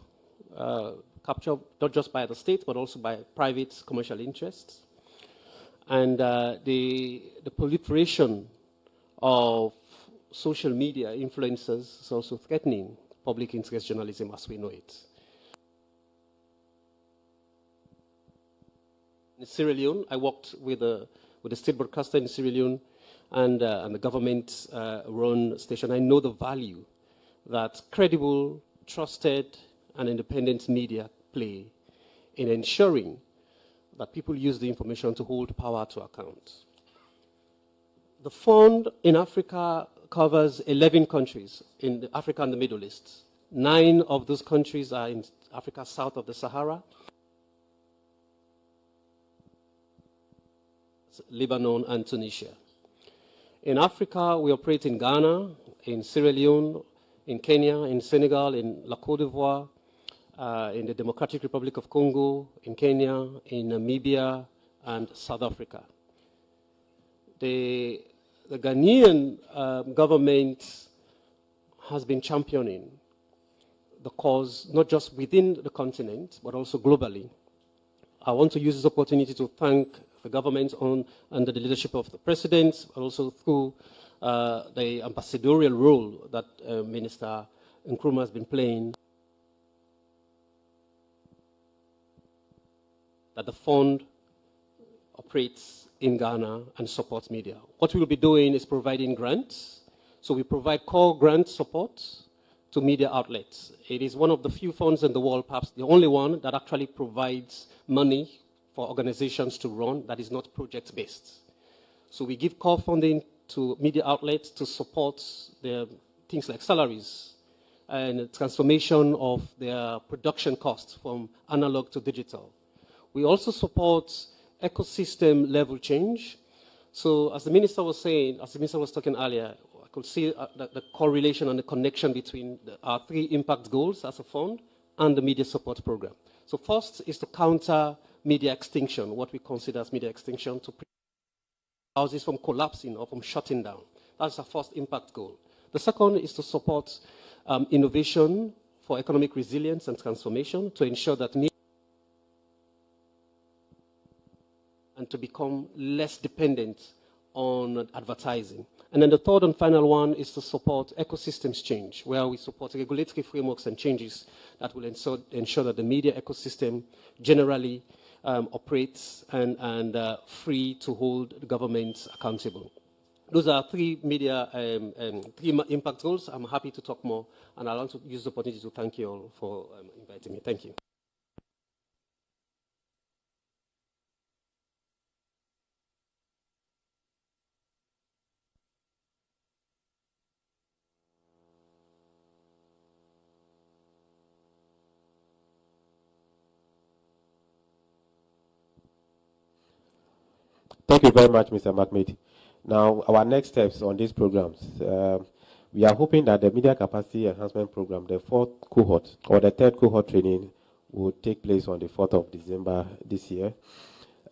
[SPEAKER 4] not just by the state, but also by private commercial interests. And the proliferation of social media influencers is also threatening public interest journalism as we know it. In Sierra Leone, I worked with the state broadcaster in Sierra Leone and the government-run station. I know the value that credible, trusted, and independent media play in ensuring that people use the information to hold power to account. The fund in Africa covers 11 countries in Africa and the Middle East. 9 of those countries are in Africa south of the Sahara, Lebanon, and Tunisia. In Africa, we operate in Ghana, in Sierra Leone, in Kenya, in Senegal, in La Côte d'Ivoire, in the Democratic Republic of Congo, in Kenya, in Namibia, and South Africa. The Ghanaian government has been championing the cause, not just within the continent, but also globally. I want to use this opportunity to thank the government under the leadership of the president, but also through the ambassadorial role that Minister Nkrumah has been playing, that the fund operates in Ghana and supports media. What we will be doing is providing grants. So we provide core grant support to media outlets. It is one of the few funds in the world, perhaps the only one, that actually provides money for organizations to run that is not project-based. So we give core funding to media outlets to support their things like salaries and transformation of their production costs from analog to digital. We also support ecosystem level change. So as the minister was saying, as the minister was talking earlier, I could see the correlation and the connection between our 3 impact goals as a fund and the media support program. So first is to counter media extinction, what we consider as media extinction, to prevent houses from collapsing or from shutting down. That's our first impact goal. The second is to support innovation for economic resilience and transformation to ensure that media and to become less dependent on advertising. And then the third and final one is to support ecosystems change, where we support regulatory frameworks and changes that will ensure that the media ecosystem generally operates and free to hold the governments accountable. Those are 3 media 3 impact goals. I'm happy to talk more, and I want to use the opportunity to thank you all for inviting me. Thank you.
[SPEAKER 7] Thank you very much, Mr. McMade. Now, our next steps on these programs, we are hoping that the Media Capacity Enhancement Program, the 4th cohort, or the 3rd cohort training, will take place on the 4th of December this year.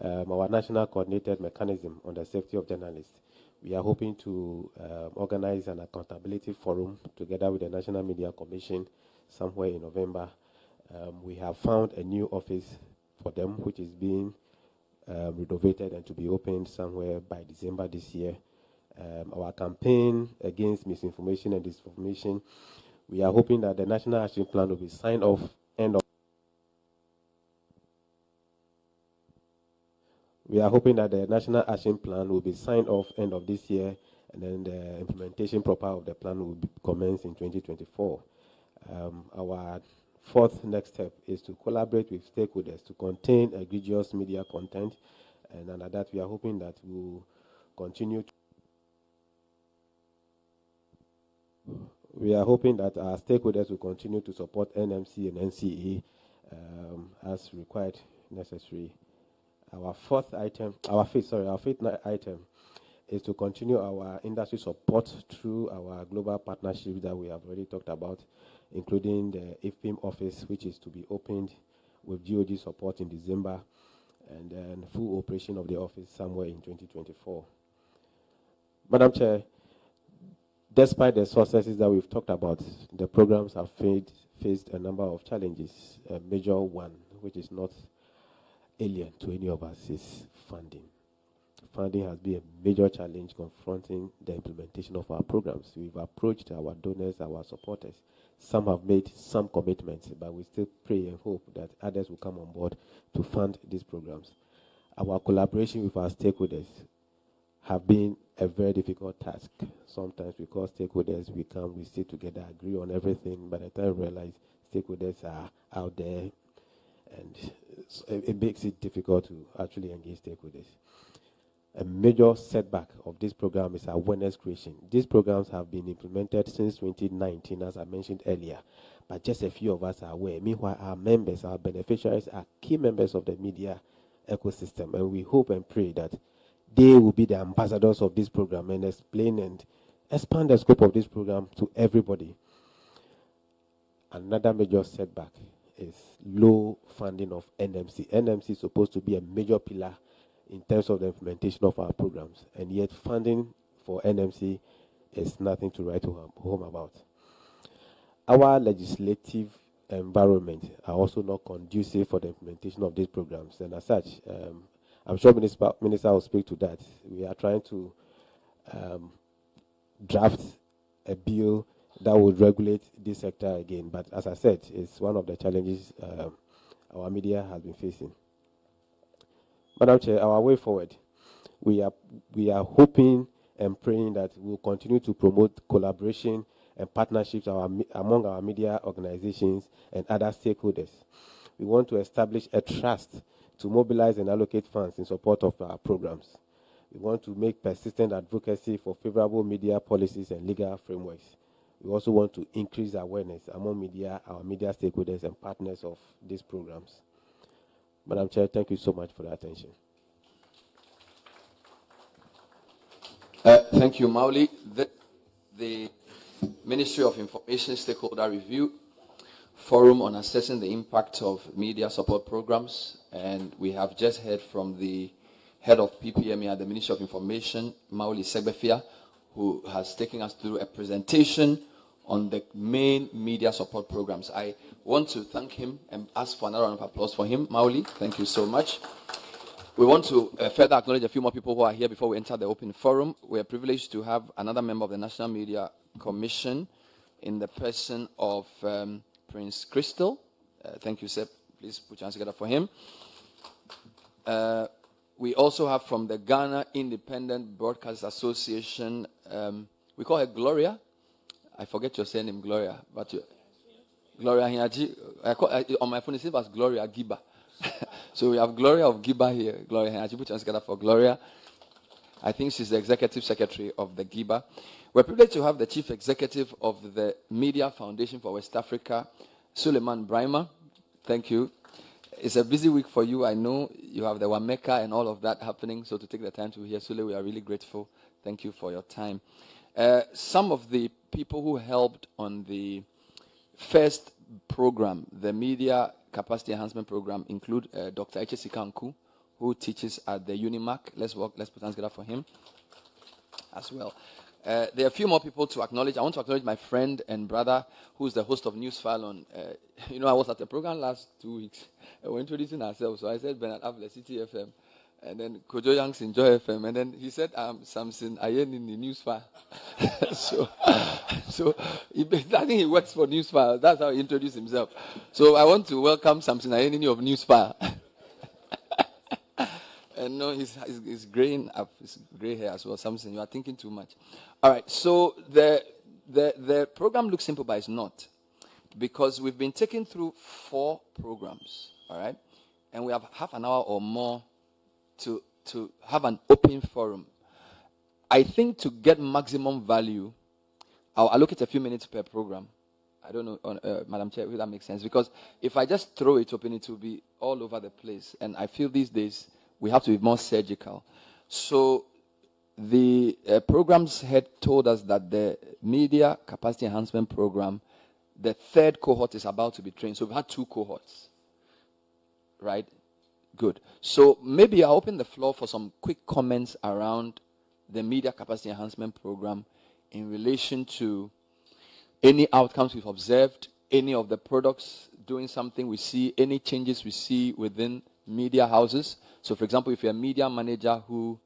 [SPEAKER 7] Our National Coordinated Mechanism on the Safety of Journalists, we are hoping to organize an accountability forum together with the National Media Commission somewhere in November. We have found a new office for them, which is being renovated and to be opened somewhere by December this year. Our campaign against misinformation and disinformation, we are hoping that the National Action Plan will be signed off We are hoping that the National Action Plan will be signed off end of this year, and then the implementation proper of the plan will commence in 2024. Our 4th next step is to collaborate with stakeholders to contain egregious media content, and under that we are hoping that we will continue we are hoping that our stakeholders will continue to support NMC and NCE as required necessary. Our 5th item is to continue our industry support through our global partnerships that we have already talked about, including the IFPIM office, which is to be opened with GOG support in December, and then full operation of the office somewhere in 2024. Madam Chair, despite the successes that we've talked about, the programs have faced a number of challenges. A major one, which is not alien to any of us, is funding. Funding has been a major challenge confronting the implementation of our programs. We've approached our donors, our supporters. Some have made some commitments, but we still pray and hope that others will come on board to fund these programs. our collaboration with our stakeholders have been a very difficult task. Sometimes because stakeholders, we sit together, agree on everything. By the time we realize stakeholders are out there, and it makes it difficult to actually engage stakeholders. A major setback of this program is awareness creation. These programs have been implemented since 2019, as I mentioned earlier, but just a few of us are aware. Meanwhile, our members, our beneficiaries are key members of the media ecosystem, and we hope and pray that they will be the ambassadors of this program and explain and expand the scope of this program to everybody. Another major setback is low funding of NMC. NMC is supposed to be a major pillar in terms of the implementation of our programs, and yet funding for NMC is nothing to write home about. Our legislative environment are also not conducive for the implementation of these programs, and as such, I'm sure Minister will speak to that. We are trying to draft a bill that would regulate this sector again, but as I said, it's one of the challenges our media has been facing. Madam Chair, our way forward, we are hoping and praying that we'll continue to promote collaboration and partnerships among our media organizations and other stakeholders. We want to establish a trust to mobilize and allocate funds in support of our programs. We want to make persistent advocacy for favorable media policies and legal frameworks. We also want to increase awareness among media, our media stakeholders and partners of these programs. Madam Chair, thank you so much for the attention.
[SPEAKER 6] Thank you, Mauli. The Ministry of Information Stakeholder Review Forum on Assessing the Impact of Media Support Programs, and we have just heard from the head of PPME at the Ministry of Information, Mauli Segbefia, who has taken us through a presentation on the main media support programs. I want to thank him and ask for another round of applause for him. Mauli, thank you so much. We want to further acknowledge a few more people who are here before we enter the open forum. We are privileged to have another member of the National Media Commission in the person of Prince Crystal. Thank you, sir. Please put your hands together for him. We also have from the Ghana Independent Broadcast Association, we call her Gloria. I forget your surname, Gloria, but Gloria Hinyaji. On my phone it says as Gloria Giba. So we have Gloria of Giba here. Gloria Hinyaji, put your hands together for Gloria. I think she's the executive secretary of the Giba. We're privileged to have the chief executive of the Media Foundation for West Africa, Suleiman Brahima. Thank you. It's a busy week for you. I know you have the Wameka and all of that happening. So to take the time to hear Sule, we are really grateful. Thank you for your time. Some of the people who helped on the first program, the Media Capacity Enhancement Program, include Dr. Eche Sikanku, who teaches at the Unimac. Let's put hands together for him as well. There are a few more people to acknowledge. I want to acknowledge my friend and brother, who's the host of Newsfile on, I was at the program last 2 weeks. We're introducing ourselves. So I said, Bernard Avle, City FM. And then Kojo Young's in Joy FM. And then he said, Samson Ayen in the Newsfile. so I think he works for Newsfile. That's how he introduced himself. So I want to welcome Samson Ayen of Newsfile. And no, he's graying up, his gray hair as well. Samson, you are thinking too much. All right, so the program looks simple, but it's not. Because we've been taken through 4 programs, all right? And we have half an hour or more to have an open forum. I think to get maximum value, I'll allocate a few minutes per program. I don't know, Madam Chair, if that makes sense. Because if I just throw it open, it will be all over the place. And I feel these days, we have to be more surgical. So the program's head told us that the Media Capacity Enhancement Program, the 3rd cohort is about to be trained. So we've had 2 cohorts. Right? Good. So maybe I'll open the floor for some quick comments around the Media Capacity Enhancement Program in relation to any outcomes we've observed, any of the products doing something we see, any changes we see within media houses. So, for example, if you're a media manager who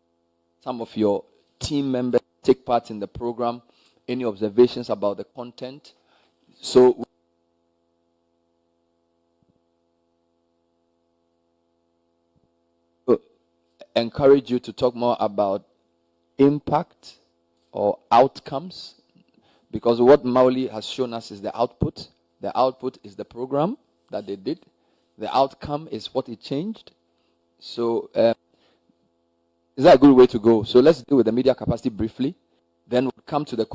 [SPEAKER 6] some of your team members take part in the program, any observations about the content. So, encourage you to talk more about impact or outcomes, because what Mauli has shown us is the output. The output is the program that they did. The outcome is what it changed. So is that a good way to go? So let's deal with the media capacity briefly. Then we'll come to the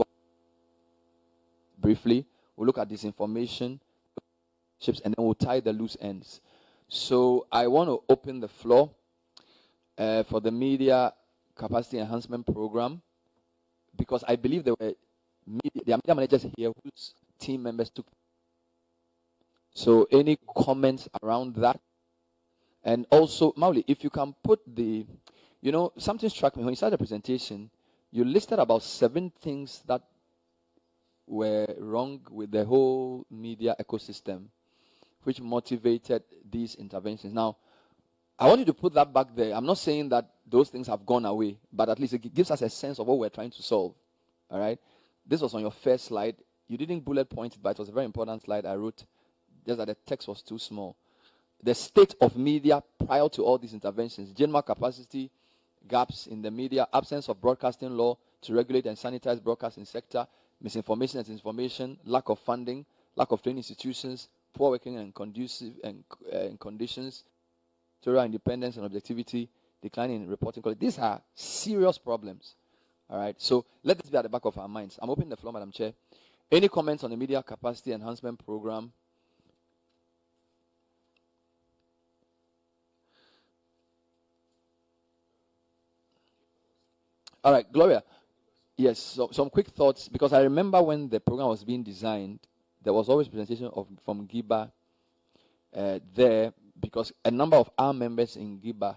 [SPEAKER 6] briefly. We'll look at disinformation, and then we'll tie the loose ends. So I want to open the floor for the media capacity enhancement program, because I believe there are media managers here whose team members took. So any comments around that? And also, Mauli, if you can put the, something struck me when you started the presentation. You listed about 7 things that were wrong with the whole media ecosystem, which motivated these interventions. Now, I want you to put that back there. I'm not saying that those things have gone away, but at least it gives us a sense of what we're trying to solve. All right? This was on your first slide. You didn't bullet point it, but it was a very important slide I wrote, just that the text was too small. The state of media prior to all these interventions: general capacity, gaps in the media, absence of broadcasting law to regulate and sanitize broadcasting sector, misinformation and disinformation, lack of funding, lack of training institutions, poor working and conducive conditions, editorial independence and objectivity, decline in reporting quality. These are serious problems. All right. So let this be at the back of our minds. I'm opening the floor, Madam Chair. Any comments on the media capacity enhancement program? All right, Gloria. Yes, so some quick thoughts, because I remember when the program was being designed, there was always presentation from GIBA there, because a number of our members in GIBA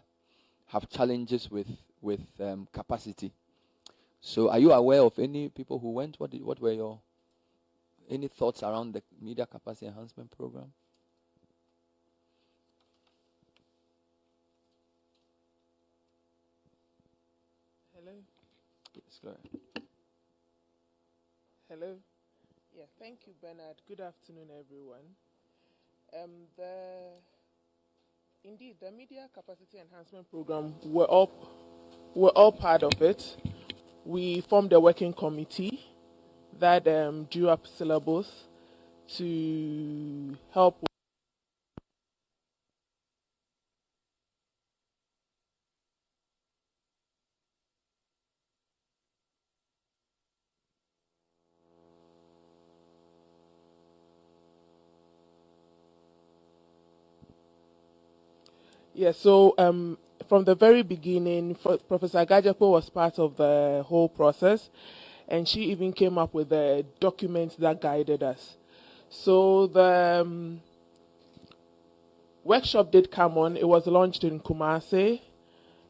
[SPEAKER 6] have challenges with capacity. So are you aware of any people who went? What were your any thoughts around the media capacity enhancement program?
[SPEAKER 3] Hello.
[SPEAKER 6] Yes, go ahead.
[SPEAKER 3] Hello. Yeah, thank you, Bernard. Good afternoon, everyone. Indeed, the media capacity enhancement program, we're all part of it. We formed a working committee that drew up syllabus to help. Yeah, so from the very beginning, Professor Gajapo was part of the whole process, and she even came up with the documents that guided us. So the workshop did come on. It was launched in Kumasi,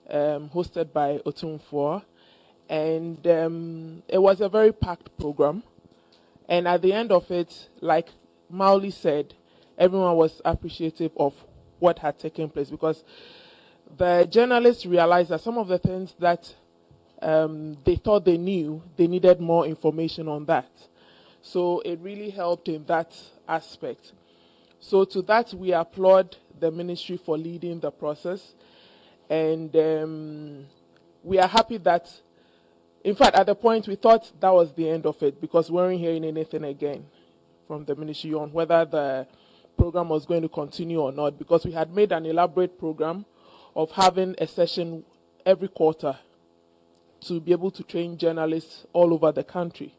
[SPEAKER 3] hosted by Otumfuo, and it was a very packed program. And at the end of it, like Mauli said, everyone was appreciative of what had taken place, because the journalists realized that some of the things that they thought they knew, they needed more information on that. So it really helped in that aspect. So to that, we applaud the ministry for leading the process. And we are happy that, in fact, at the point we thought that was the end of it, because we weren't hearing anything again from the ministry on whether the program was going to continue or not, because we had made an elaborate program of having a session every quarter to be able to train journalists all over the country.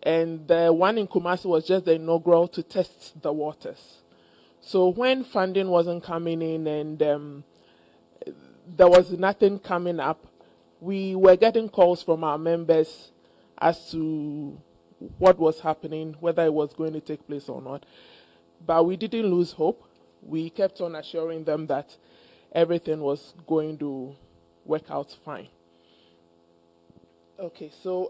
[SPEAKER 3] And the one in Kumasi was just the inaugural to test the waters. So when funding wasn't coming in and there was nothing coming up, we were getting calls from our members as to what was happening, whether it was going to take place or not. But we didn't lose hope. We kept on assuring them that everything was going to work out fine. Okay, so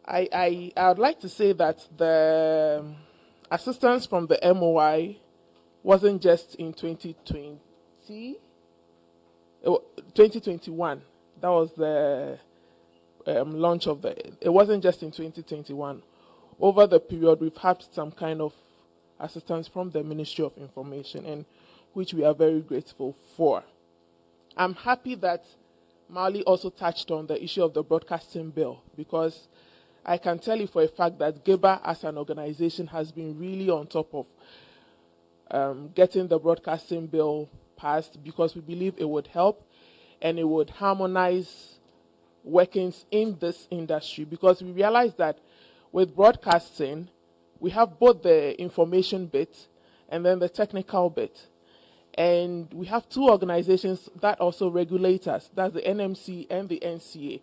[SPEAKER 3] I would like to say that the assistance from the MOI wasn't just in 2021. That was the launch of it wasn't just in 2021. Over the period, we've had some kind of assistance from the Ministry of Information, and which we are very grateful for. I'm happy that Mali also touched on the issue of the broadcasting bill, because I can tell you for a fact that GEBA as an organization has been really on top of getting the broadcasting bill passed, because we believe it would help and it would harmonize workings in this industry, because we realize that with broadcasting, we have both the information bit and then the technical bit. And we have two organizations that also regulate us. That's the NMC and the NCA.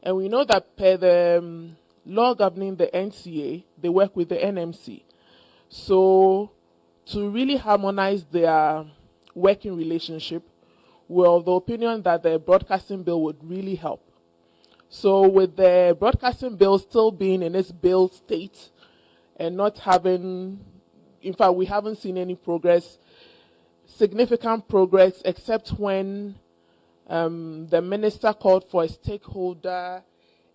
[SPEAKER 3] And we know that per the law governing the NCA, they work with the NMC. So to really harmonize their working relationship, we're of the opinion that the broadcasting bill would really help. So with the broadcasting bill still being in its bill state and not having, in fact, we haven't seen any progress, significant progress, except when the minister called for a stakeholder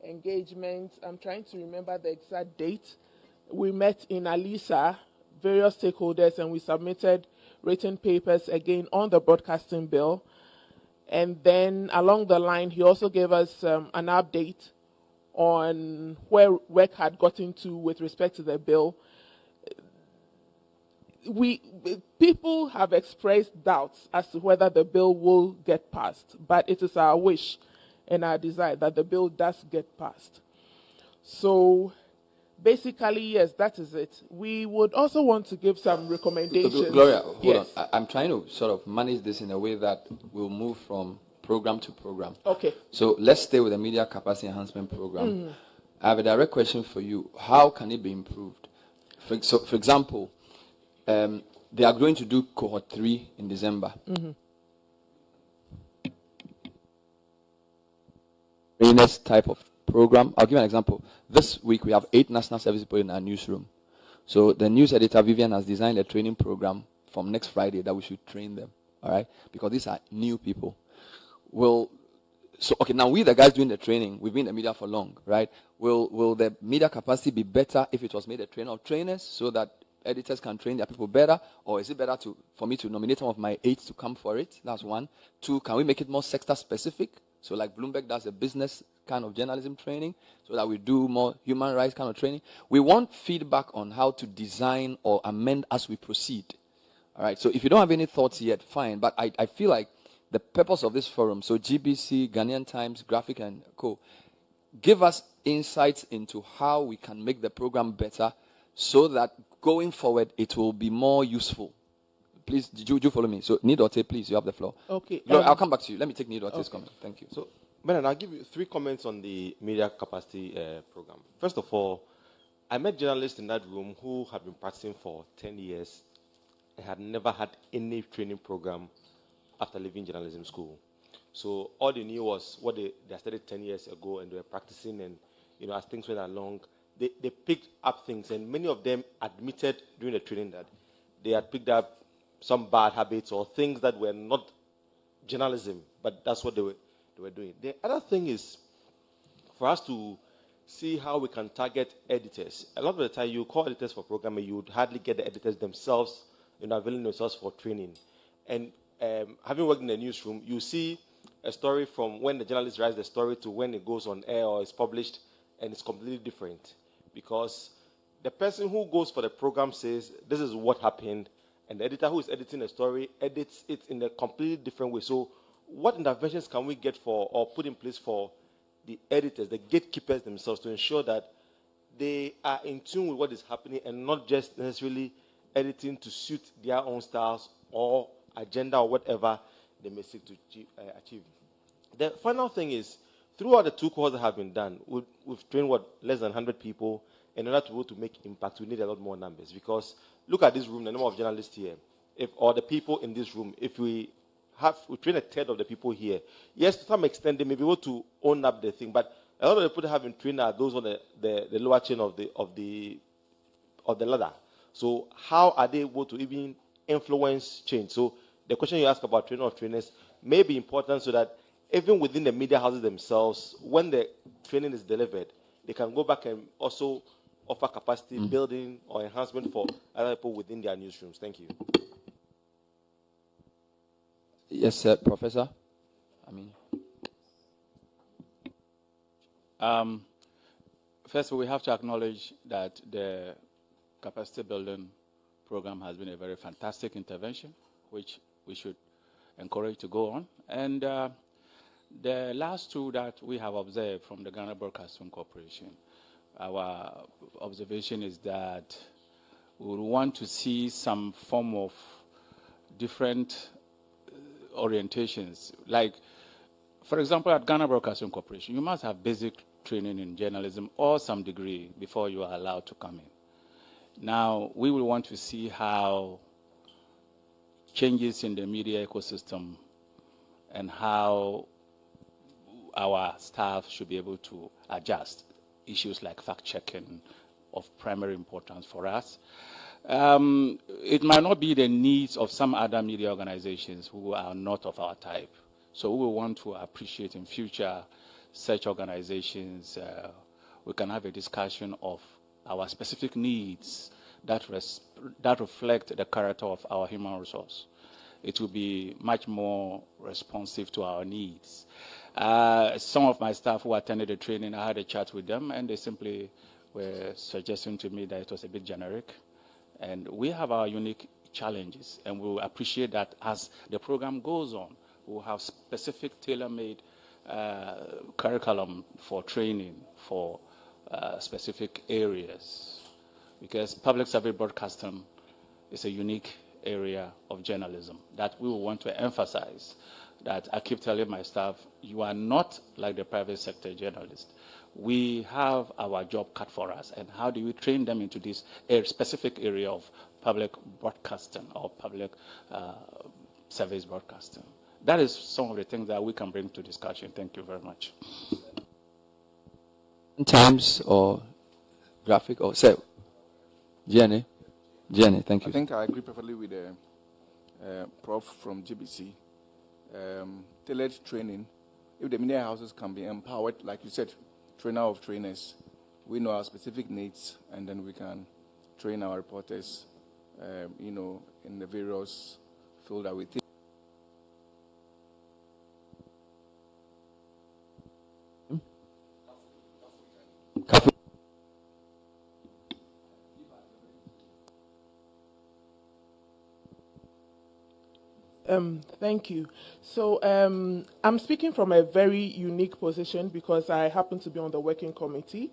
[SPEAKER 3] engagement. I'm trying to remember the exact date. We met in Alisa, various stakeholders, and we submitted written papers again on the broadcasting bill. And then along the line, he also gave us an update on where work had gotten to with respect to the bill. People have expressed doubts as to whether the bill will get passed, but it is our wish and our desire that the bill does get passed. So basically, yes, that is it. We would also want to give some recommendations.
[SPEAKER 6] Gloria, hold
[SPEAKER 3] yes.
[SPEAKER 6] on. I'm trying to sort of manage this in a way that we'll move from program to program.
[SPEAKER 3] Okay.
[SPEAKER 6] So let's stay with the media capacity enhancement program. I have a direct question for you. How can it be improved? For example, they are going to do cohort 3 in December. Readiness type of program. I'll give you an example. This week we have 8 national service people in our newsroom. So the news editor Vivian has designed a training program from next Friday that we should train them. All right, because these are new people. Now we the guys doing the training, we've been in the media for long, right? Will the media capacity be better if it was made a trainer of trainers so that editors can train their people better? Or is it better for me to nominate some of my aides to come for it? That's one. 2, can we make it more sector specific? So like Bloomberg does a business kind of journalism training, so that we do more human rights kind of training. We want feedback on how to design or amend as we proceed. All right, so if you don't have any thoughts yet, fine. But I feel like the purpose of this forum, so GBC, Ghanaian Times, Graphic and Co., give us insights into how we can make the program better so that going forward it will be more useful. Please, did you follow me? So, Nidote, please, you have the floor.
[SPEAKER 3] Okay.
[SPEAKER 6] I'll come back to you. Let me take Nidote's comment. Thank you.
[SPEAKER 2] So, Bernard, I'll give you 3 comments on the media capacity program. First of all, I met journalists in that room who have been practicing for 10 years and had never had any training program after leaving journalism school. So all they knew was what they started 10 years ago, and they were practicing, and as things went along, they picked up things, and many of them admitted during the training that they had picked up some bad habits or things that were not journalism, but that's what they were doing. The other thing is for us to see how we can target editors. A lot of the time, you call editors for programming, you would hardly get the editors themselves, availing themselves for training. And having worked in the newsroom, you see a story from when the journalist writes the story to when it goes on air or is published, and it's completely different, because the person who goes for the program says, this is what happened, and the editor who is editing the story edits it in a completely different way. So what interventions can we get for or put in place for the editors, the gatekeepers themselves, to ensure that they are in tune with what is happening and not just necessarily editing to suit their own styles or agenda or whatever they may seek to achieve. The final thing is, throughout the 2 courses that have been done, we've trained less than 100 people. In order to be able to make impact, we need a lot more numbers, because look at this room, the number of journalists here, or the people in this room. If we train a third of the people here, yes, to some extent they may be able to own up the thing, but a lot of the people that have been trained are those on the lower chain of the ladder. So how are they able to even influence change? So the question you ask about training of trainers may be important, so that even within the media houses themselves, when the training is delivered, they can go back and also offer capacity building or enhancement for other people within their newsrooms. Thank you.
[SPEAKER 6] Yes, sir, Professor.
[SPEAKER 1] First, we have to acknowledge that the capacity building program has been a very fantastic intervention, which we should encourage to go on. And the last two that we have observed from the Ghana Broadcasting Corporation, our observation is that we would want to see some form of different orientations. Like, for example, at Ghana Broadcasting Corporation, you must have basic training in journalism or some degree before you are allowed to come in. Now, we will want to see how changes in the media ecosystem and how our staff should be able to adjust issues like fact-checking of primary importance for us. It might not be the needs of some other media organizations who are not of our type. So we will want to appreciate in future such organizations. We can have a discussion of our specific needs that reflect the character of our human resource. It will be much more responsive to our needs. Some of my staff who attended the training, I had a chat with them, and they simply were suggesting to me that it was a bit generic. And we have our unique challenges, and we will appreciate that as the program goes on. We'll have specific tailor-made curriculum for training for specific areas, because public service broadcasting is a unique area of journalism that we will want to emphasize. That I keep telling my staff, you are not like the private sector journalist. We have our job cut for us, and how do we train them into this specific area of public broadcasting or public service broadcasting? That is some of the things that we can bring to discussion. Thank you very much.
[SPEAKER 6] Times or graphic or say, Jenny, thank you.
[SPEAKER 20] I think I agree perfectly with the Prof from GBC. Tailored training, if the media houses can be empowered, like you said, trainer of trainers, we know our specific needs, and then we can train our reporters, in the various field that we think.
[SPEAKER 3] Thank you. So I'm speaking from a very unique position because I happen to be on the working committee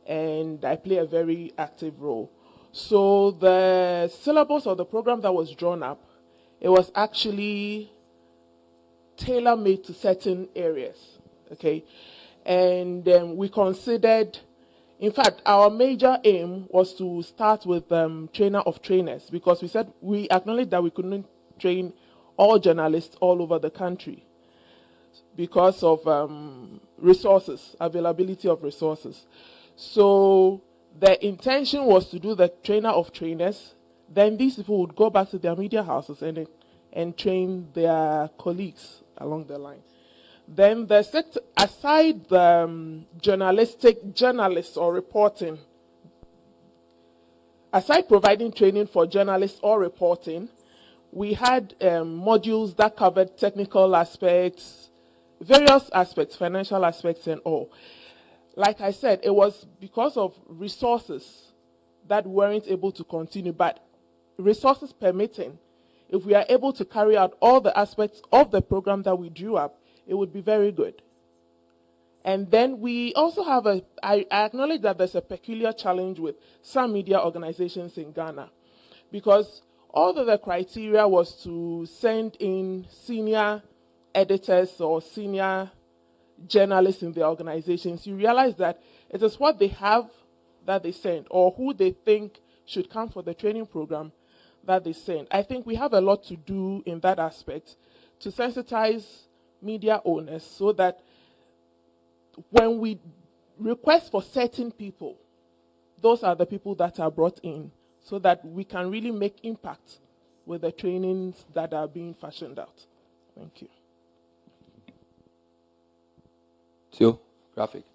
[SPEAKER 3] and I play a very active role. So the syllabus of the program that was drawn up, it was actually tailor-made to certain areas, okay? And we considered, in fact, our major aim was to start with trainer of trainers, because we said we acknowledged that we couldn't train all journalists all over the country because of resources, availability of resources. So the intention was to do the trainer of trainers. Then these people would go back to their media houses and train their colleagues along the line. Then the sector, aside the journalists or reporting, aside providing training for journalists or reporting, we had modules that covered technical aspects, various aspects, financial aspects and all. Like I said, it was because of resources that weren't able to continue, but resources permitting, if we are able to carry out all the aspects of the program that we drew up, it would be very good. And then we also have I acknowledge that there's a peculiar challenge with some media organizations in Ghana, because although the criteria was to send in senior editors or senior journalists in their organizations, you realize that it is what they have that they send, or who they think should come for the training program that they send. I think we have a lot to do in that aspect to sensitize media owners so that when we request for certain people, those are the people that are brought in, so that we can really make impact with the trainings that are being fashioned out. Thank you.
[SPEAKER 6] So, graphic.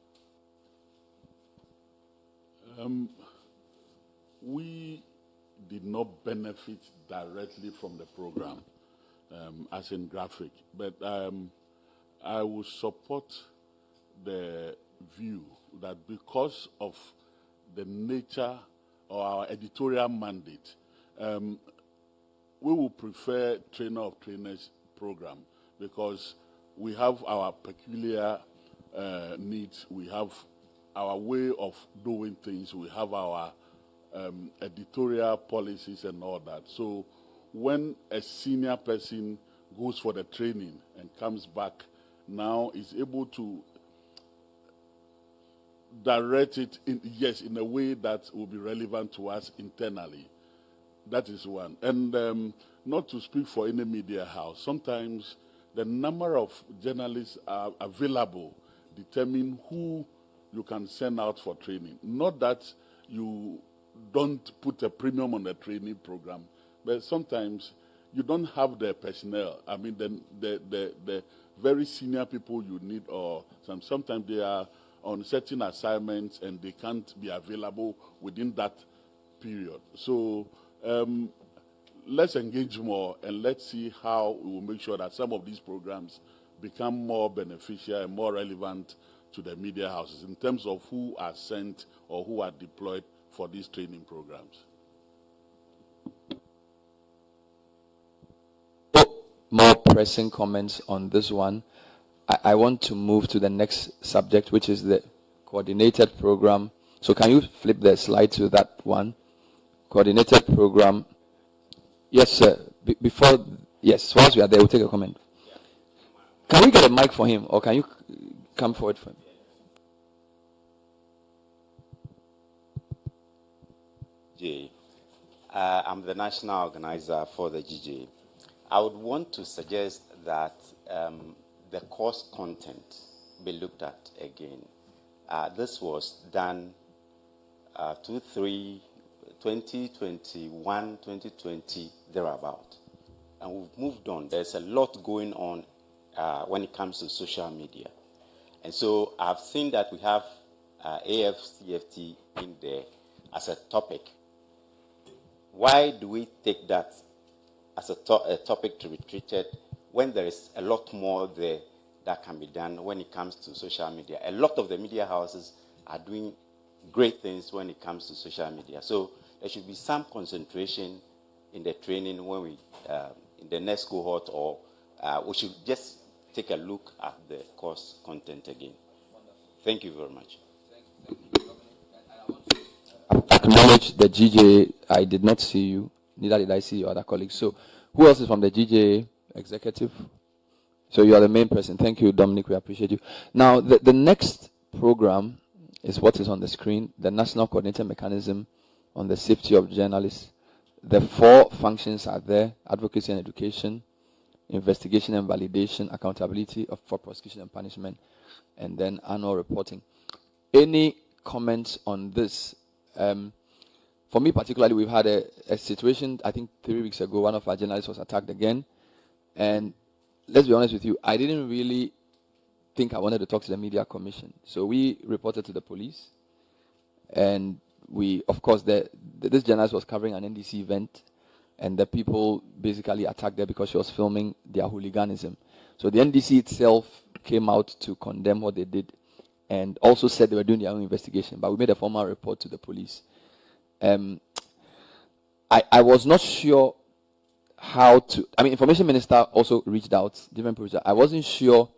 [SPEAKER 8] We did not benefit directly from the program, as in graphic. But I will support the view that because of the nature of our editorial mandate, we will prefer trainer of trainers program because we have our peculiar needs, we have our way of doing things, we have our editorial policies and all that. So when a senior person goes for the training and comes back, now is able to direct it in a way that will be relevant to us internally. That is one. And not to speak for any media house, sometimes the number of journalists are available determine who you can send out for training. Not that you don't put a premium on the training program, but sometimes you don't have the personnel. I mean, the very senior people you need, or sometimes they are on certain assignments and they can't be available within that period. So let's engage more and let's see how we will make sure that some of these programs become more beneficial and more relevant to the media houses in terms of who are sent or who are deployed for these training programs.
[SPEAKER 9] More pressing comments on this one. I want to move to the next subject, which is the coordinated program. So can you flip the slide to that one? Coordinated program. Yes, sir. Yes, once we are there, we'll take a comment. Can we get a mic for him, or can you come forward for him?
[SPEAKER 10] I'm the national organizer for the GJ. I would want to suggest that the course content be looked at again. This was done 2021, 2020, thereabout. And we've moved on. There's a lot going on when it comes to social media. And so I've seen that we have AFCFT in there as a topic. Why do we take that as a topic to be treated when there is a lot more there that can be done when it comes to social media? A lot of the media houses are doing great things when it comes to social media. So there should be some concentration in the training when we, in the next cohort, or we should just take a look at the course content again. Thank you very much.
[SPEAKER 9] Acknowledge the GJ. I did not see you, neither did I see your other colleagues. So who else is from the GJ executive? So you are the main person. Thank you, Dominic. We appreciate you. Now, the next program is what is on the screen, the National Coordinated Mechanism on the Safety of Journalists. The 4 functions are there: advocacy and education, investigation and validation, accountability for prosecution and punishment, and then annual reporting. Any comments on this? For me particularly, we've had a situation, I think 3 weeks ago, one of our journalists was attacked again. And let's be honest with you, I didn't really think I wanted to talk to the Media Commission. So we reported to the police. And we, of course, this journalist was covering an NDC event. And the people basically attacked her because she was filming their hooliganism. So the NDC itself came out to condemn what they did and also said they were doing their own investigation. But we made a formal report to the police. I was not sure how to, Information Minister also reached out, different projects. I wasn't sure,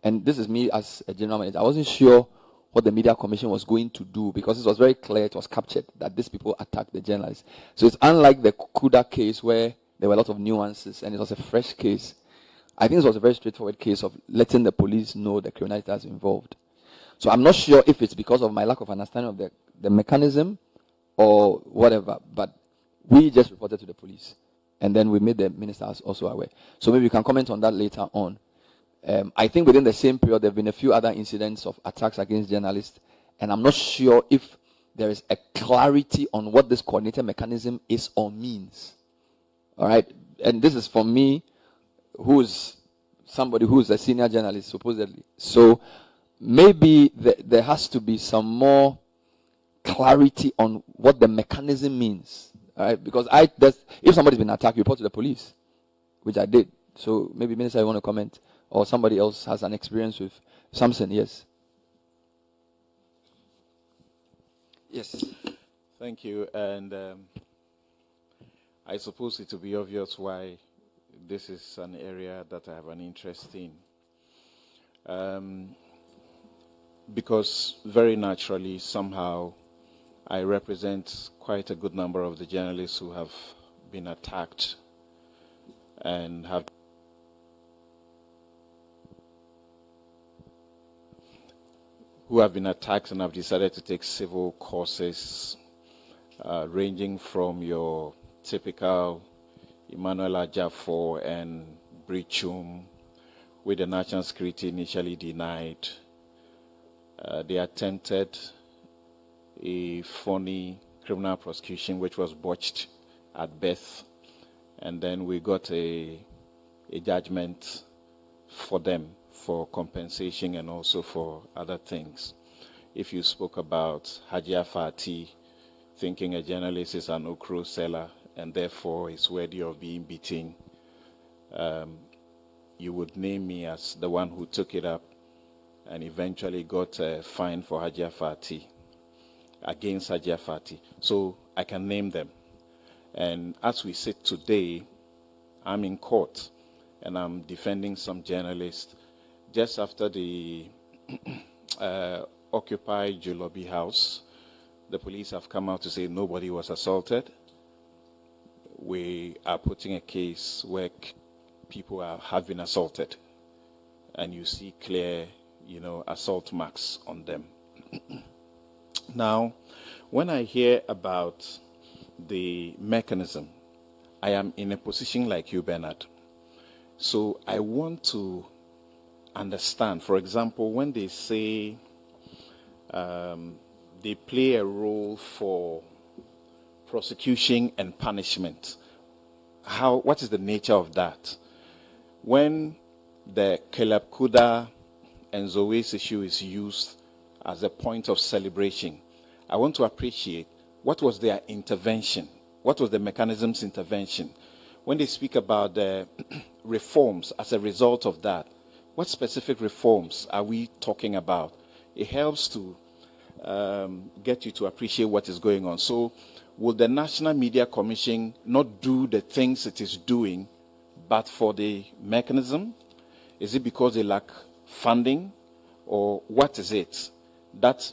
[SPEAKER 9] and this is me as a general manager, I wasn't sure what the Media Commission was going to do because it was very clear, it was captured that these people attacked the journalists. So it's unlike the Kuda case where there were a lot of nuances and it was a fresh case. I think it was a very straightforward case of letting the police know the criminality that's involved. So I'm not sure if it's because of my lack of understanding of the mechanism or whatever, but we just reported to the police. And then we made the ministers also aware. So maybe you can comment on that later on. I think within the same period, there have been a few other incidents of attacks against journalists. And I'm not sure if there is a clarity on what this coordinated mechanism is or means. All right? And this is for me, who's somebody who's a senior journalist, supposedly. So maybe there has to be some more clarity on what the mechanism means. All right? Because if somebody's been attacked, you report to the police, which I did. So maybe Minister, you want to comment, or somebody else has an experience with Samson? Yes. Yes.
[SPEAKER 11] Thank you. And I suppose it will be obvious why this is an area that I have an interest in. Because very naturally, somehow, I represent quite a good number of the journalists who have been attacked and have decided to take civil courses, ranging from your typical Emmanuel Ajafo and Brichum, with the national security initially denied. They attempted a phony criminal prosecution which was botched at best, and then we got a judgment for them for compensation and also for other things. If you spoke about Hajia Fati, thinking a journalist is an okro seller and therefore is worthy of being beaten, you would name me as the one who took it up and eventually got a fine for Hajia Fati, against Hajia Fati. So I can name them. And as we sit today, I'm in court and I'm defending some journalists. Just after the Occupy Jolobi house, the police have come out to say nobody was assaulted. We are putting a case where people have been assaulted, and you see clear, assault marks on them. Now, when I hear about the mechanism, I am in a position like you, Bernard. So I want to understand, for example, when they say they play a role for prosecution and punishment, what is the nature of that? When the Caleb Kuda and Zoe's issue is used as a point of celebration, I want to appreciate what was their intervention, what was the mechanism's intervention. When they speak about the reforms as a result of that, what specific reforms are we talking about? It helps to get you to appreciate what is going on. So will the National Media Commission not do the things it is doing but for the mechanism? Is it because they lack funding, or what is it? That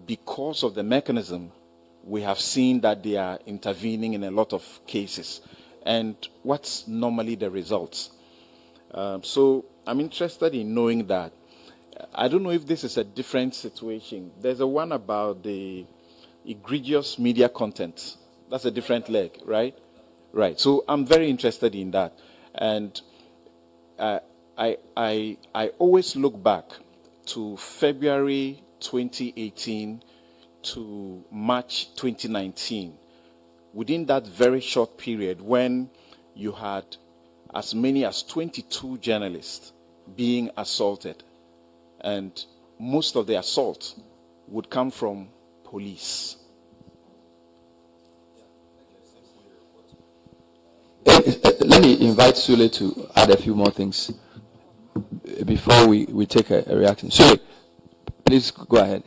[SPEAKER 11] because of the mechanism, we have seen that they are intervening in a lot of cases. And what's normally the results? So I'm interested in knowing that. I don't know if this is a different situation. There's a one about the egregious media content. That's a different leg, right? Right. So I'm very interested in that. And I always look back to February 2018 to March 2019. Within that very short period, when you had as many as 22 journalists being assaulted, and most of the assault would come from police.
[SPEAKER 9] Let me invite Sule to add a few more things before we take a reaction. Sule, please go ahead.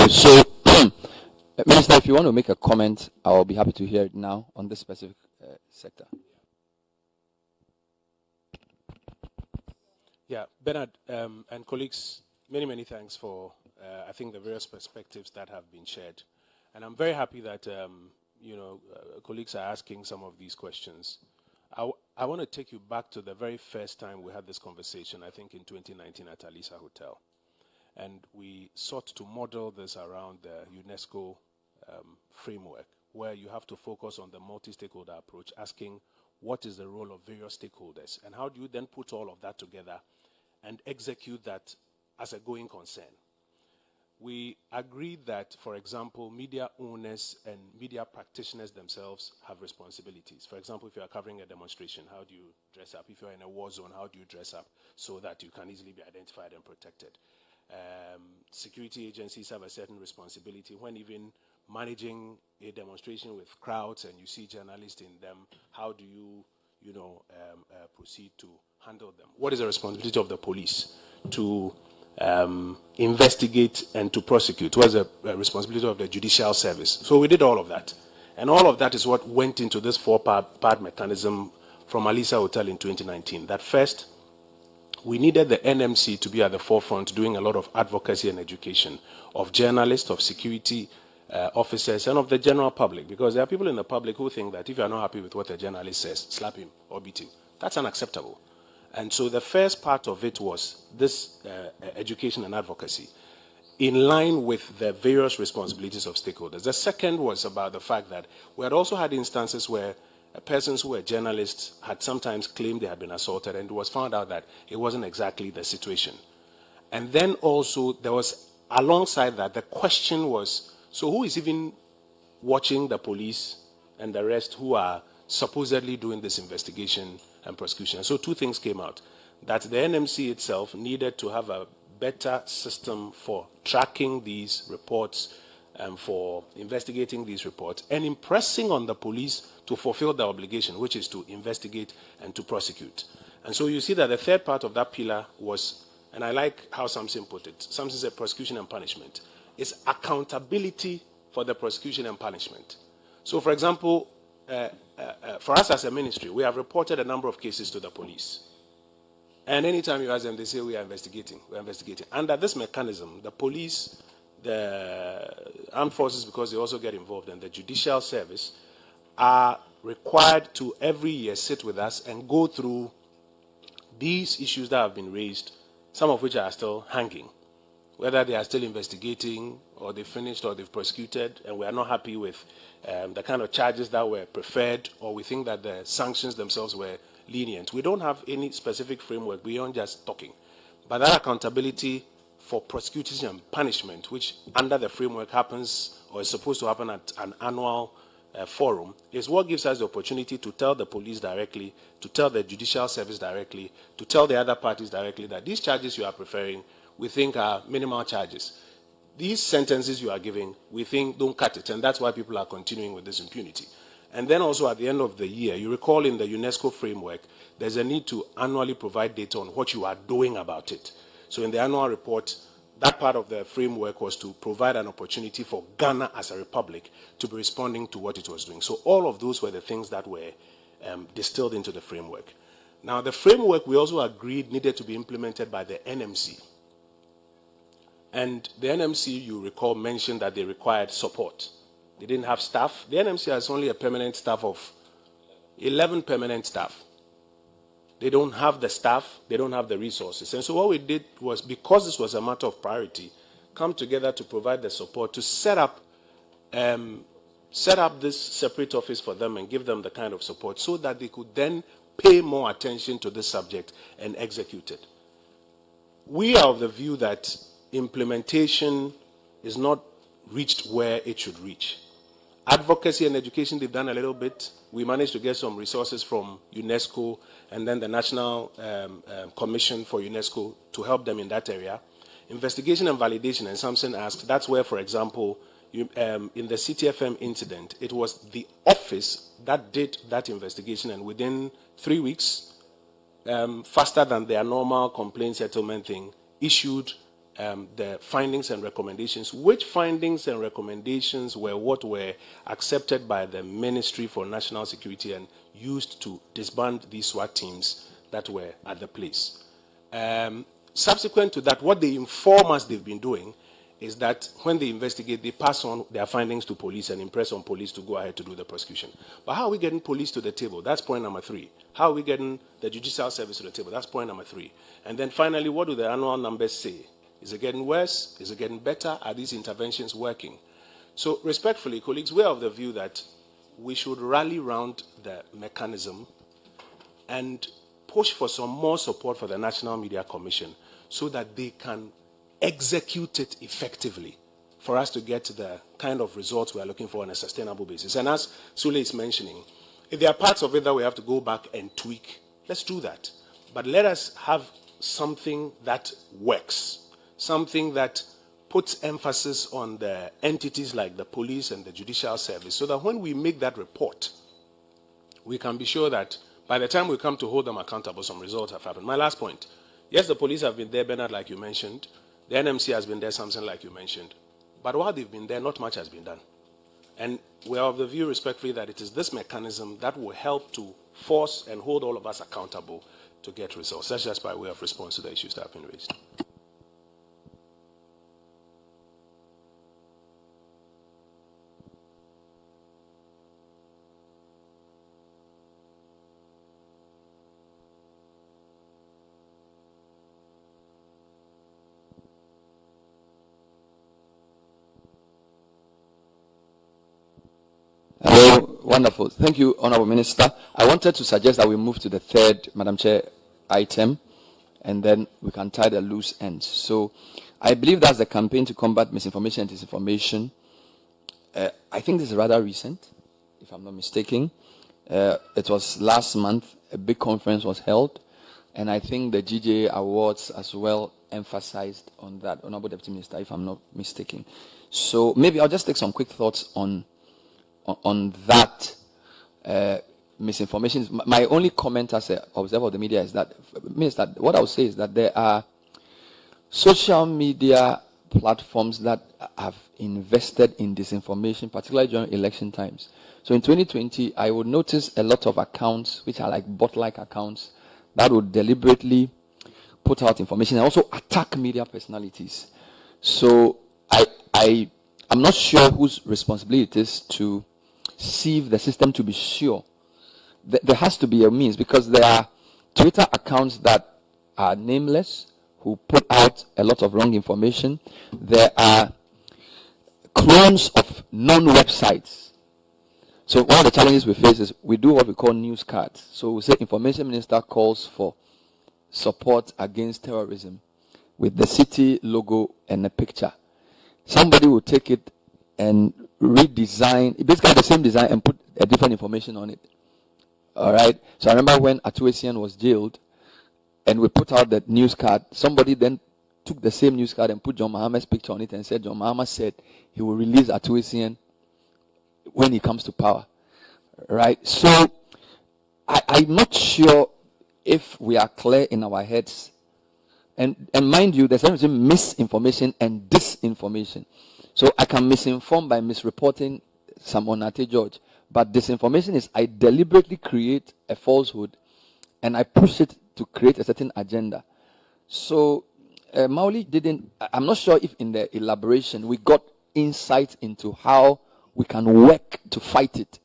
[SPEAKER 9] you. So, Minister, if you want to make a comment, I'll be happy to hear it now on this specific sector.
[SPEAKER 12] Yeah, Bernard and colleagues, many thanks for, I think, the various perspectives that have been shared. And I'm very happy that, colleagues are asking some of these questions. I want to take you back to the very first time we had this conversation, I think in 2019 at Alisa Hotel. And we sought to model this around the UNESCO framework, where you have to focus on the multi-stakeholder approach, asking what is the role of various stakeholders, and how do you then put all of that together and execute that as a going concern. We agreed that, for example, media owners and media practitioners themselves have responsibilities. For example, if you are covering a demonstration, how do you dress up? If you're in a war zone, how do you dress up so that you can easily be identified and protected? Security agencies have a certain responsibility when even managing a demonstration with crowds and you see journalists in them, how do you, proceed to handle them? What is the responsibility of the police to investigate and to prosecute? What is the responsibility of the judicial service? So we did all of that. And all of that is what went into this four-part mechanism from Alisa Hotel in 2019. That first, we needed the NMC to be at the forefront doing a lot of advocacy and education of journalists, of security officers, and of the general public, because there are people in the public who think that if you are not happy with what a journalist says, slap him or beat him. That's unacceptable. And so the first part of it was this education and advocacy in line with the various responsibilities of stakeholders. The second was about the fact that we had also had instances where persons who were journalists had sometimes claimed they had been assaulted, and it was found out that it wasn't exactly the situation. And then also there was, alongside that, the question was, so who is even watching the police and the rest who are supposedly doing this investigation and prosecution? So two things came out. That the NMC itself needed to have a better system for tracking these reports and for investigating these reports and impressing on the police to fulfill their obligation, which is to investigate and to prosecute. And so you see that the third part of that pillar was, and I like how Samson put it, Samson said prosecution and punishment. It's accountability for the prosecution and punishment. So for example, for us as a ministry, we have reported a number of cases to the police. And anytime you ask them, they say, we are investigating. Under this mechanism, the police, the armed forces, because they also get involved, and the judicial service are required to every year sit with us and go through these issues that have been raised, some of which are still hanging, whether they are still investigating or they finished or they've prosecuted, and we are not happy with the kind of charges that were preferred, or we think that the sanctions themselves were lenient. We don't have any specific framework beyond just talking. But that accountability for prosecution and punishment, which under the framework happens or is supposed to happen at an annual forum, is what gives us the opportunity to tell the police directly, to tell the judicial service directly, to tell the other parties directly that these charges you are preferring, we think are minimal charges. These sentences you are giving, we think don't cut it, and that's why people are continuing with this impunity. And then also at the end of the year, you recall in the UNESCO framework, there's a need to annually provide data on what you are doing about it. So in the annual report, that part of the framework was to provide an opportunity for Ghana as a republic to be responding to what it was doing. So all of those were the things that were distilled into the framework. Now the framework we also agreed needed to be implemented by the NMC. And the NMC, you recall, mentioned that they required support. They didn't have staff. The NMC has only a permanent staff of 11 permanent staff. They don't have the staff, they don't have the resources. And so what we did was, because this was a matter of priority, come together to provide the support to set up this separate office for them and give them the kind of support so that they could then pay more attention to this subject and execute it. We are of the view that implementation is not reached where it should reach. Advocacy and education, they've done a little bit. We managed to get some resources from UNESCO and then the National Commission for UNESCO to help them in that area. Investigation and validation, and Samson asked, that's where, for example, in the CTFM incident, it was the office that did that investigation, and within 3 weeks, faster than their normal complaint settlement thing, issued the findings and recommendations. Which findings and recommendations were what were accepted by the Ministry for National Security and used to disband these SWAT teams that were at the place? Subsequent to that, what they inform us they've been doing is that when they investigate, they pass on their findings to police and impress on police to go ahead to do the prosecution. But how are we getting police to the table? That's point number 3. How are we getting the judicial service to the table? That's point number 3. And then finally, what do the annual numbers say? Is it getting worse? Is it getting better? Are these interventions working? So respectfully, colleagues, we are of the view that we should rally around the mechanism and push for some more support for the National Media Commission so that they can execute it effectively for us to get the kind of results we are looking for on a sustainable basis. And as Sule is mentioning, if there are parts of it that we have to go back and tweak, let's do that. But let us have something that works, something that puts emphasis on the entities like the police and the judicial service, so that when we make that report, we can be sure that by the time we come to hold them accountable, some results have happened. My last point. Yes, the police have been there, Bernard, like you mentioned. The NMC has been there, something like you mentioned. But while they've been there, not much has been done. And we are of the view, respectfully, that it is this mechanism that will help to force and hold all of us accountable to get results. That's just by way of response to the issues that have been raised.
[SPEAKER 9] Wonderful. Thank you, Honorable Minister. I wanted to suggest that we move to the third, Madam Chair, item, and then we can tie the loose ends. So I believe that's the campaign to combat misinformation and disinformation. I think this is rather recent, if I'm not mistaken. It was last month, a big conference was held, and I think the GJ Awards as well emphasized on that, Honorable Deputy Minister, if I'm not mistaken. So maybe I'll just take some quick thoughts on that misinformation. My only comment as an observer of the media is that, Minister, what I would say is that there are social media platforms that have invested in disinformation, particularly during election times. So in 2020, I would notice a lot of accounts, which are like bot-like accounts, that would deliberately put out information and also attack media personalities. So I'm not sure whose responsibility it is to sieve the system to be sure. There has to be a means, because there are Twitter accounts that are nameless who put out a lot of wrong information. There are clones of non-websites. So one of the challenges we face is we do what we call news cards. So we say Information Minister calls for support against terrorism with the city logo and a picture. Somebody will take it and redesign, basically the same design, and put a different information on it. All right. So I remember when Atuesian was jailed, and we put out that news card. Somebody then took the same news card and put John Mahama's picture on it and said John Mahama said he will release Atuesian when he comes to power. Right. So I'm not sure if we are clear in our heads. And mind you, there's a difference between misinformation and disinformation. So I can misinform by misreporting some Onate George. But disinformation is I deliberately create a falsehood and I push it to create a certain agenda. So Mauli didn't, I'm not sure if in the elaboration we got insight into how we can work to fight it.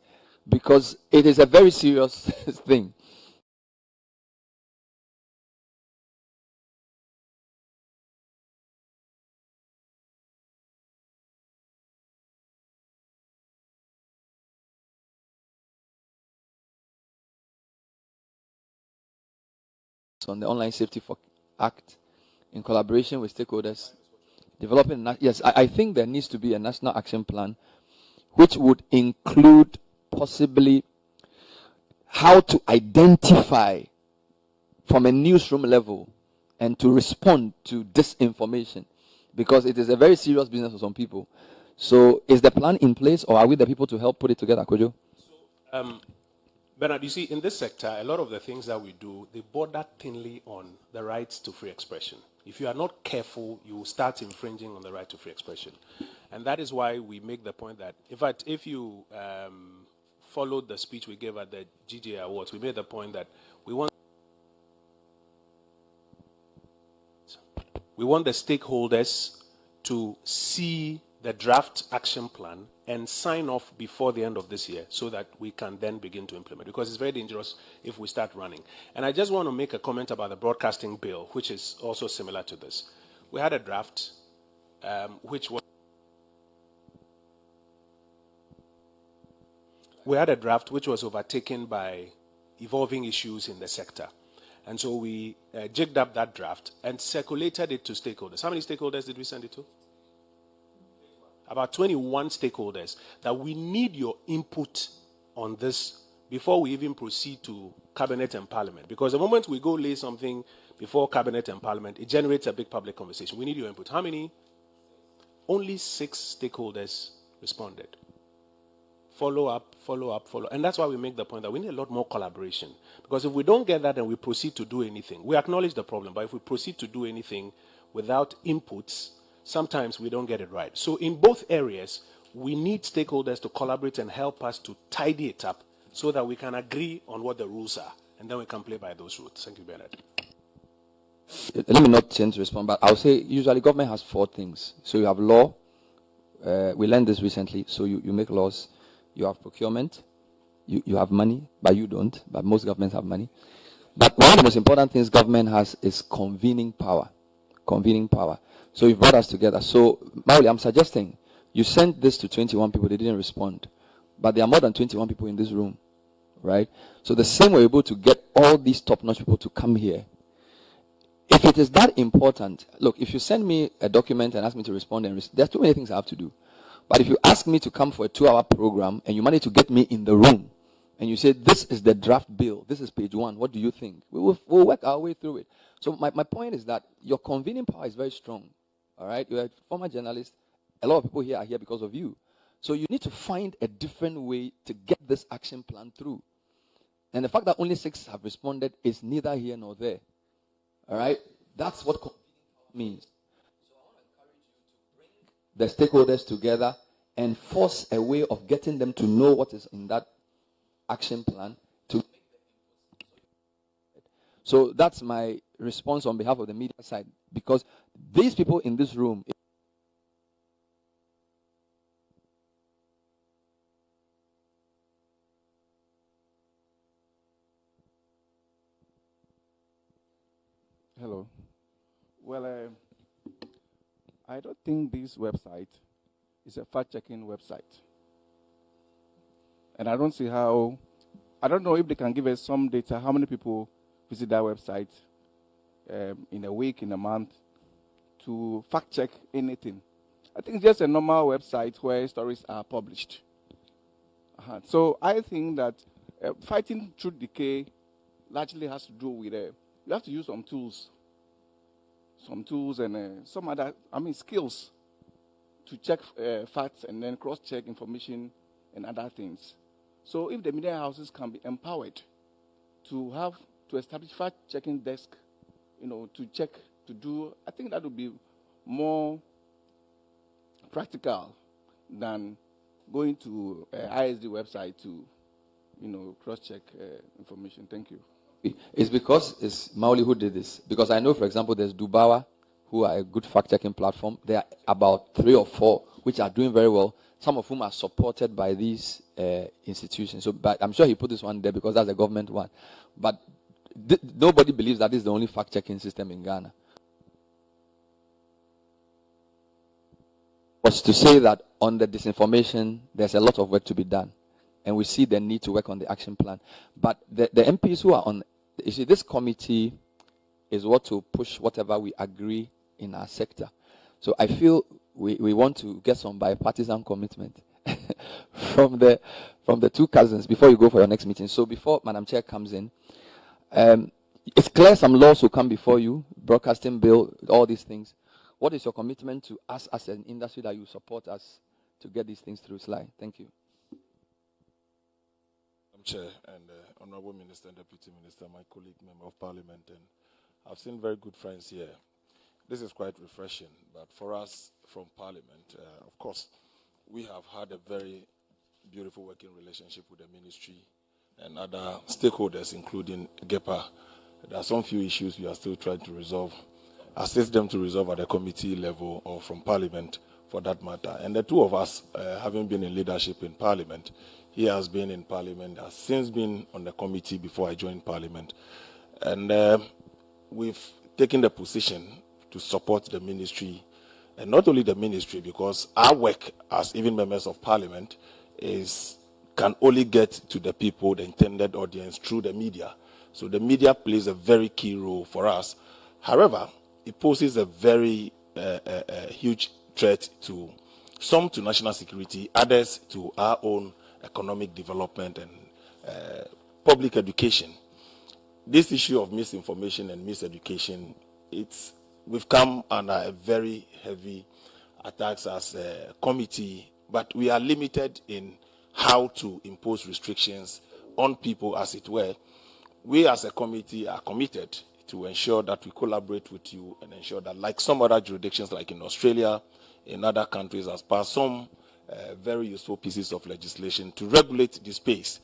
[SPEAKER 9] Because it is a very serious thing. On the Online Safety Act, in collaboration with stakeholders, developing. Yes, I think there needs to be a national action plan, which would include possibly how to identify from a newsroom level and to respond to disinformation, because it is a very serious business for some people. So, is the plan in place, or are we the people to help put it together, Kojo?
[SPEAKER 12] Bernard, you see, in this sector, a lot of the things that we do, they border thinly on the rights to free expression. If you are not careful, you will start infringing on the right to free expression. And that is why we make the point that, in fact, if you followed the speech we gave at the GJ Awards, we made the point that we want the stakeholders to see the draft action plan and sign off before the end of this year so that we can then begin to implement, because it's very dangerous if we start running. And I just want to make a comment about the broadcasting bill, which is also similar to this. We had a draft which was overtaken by evolving issues in the sector. And so we jigged up that draft and circulated it to stakeholders. How many stakeholders did we send it to? About 21 stakeholders, that we need your input on this before we even proceed to Cabinet and Parliament. Because the moment we go lay something before Cabinet and Parliament, it generates a big public conversation. We need your input. How many? Only 6 stakeholders responded. Follow up. And that's why we make the point that we need a lot more collaboration. Because if we don't get that and we proceed to do anything, we acknowledge the problem, but if we proceed to do anything without inputs, sometimes we don't get it right. So in both areas, we need stakeholders to collaborate and help us to tidy it up so that we can agree on what the rules are, and then we can play by those rules. Thank you, Bernard.
[SPEAKER 9] Let me not change to respond, but I'll say usually government has 4 things. So you have law. We learned this recently. So you make laws. You have procurement. You have money, but you don't. But most governments have money. But one of the most important things government has is convening power. Convening power. So you've brought us together. So, Mauli, I'm suggesting you sent this to 21 people. They didn't respond. But there are more than 21 people in this room. Right? So the same way we're able to get all these top-notch people to come here. If it is that important, look, if you send me a document and ask me to respond, there's too many things I have to do. But if you ask me to come for a 2-hour program and you manage to get me in the room and you say, this is the draft bill, this is page 1, what do you think? We'll work our way through it. So my point is that your convening power is very strong. All right? You're a former journalist. A lot of people here are here because of you. So you need to find a different way to get this action plan through. And the fact that only 6 have responded is neither here nor there. All right? That's what convening power means. So I want to encourage you to bring the stakeholders together and force a way of getting them to know what is in that action plan to make the inputs. So that's my response on behalf of the media side, because these people in this room.
[SPEAKER 20] Hello. Well, I don't think this website is a fact-checking website. And I don't see how, I don't know if they can give us some data, how many people visit that website in a week, in a month, to fact-check anything. I think it's just a normal website where stories are published. So I think that fighting truth decay largely has to do with, you have to use some tools and some other, skills to check facts and then cross-check information and other things. So if the media houses can be empowered to establish fact-checking desk, to check, to do, I think that would be more practical than going to ISD website to, cross-check information. Thank you.
[SPEAKER 9] It's because it's Mauli who did this. Because I know, for example, there's Dubawa, who are a good fact-checking platform. There are about 3 or 4 which are doing very well, some of whom are supported by these institutions. So, but I'm sure he put this one there because that's a government one. But nobody believes that this is the only fact-checking system in Ghana. Was to say that on the disinformation, there's a lot of work to be done. And we see the need to work on the action plan. But the MPs who are on, you see, this committee is what to push whatever we agree in our sector. So I feel we want to get some bipartisan commitment from the 2 cousins before you go for your next meeting. So before Madam Chair comes in, it's clear some laws will come before you, broadcasting bill, all these things. What is your commitment to us as an industry that you support us to get these things through? Sly. Thank you.
[SPEAKER 8] Chair and Honorable Minister and Deputy Minister, my colleague, Member of Parliament, and I've seen very good friends here. this is quite refreshing. But for us from Parliament, of course, we have had a very beautiful working relationship with the ministry and other stakeholders, including GEPA. There are some few issues we are still trying to resolve, assist them to resolve at the committee level or from Parliament for that matter. And the two of us, having been in leadership in Parliament, he has been in Parliament, has since been on the committee before I joined Parliament. And we've taken the position to support the ministry, and not only the ministry, because our work as even members of Parliament can only get to the people, the intended audience, through the media. So the media plays a very key role for us. However, it poses a very huge threat to some to national security, others to our own economic development and public education. This issue of misinformation and miseducation, we've come under a very heavy attacks as a committee, but we are limited in how to impose restrictions on people, as it were. We as a committee are committed to ensure that we collaborate with you and ensure that, like some other jurisdictions, like in Australia, in other countries, has passed some very useful pieces of legislation to regulate the space.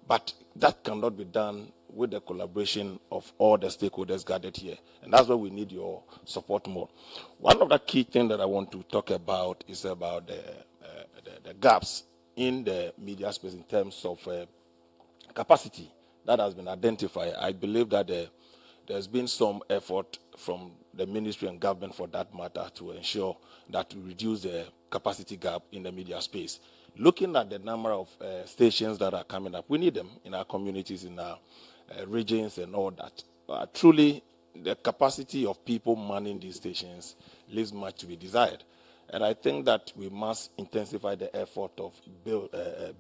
[SPEAKER 8] But that cannot be done with the collaboration of all the stakeholders gathered here. And that's why we need your support more. One of the key things that I want to talk about is about the gaps in the media space in terms of capacity that has been identified. I believe that there's been some effort from the ministry and government for that matter to ensure that we reduce the capacity gap in the media space. Looking at the number of stations that are coming up, we need them in our communities, in our regions and all that. Truly, the capacity of people manning these stations leaves much to be desired. And I think that we must intensify the effort of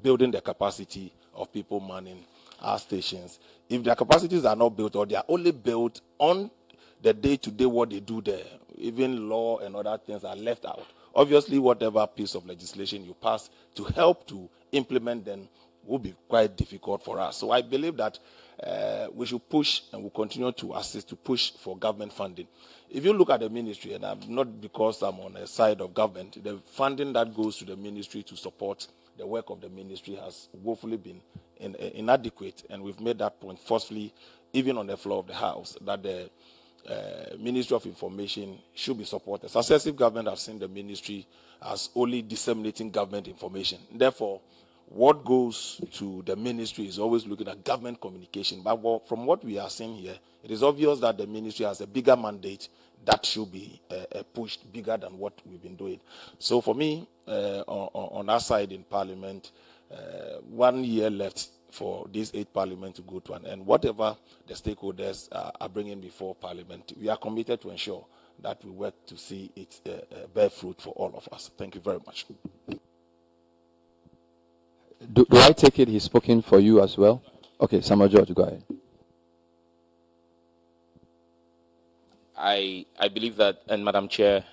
[SPEAKER 8] building the capacity of people manning our stations. If their capacities are not built, or they are only built on the day-to-day what they do there, even law and other things are left out. Obviously, whatever piece of legislation you pass to help to implement them will be quite difficult for us. So I believe that we should push and will continue to assist to push for government funding. If you look at the ministry, and I'm not because I'm on the side of government, the funding that goes to the ministry to support the work of the ministry has woefully been inadequate, and we've made that point forcefully, even on the floor of the House, that the Ministry of Information should be supported. Successive government have seen the ministry as only disseminating government information. Therefore, what goes to the ministry is always looking at government communication. But from what we are seeing here, it is obvious that the ministry has a bigger mandate that should be pushed bigger than what we've been doing. So for me, on our side in Parliament, 1 year left for this 8th Parliament to go to an end. Whatever the stakeholders are bringing before Parliament, we are committed to ensure that we work to see it bear fruit for all of us. Thank you very much.
[SPEAKER 9] Do I take it he's spoken for you as well? Okay, Samuel George, go ahead.
[SPEAKER 13] I believe that, and Madam Chair,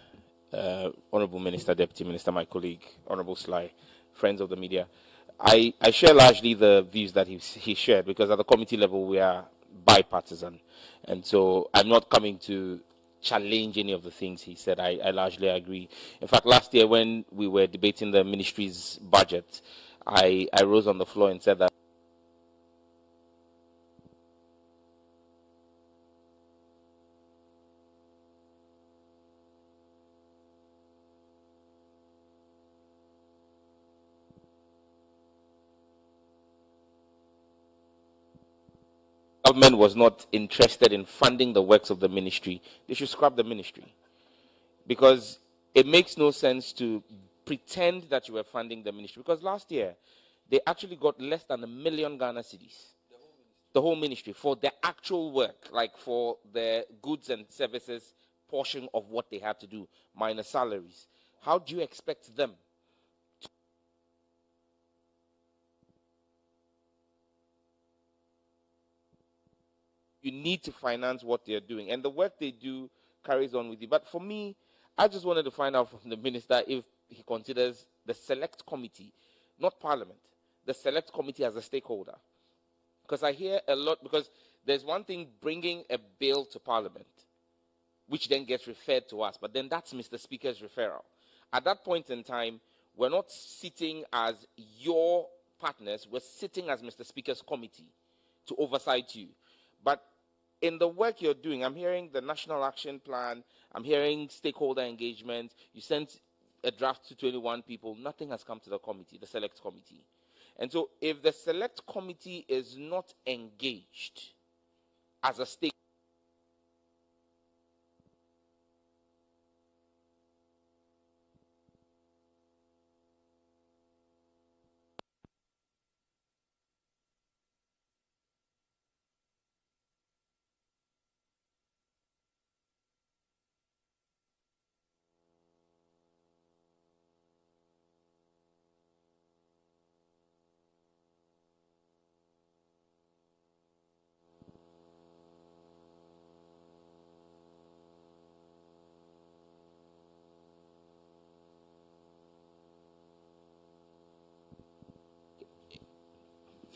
[SPEAKER 13] Honorable Minister, Deputy Minister, my colleague, Honorable Sly, friends of the media, I share largely the views that he shared, because at the committee level we are bipartisan, and so I'm not coming to challenge any of the things he said. I largely agree. In fact, last year when we were debating the ministry's budget, I rose on the floor and said that government was not interested in funding the works of the ministry, they should scrap the ministry. Because it makes no sense to pretend that you were funding the ministry. Because last year, they actually got less than 1 million Ghana cedis. The whole ministry, for their actual work, like for the goods and services portion of what they had to do, minus salaries. How do you expect them? You need to finance what they're doing, and the work they do carries on with you. But for me, I just wanted to find out from the minister if he considers the select committee, not Parliament, the select committee as a stakeholder. Because I hear a lot, because there's one thing bringing a bill to Parliament, which then gets referred to us. But then that's Mr. Speaker's referral. At that point in time, we're not sitting as your partners, we're sitting as Mr. Speaker's committee to oversight you. But in the work you're doing, I'm hearing the National Action Plan, I'm hearing stakeholder engagement, you sent a draft to 21 people, nothing has come to the committee, the select committee. And so if the select committee is not engaged as a stake,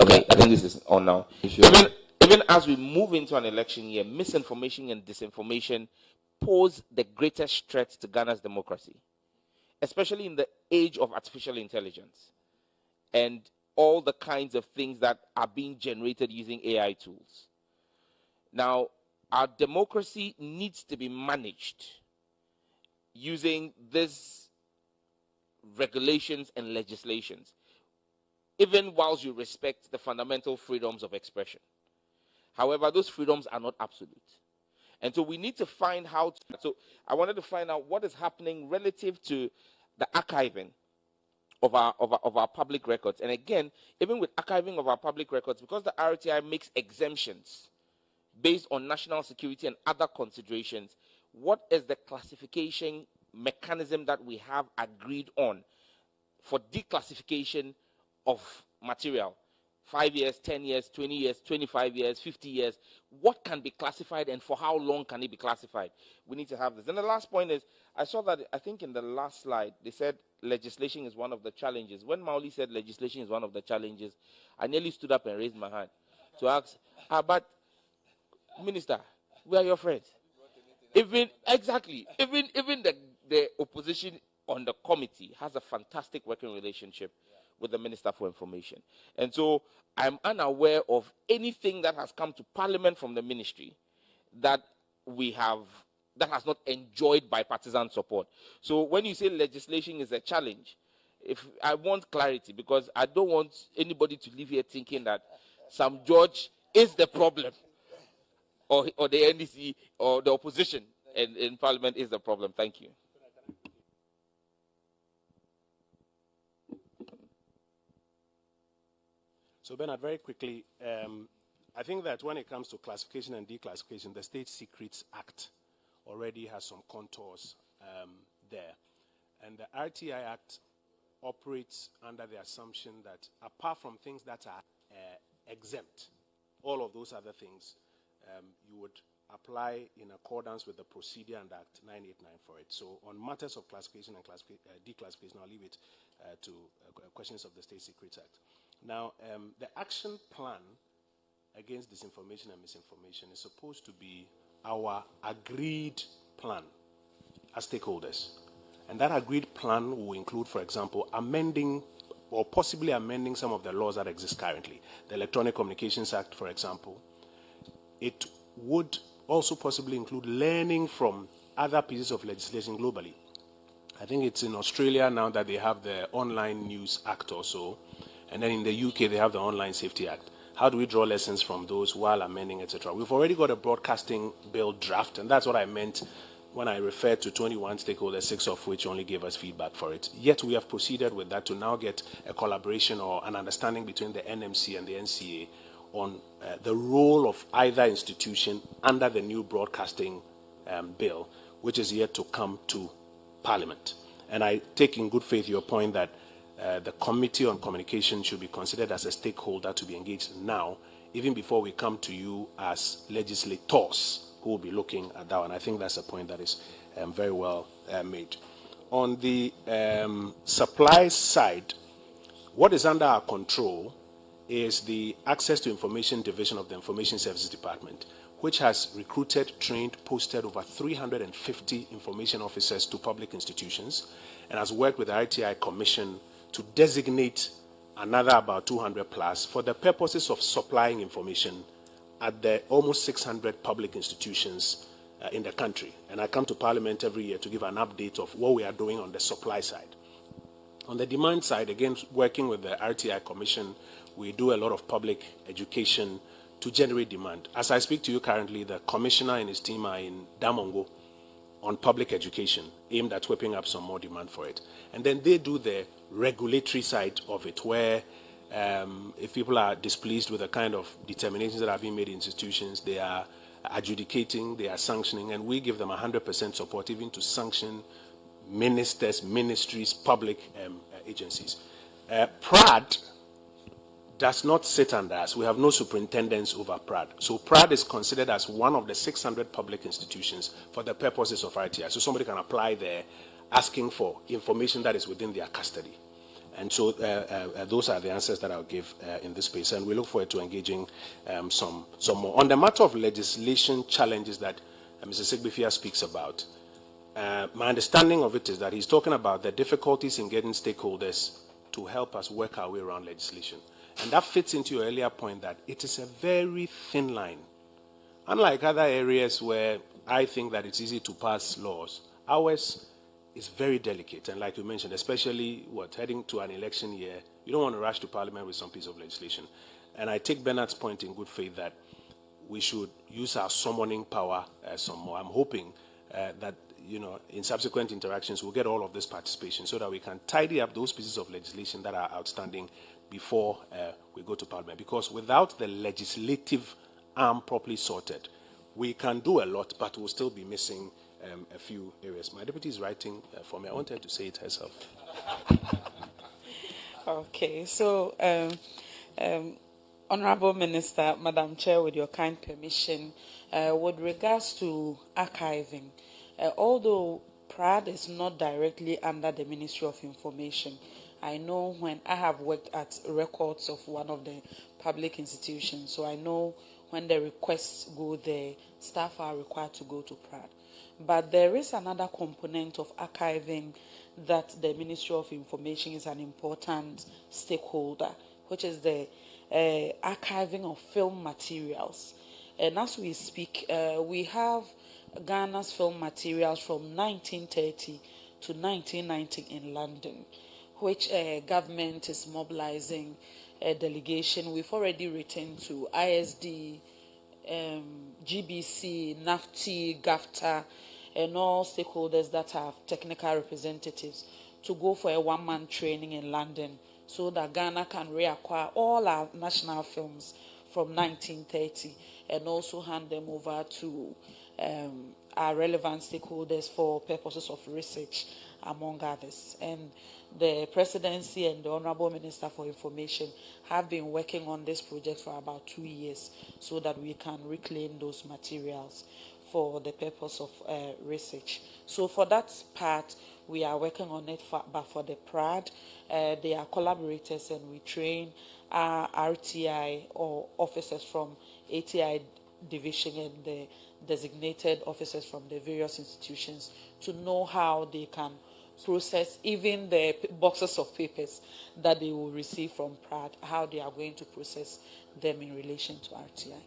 [SPEAKER 13] okay, I think this is on now. Even as we move into an election year, misinformation and disinformation pose the greatest threat to Ghana's democracy, especially in the age of artificial intelligence and all the kinds of things that are being generated using AI tools. Now, our democracy needs to be managed using these regulations and legislations, even whilst you respect the fundamental freedoms of expression. However, those freedoms are not absolute. And so we need to find how to, so I wanted to find out what is happening relative to the archiving of our public records. And again, even with archiving of our public records, because the RTI makes exemptions based on national security and other considerations, what is the classification mechanism that we have agreed on for declassification of material? 5 years, 10 years, 20 years, 25 years, 50 years. What can be classified and for how long can it be classified? We need to have this. And the last point is, I saw that, I think in the last slide, they said legislation is one of the challenges. When Mauli said legislation is one of the challenges, I nearly stood up and raised my hand to ask, but Minister, we are your friends. Even the opposition on the committee has a fantastic working relationship with the Minister for Information. And so I'm unaware of anything that has come to Parliament from the ministry that has not enjoyed bipartisan support. So when you say legislation is a challenge, if I want clarity, because I don't want anybody to leave here thinking that some judge is the problem, or the NDC or the opposition in Parliament is the problem. Thank you.
[SPEAKER 12] So Bernard, very quickly, I think that when it comes to classification and declassification, the State Secrets Act already has some contours there. And the RTI Act operates under the assumption that apart from things that are exempt, all of those other things, you would apply in accordance with the Procedure and Act 989 for it. So on matters of classification and declassification, I'll leave it to questions of the State Secrets Act. Now, the action plan against disinformation and misinformation is supposed to be our agreed plan as stakeholders. And that agreed plan will include, for example, amending or possibly amending some of the laws that exist currently. The Electronic Communications Act, for example. It would also possibly include learning from other pieces of legislation globally. I think it's in Australia now that they have the Online News Act or so. And then in the UK, they have the Online Safety Act. How do we draw lessons from those while amending, etc.? We've already got a broadcasting bill draft, and that's what I meant when I referred to 21 stakeholders, 6 of which only gave us feedback for it. Yet we have proceeded with that to now get a collaboration or an understanding between the NMC and the NCA on the role of either institution under the new broadcasting bill, which is yet to come to Parliament. And I take in good faith your point that the Committee on Communication should be considered as a stakeholder to be engaged now, even before we come to you as legislators who will be looking at that. And I think that's a point that is very well made. On the supply side, what is under our control is the Access to Information Division of the Information Services Department, which has recruited, trained, posted over 350 information officers to public institutions, and has worked with the RTI Commission to designate another about 200 plus for the purposes of supplying information at the almost 600 public institutions in the country. And I come to Parliament every year to give an update of what we are doing on the supply side. On the demand side, again, working with the RTI Commission, we do a lot of public education to generate demand. As I speak to you currently, the commissioner and his team are in Damongo on public education, aimed at whipping up some more demand for it. And then they do the regulatory side of it, where if people are displeased with the kind of determinations that are being made in institutions, they are adjudicating, they are sanctioning, and we give them 100% support, even to sanction ministers, ministries, public agencies. PRAD does not sit under us. We have no superintendents over PRAD. So PRAD is considered as one of the 600 public institutions for the purposes of RTI. So somebody can apply there asking for information that is within their custody. And so those are the answers that I'll give in this space. And we look forward to engaging some more. On the matter of legislation challenges that Mr. Sigbifia speaks about, my understanding of it is that he's talking about the difficulties in getting stakeholders to help us work our way around legislation. And that fits into your earlier point that it is a very thin line. Unlike other areas where I think that it's easy to pass laws, ours is very delicate. And like you mentioned, especially heading to an election year, you don't want to rush to Parliament with some piece of legislation. And I take Bernard's point in good faith that we should use our summoning power some more. I'm hoping that in subsequent interactions, we'll get all of this participation so that we can tidy up those pieces of legislation that are outstanding before we go to Parliament. Because without the legislative arm properly sorted, we can do a lot, but we'll still be missing a few areas. My deputy is writing for me. I wanted to say it herself.
[SPEAKER 14] Okay, so Honorable Minister, Madam Chair, with your kind permission, with regards to archiving, although PRAD is not directly under the Ministry of Information, I know when I have worked at records of one of the public institutions, so I know when the requests go there, staff are required to go to PRAD. But there is another component of archiving that the Ministry of Information is an important stakeholder, which is the archiving of film materials. And as we speak, we have Ghana's film materials from 1930 to 1990 in London, which government is mobilizing a delegation. We've already written to ISD, GBC, NAFTI, GAFTA, and all stakeholders that have technical representatives to go for a one-man training in London so that Ghana can reacquire all our national films from 1930 and also hand them over to our relevant stakeholders for purposes of research, among others. And the Presidency and the Honorable Minister for Information have been working on this project for about 2 years so that we can reclaim those materials for the purpose of research. So for that part, we are working on it, but for the PRAD, they are collaborators, and we train our RTI or officers from ATI division and the designated officers from the various institutions to know how they can process even the boxes of papers that they will receive from PRAD, how they are going to process them in relation to RTI.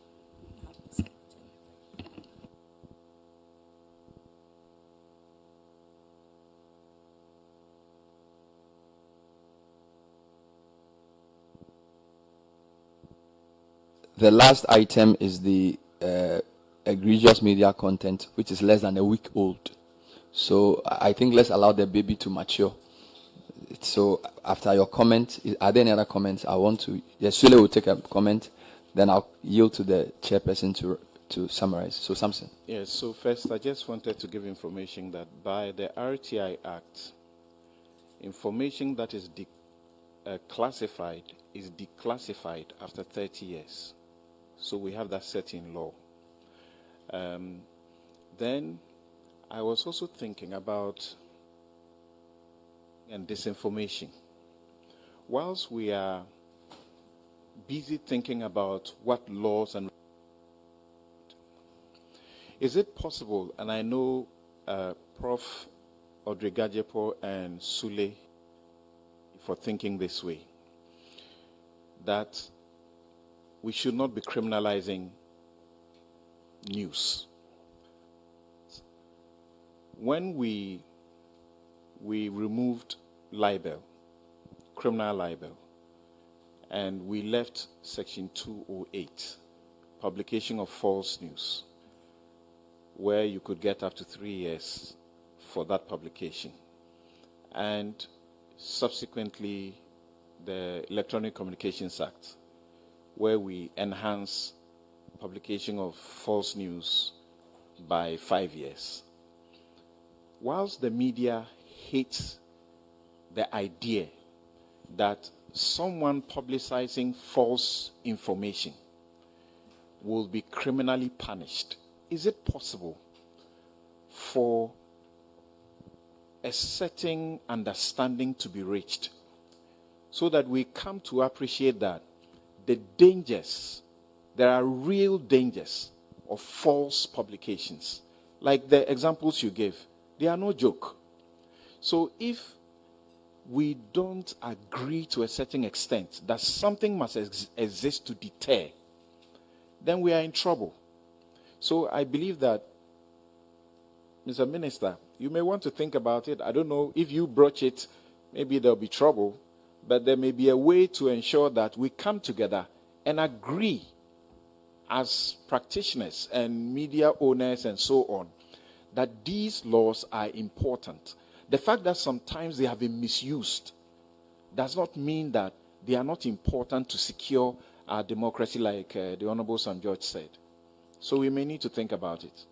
[SPEAKER 9] The last item is the egregious media content, which is less than a week old. So I think let's allow the baby to mature. So after your comment, are there any other comments? I want to, yes, Sule will take a comment, then I'll yield to the chairperson to summarize. So Samson.
[SPEAKER 11] Yes, so first I just wanted to give information that by the RTI Act, information that is classified is declassified after 30 years. So we have that set in law. Then I was also thinking about disinformation. Whilst we are busy thinking about what laws and Is it possible, and I know Prof. Odrigajepo and Sule for thinking this way, that we should not be criminalizing news. When we removed libel, criminal libel, and we left Section 208, publication of false news, where you could get up to 3 years for that publication, and subsequently the Electronic Communications Act, where we enhance publication of false news by 5 years. Whilst the media hates the idea that someone publicizing false information will be criminally punished, is it possible for a certain understanding to be reached so that we come to appreciate that the dangers, there are real dangers of false publications? Like the examples you gave, they are no joke. So if we don't agree to a certain extent that something must exist to deter, then we are in trouble. So I believe that, Mr. Minister, you may want to think about it. I don't know if you broach it, maybe there'll be trouble, but there may be a way to ensure that we come together and agree as practitioners and media owners and so on, that these laws are important. The fact that sometimes they have been misused does not mean that they are not important to secure our democracy, like the Honorable Sam George said. So we may need to think about it.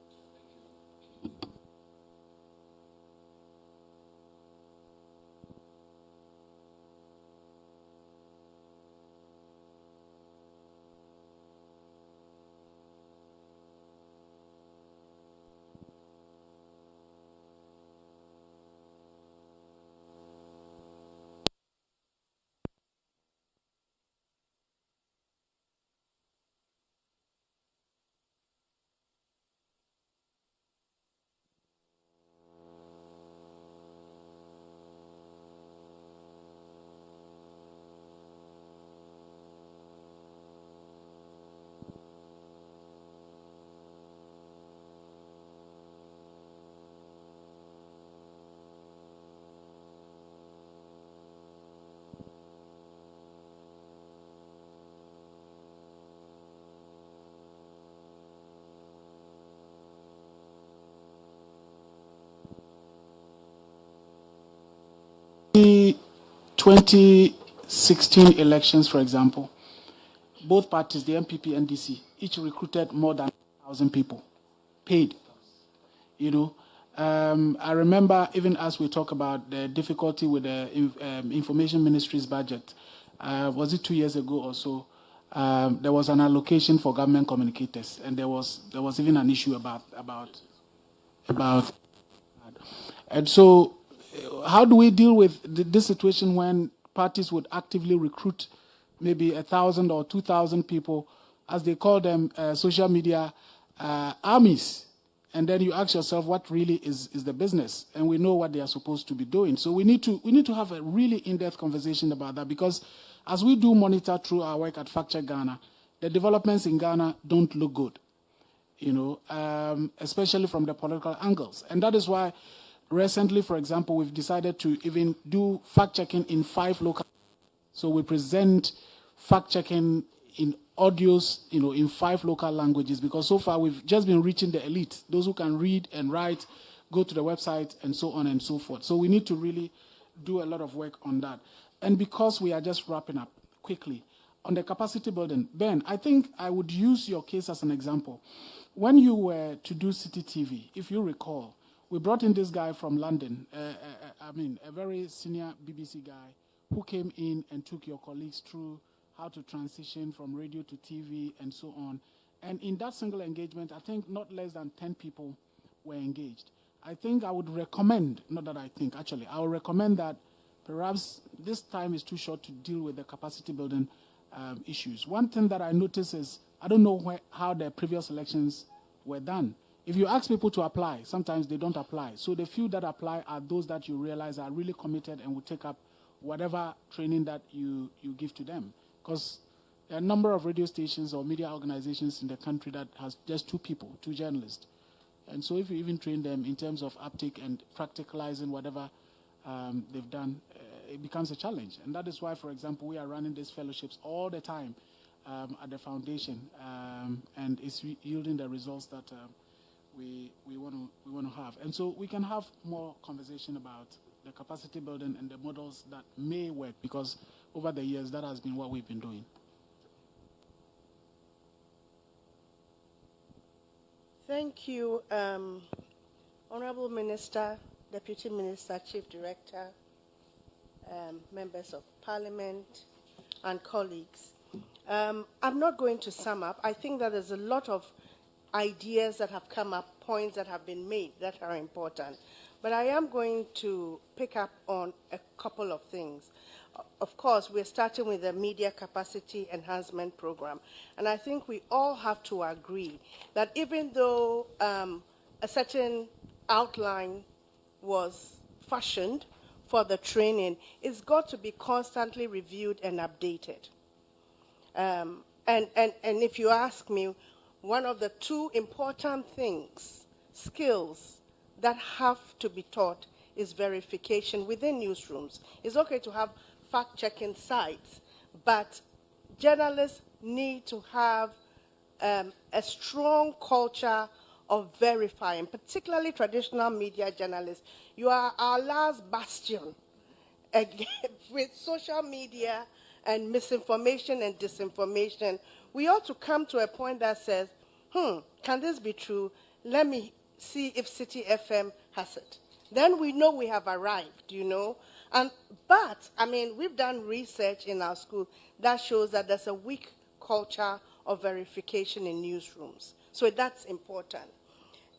[SPEAKER 15] The 2016 elections, for example, both parties, the MPP and DC, each recruited more than 1,000 people, paid. You know, I remember even as we talk about the difficulty with the Information Ministry's budget, was it 2 years ago or so? There was an allocation for government communicators, and there was even an issue about that. And so, how do we deal with this situation when parties would actively recruit maybe 1,000 or 2,000 people, as they call them, social media armies? And then you ask yourself, what really is the business? And we know what they are supposed to be doing. So we need to have a really in-depth conversation about that, because as we do monitor through our work at Fact Check Ghana, the developments in Ghana don't look good, you know, especially from the political angles. And that is why recently, for example, we've decided to even do fact-checking in 5 local. So we present fact-checking in audios, you know, in 5 local languages, because so far we've just been reaching the elite, those who can read and write, go to the website, and so on and so forth. So we need to really do a lot of work on that. And because we are just wrapping up quickly, on the capacity building, Ben, I think I would use your case as an example. When you were to do City TV, if you recall, we brought in this guy from London, a very senior BBC guy, who came in and took your colleagues through how to transition from radio to TV and so on. And in that single engagement, I think not less than 10 people were engaged. I think I would recommend, not that I think, actually, I would recommend that perhaps this time is too short to deal with the capacity building issues. One thing that I notice is, I don't know how the previous elections were done. If you ask people to apply, sometimes they don't apply. So the few that apply are those that you realize are really committed and will take up whatever training that you give to them. Because there are a number of radio stations or media organizations in the country that has just 2 people, 2 journalists. And so if you even train them in terms of uptake and practicalizing whatever they've done, it becomes a challenge. And that is why, for example, we are running these fellowships all the time at the foundation, and it's yielding the results that we want to have. And so we can have more conversation about the capacity building and the models that may work, because over the years that has been what we've been doing.
[SPEAKER 16] Thank you, Honorable Minister, Deputy Minister, Chief Director, members of Parliament, and colleagues. I'm not going to sum up. I think that there's a lot of ideas that have come up, points that have been made that are important. But I am going to pick up on a couple of things. Of course, we're starting with the Media Capacity Enhancement Program. And I think we all have to agree that even though a certain outline was fashioned for the training, it's got to be constantly reviewed and updated. And if you ask me, one of the 2 important things, skills that have to be taught is verification within newsrooms. It's okay to have fact-checking sites, but journalists need to have a strong culture of verifying, particularly traditional media journalists. You are our last bastion with social media and misinformation and disinformation. We ought to come to a point that says, can this be true? Let me see if City FM has it. Then we know we have arrived, you know. But, I mean, we've done research in our school that shows that there's a weak culture of verification in newsrooms. So that's important.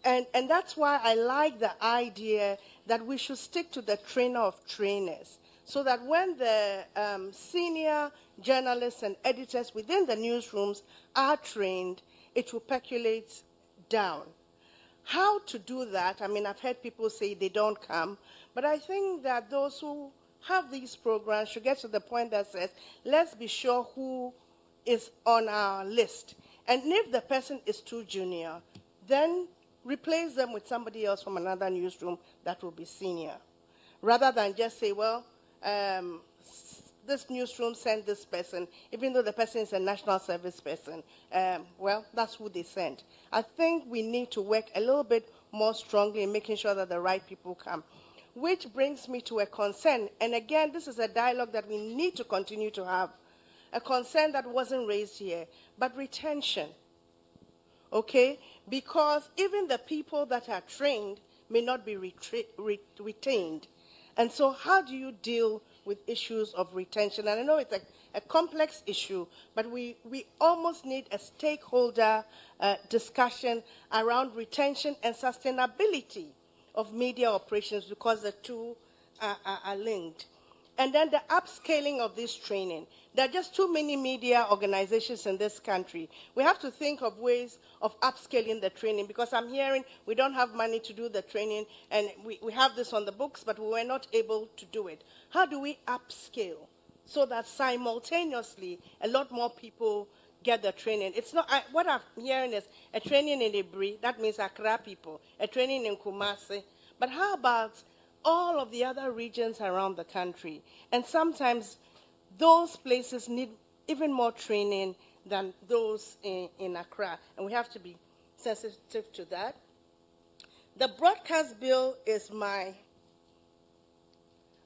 [SPEAKER 16] And that's why I like the idea that we should stick to the trainer of trainers, so that when the senior journalists and editors within the newsrooms are trained, it will percolate down. How to do that? I mean, I've heard people say they don't come, but I think that those who have these programs should get to the point that says, let's be sure who is on our list. And if the person is too junior, then replace them with somebody else from another newsroom that will be senior. Rather than just say, well, this newsroom sent this person, even though the person is a national service person, well, that's who they sent. I think we need to work a little bit more strongly in making sure that the right people come. Which brings me to a concern, and again, this is a dialogue that we need to continue to have, a concern that wasn't raised here, but retention, okay? Because even the people that are trained may not be retained. And so how do you deal with issues of retention? And I know it's a complex issue, but we almost need a stakeholder discussion around retention and sustainability of media operations, because the 2 are linked. And then the upscaling of this training. There are just too many media organizations in this country. We have to think of ways of upscaling the training, because I'm hearing we don't have money to do the training, and we have this on the books, but we were not able to do it. How do we upscale so that simultaneously a lot more people get the training? It's not, what I'm hearing is a training in Ibri, that means Accra people, a training in Kumasi. But how about all of the other regions around the country? And sometimes those places need even more training than those in Accra, and we have to be sensitive to that. The broadcast bill is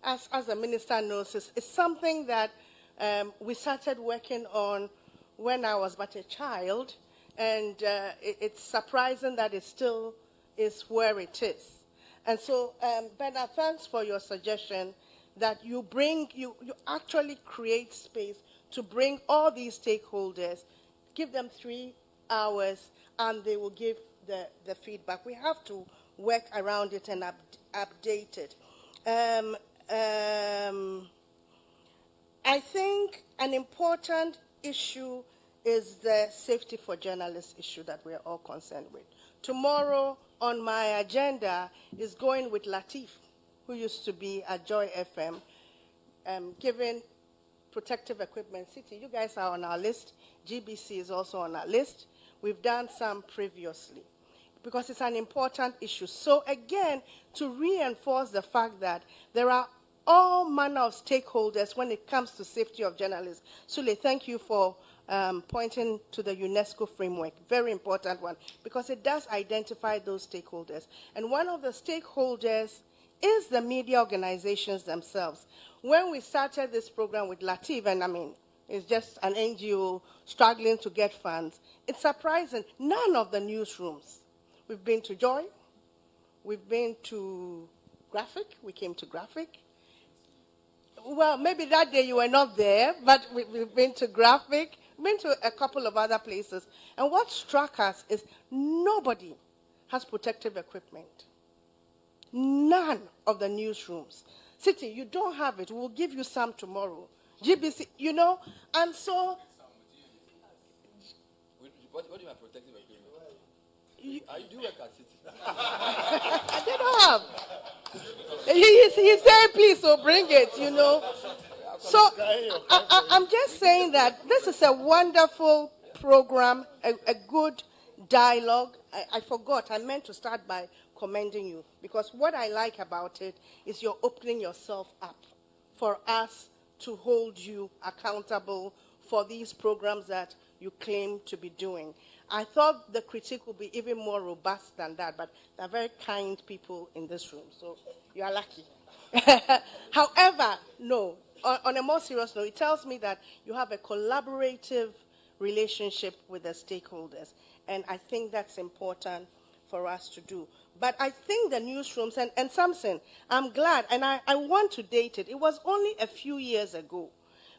[SPEAKER 16] as the minister knows, it's something that we started working on when I was but a child, and it's surprising that it still is where it is. And so, Bernard, thanks for your suggestion that you actually create space to bring all these stakeholders, give them 3 hours, and they will give the feedback. We have to work around it and update it. I think an important issue is the safety for journalists issue that we're all concerned with. Tomorrow on my agenda is going with Latif, who used to be at Joy FM, giving protective equipment city. You guys are on our list. GBC is also on our list. We've done some previously because it's an important issue. So again, to reinforce the fact that there are all manner of stakeholders when it comes to safety of journalists. Sule, thank you for pointing to the UNESCO framework, very important one, because it does identify those stakeholders. And one of the stakeholders is the media organizations themselves. When we started this program with Latif, and I mean, it's just an NGO struggling to get funds, it's surprising, none of the newsrooms. We've been to Joy, we've been to Graphic, we came to Graphic. Well, maybe that day you were not there, but we've been to Graphic, been to a couple of other places. And what struck us is nobody has protective equipment. None of the newsrooms. City, you don't have it. We'll give you some tomorrow. GBC, you know, and so...
[SPEAKER 9] What do you have protective equipment? I do work at City.
[SPEAKER 16] They don't have. He said, please, so bring it, you know. So I'm just saying that this is a wonderful program, a good dialogue. I forgot, I meant to start by commending you, because what I like about it is you're opening yourself up for us to hold you accountable for these programs that you claim to be doing. I thought the critique would be even more robust than that, but they're very kind people in this room, so you are lucky. However, no, on a more serious note, it tells me that you have a collaborative relationship with the stakeholders, and I think that's important for us to do. But I think the newsrooms, and Samson, I'm glad, and I want to date it. It was only a few years ago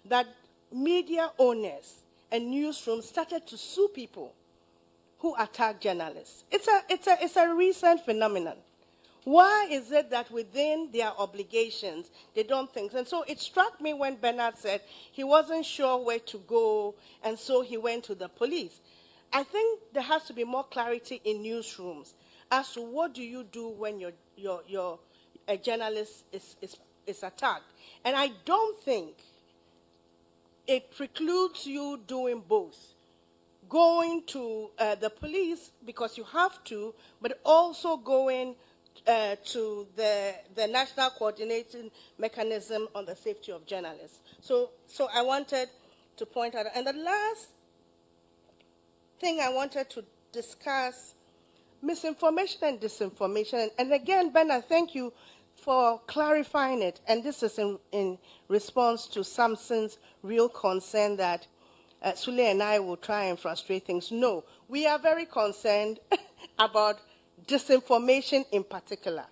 [SPEAKER 16] that media owners and newsrooms started to sue people who attack journalists. It's a recent phenomenon. Why is it that within their obligations, they don't think? And so it struck me when Bernard said he wasn't sure where to go, and so he went to the police. I think there has to be more clarity in newsrooms as to what do you do when a journalist is attacked. And I don't think it precludes you doing both. Going to the police because you have to, but also going to the National Coordinating Mechanism on the Safety of Journalists. So I wanted to point out. And the last thing I wanted to discuss, misinformation and disinformation. And again, Bernard, thank you for clarifying it. And this is in response to Samson's real concern that Sule and I will try and frustrate things. No, we are very concerned about disinformation in particular.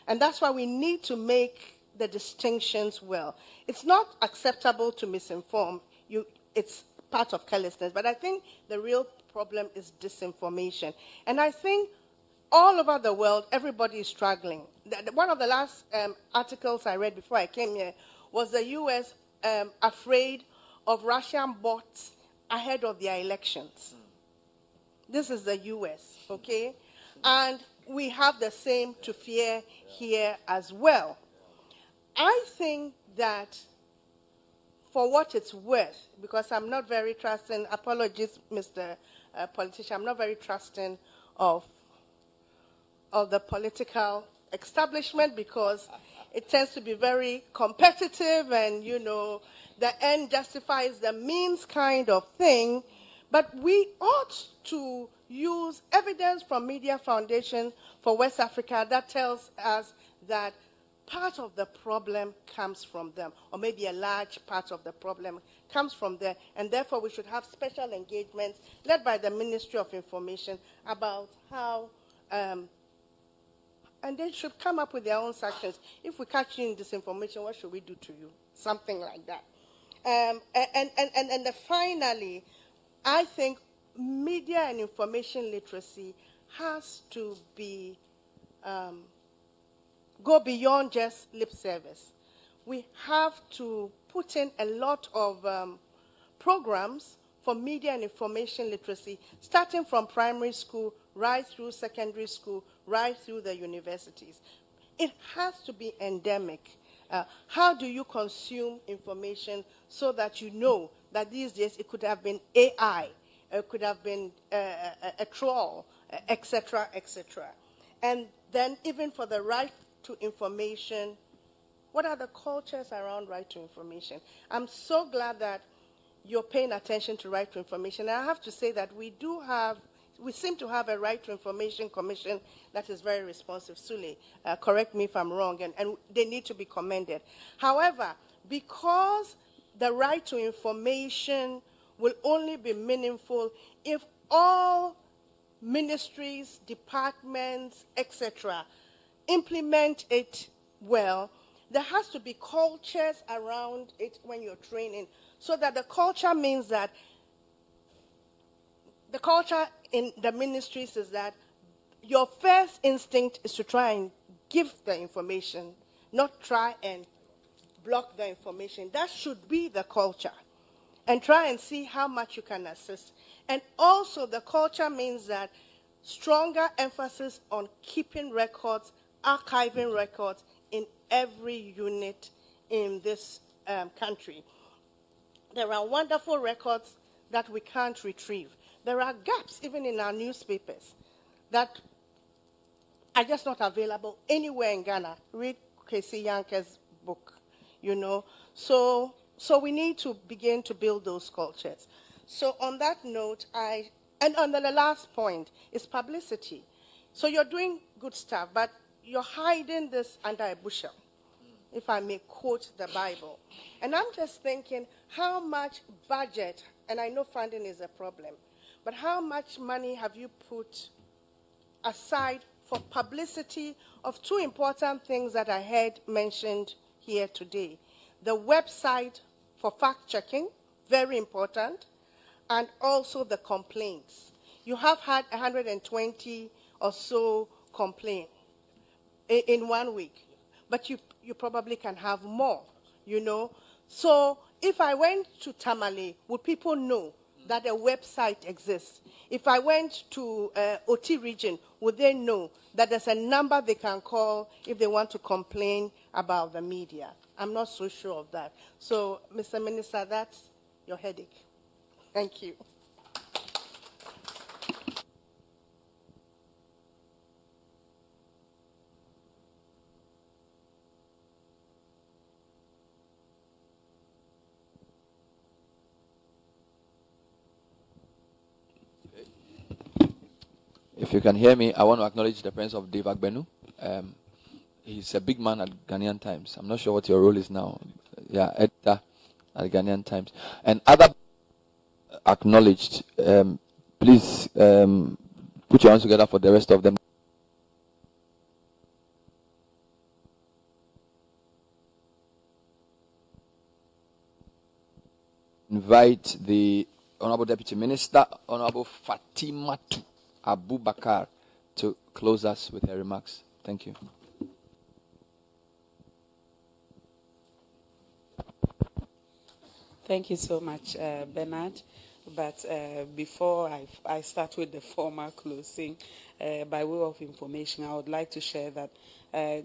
[SPEAKER 16] And that's why we need to make the distinctions well. It's not acceptable to misinform. It's part of carelessness. But I think the real problem is disinformation. And I think all over the world, everybody is struggling. One of the last articles I read before I came here was the U.S. Afraid of Russian bots ahead of their elections. This is the U.S., okay? And we have the same to fear here as well. I think that for what it's worth, because I'm not very trusting, apologies, Mr. Politician, I'm not very trusting of the political establishment because it tends to be very competitive and, you know, the end justifies the means kind of thing. But we ought to use evidence from Media Foundation for West Africa that tells us that part of the problem comes from them, or maybe a large part of the problem comes from there, and therefore we should have special engagements led by the Ministry of Information about how, and they should come up with their own sanctions. If we catch you in disinformation, what should we do to you? Something like that. And finally, I think media and information literacy has to be go beyond just lip service. We have to put in a lot of programs for media and information literacy, starting from primary school right through secondary school, right through the universities. It has to be endemic. How do you consume information so that you know that these days it could have been AI, it could have been a troll, etc., etc. And then even for the right to information, what are the cultures around right to information? I'm so glad that you're paying attention to right to information. And I have to say that we seem to have a right to information commission that is very responsive. Sule, correct me if I'm wrong, and they need to be commended. However, because the right to information will only be meaningful if all ministries, departments, etc., implement it well, there has to be cultures around it when you're training, so that the culture means that the culture in the ministries is that your first instinct is to try and give the information, not try and block the information. That should be the culture. And try and see how much you can assist. And also the culture means that stronger emphasis on keeping records, archiving records in every unit in this country. There are wonderful records that we can't retrieve. There are gaps even in our newspapers that are just not available anywhere in Ghana. Read K.C. Yanke's book, you know. So we need to begin to build those cultures. So on that note, and on the last point is publicity. So you're doing good stuff, but you're hiding this under a bushel, if I may quote the Bible. And I'm just thinking, how much budget, and I know funding is a problem, but how much money have you put aside for publicity of two important things that I heard mentioned here today? The website for fact-checking, very important, and also the complaints. You have had 120 or so complaints in 1 week, but you probably can have more, you know. So if I went to Tamale, would people know that a website exists? If I went to OT region, would they know that there's a number they can call if they want to complain about the media? I'm not so sure of that. So, Mr. Minister, that's your headache. Thank you.
[SPEAKER 9] If you can hear me, I want to acknowledge the presence of Dave Agbenu. He's a big man at Ghanaian Times. I'm not sure what your role is now. Yeah, editor at Ghanaian Times. And other acknowledged, please put your hands together for the rest of them. Invite the Honorable Deputy Minister, Honorable Fatimatu Abubakar, to close us with her remarks. Thank you.
[SPEAKER 14] Thank you so much, Bernard. But before I start with the formal closing, by way of information, I would like to share that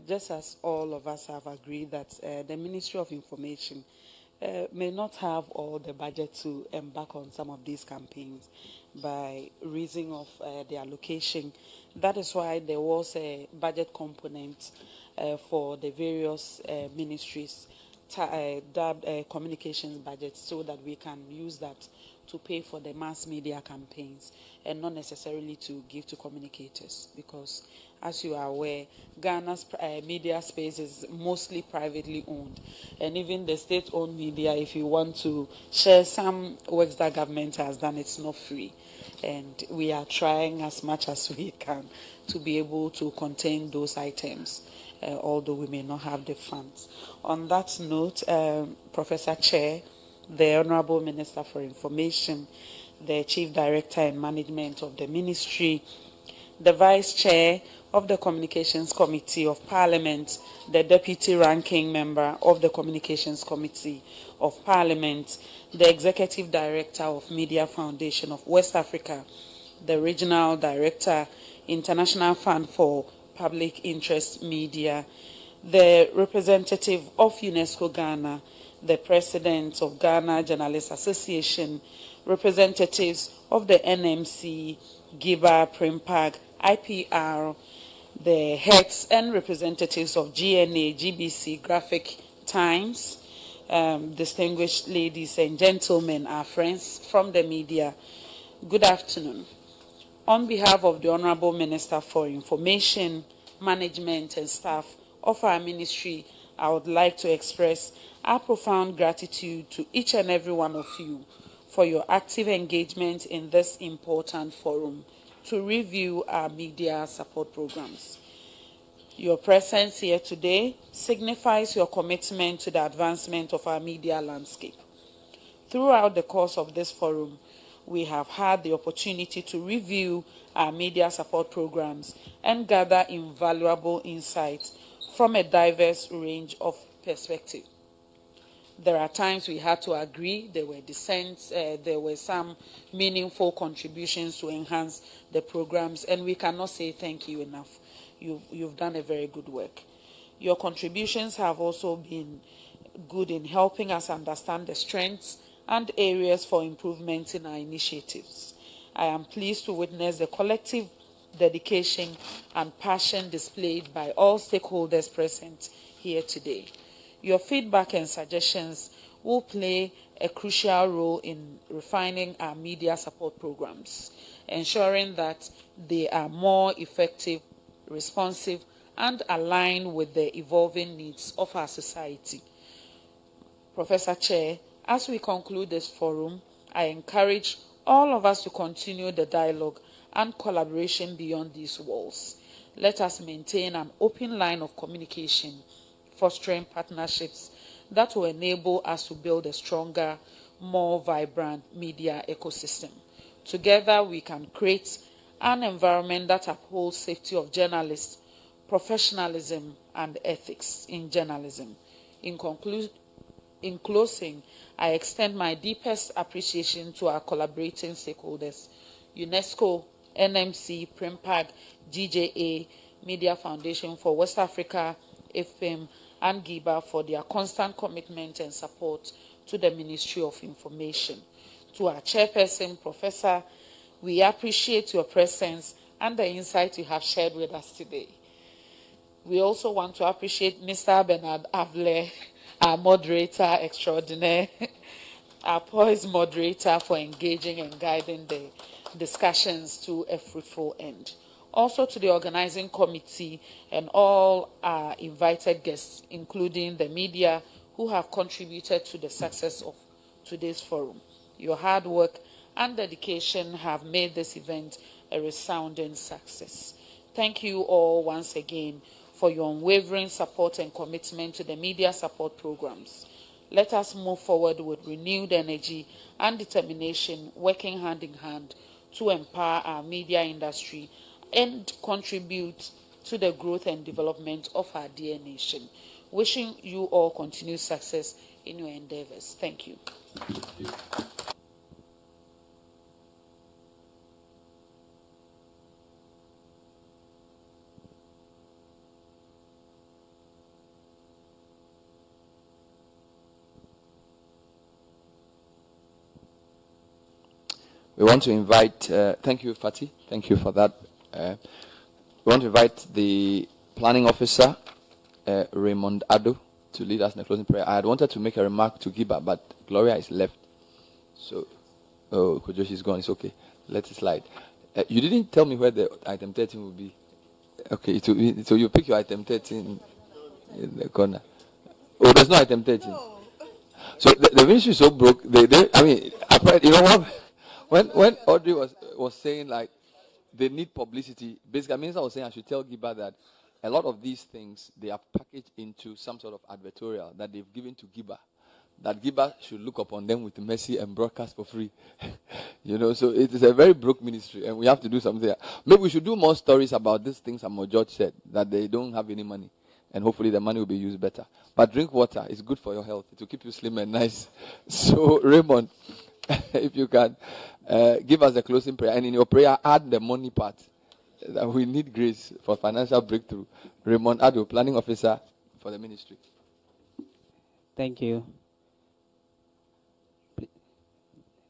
[SPEAKER 14] just as all of us have agreed that the Ministry of Information may not have all the budget to embark on some of these campaigns by reason of the allocation. That is why there was a budget component for the various ministries dubbed communications budget, so that we can use that to pay for the mass media campaigns and not necessarily to give to communicators, because as you are aware, Ghana's media space is mostly privately owned, and even the state-owned media, if you want to share some works that government has done, it's not free, and we are trying as much as we can to be able to contain those items, although we may not have the funds. On that note, Professor Chair, the Honorable Minister for Information, the Chief Director and Management of the Ministry, the Vice Chair of the Communications Committee of Parliament, the Deputy Ranking Member of the Communications Committee of Parliament, the Executive Director of Media Foundation of West Africa, the Regional Director, International Fund for Public Interest Media, the representative of UNESCO Ghana, the President of Ghana Journalists Association, representatives of the NMC, GIBA, Primpag, IPR, the heads and representatives of GNA, GBC, Graphic Times, distinguished ladies and gentlemen, our friends from the media, good afternoon. On behalf of the Honorable Minister for Information, Management and staff of our ministry, I would like to express our profound gratitude to each and every one of you for your active engagement in this important forum to review our media support programs. Your presence here today signifies your commitment to the advancement of our media landscape. Throughout the course of this forum, we have had the opportunity to review our media support programs and gather invaluable insights from a diverse range of perspectives. There are times we had to agree, there were dissents, there were some meaningful contributions to enhance the programs, and we cannot say thank you enough. You've done a very good work. Your contributions have also been good in helping us understand the strengths and areas for improvement in our initiatives. I am pleased to witness the collective dedication and passion displayed by all stakeholders present here today. Your feedback and suggestions will play a crucial role in refining our media support programs, ensuring that they are more effective, responsive, and aligned with the evolving needs of our society. Professor Chair, as we conclude this forum, I encourage all of us to continue the dialogue and collaboration beyond these walls. Let us maintain an open line of communication, fostering partnerships that will enable us to build a stronger, more vibrant media ecosystem. Together, we can create an environment that upholds safety of journalists, professionalism, and ethics in journalism. In closing, I extend my deepest appreciation to our collaborating stakeholders, UNESCO, NMC, Primpag, GJA, Media Foundation for West Africa, IFPIM, and GIBA for their constant commitment and support to the Ministry of Information. To our chairperson, Professor, we appreciate your presence and the insight you have shared with us today. We also want to appreciate Mr. Bernard Avle, our moderator extraordinaire, our poised moderator, for engaging and guiding the discussions to a fruitful end. Also to the organizing committee and all our invited guests, including the media, who have contributed to the success of today's forum. Your hard work and dedication have made this event a resounding success. Thank you all once again for your unwavering support and commitment to the media support programs. Let us move forward with renewed energy and determination, working hand in hand to empower our media industry and contribute to the growth and development of our dear nation. Wishing you all continued success in your endeavors. Thank you.
[SPEAKER 9] We want to invite, thank you, Fatih, thank you for that. We want to invite the planning officer, Raymond Addo, to lead us in the closing prayer. I had wanted to make a remark to Giba, but Gloria is left. So, oh, Kojoshi is gone, it's okay. Let it slide. You didn't tell me where the item 13 will be. Okay, so you pick your item 13 in the corner. Oh, there's no item 13. No. So the ministry is so broke. I mean, you know what? When Audrey was saying, like, they need publicity, basically, Minister was saying I should tell Giba that a lot of these things, they are packaged into some sort of advertorial that they've given to Giba, that Giba should look upon them with mercy and broadcast for free. You know, so it is a very broke ministry, and we have to do something. Maybe we should do more stories about these things Amo George said, that they don't have any money, and hopefully the money will be used better. But drink water. It's good for your health. It will keep you slim and nice. So, Raymond, if you can give us a closing prayer, and in your prayer, add the money part. That we need grace for financial breakthrough. Raymond Ado, planning officer for the ministry.
[SPEAKER 17] Thank you.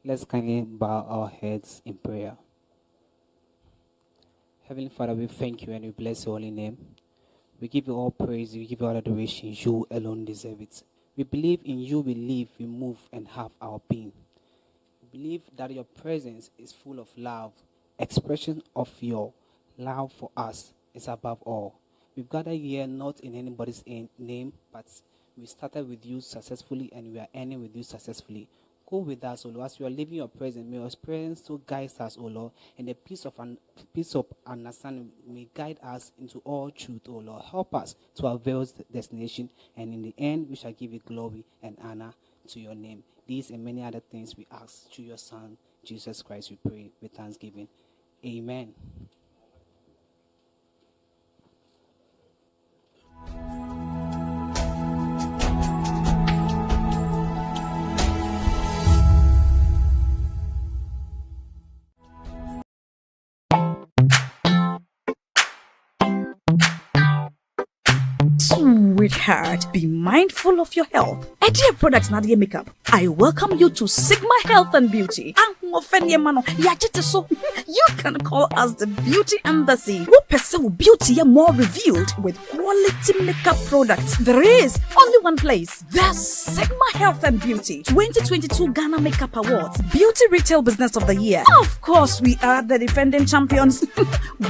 [SPEAKER 17] Let's kindly bow our heads in prayer. Heavenly Father, we thank you and we bless your holy name. We give you all praise, we give you all adoration. You alone deserve it. We believe in you, we live, we move, and have our being. We believe that your presence is full of love. Expression of your love for us is above all. We've gathered here not in anybody's name, but we started with you successfully and we are ending with you successfully. Go with us, O Lord, as we are living your presence. May your presence to guide us, O Lord, and the peace of understanding may guide us into all truth, O Lord. Help us to avail the destination, and in the end, we shall give you glory and honor to your name. These and many other things we ask through your Son, Jesus Christ, we pray with thanksgiving. Amen.
[SPEAKER 18] Sweetheart, be mindful of your health. Dear products na dear makeup. I welcome you to Sigma Health and Beauty. You can call us the Beauty Embassy. Who pursue beauty more revealed with quality makeup products. There is only one place. The Sigma Health and Beauty 2022 Ghana Makeup Awards Beauty Retail Business of the Year. Of course, we are the defending champions.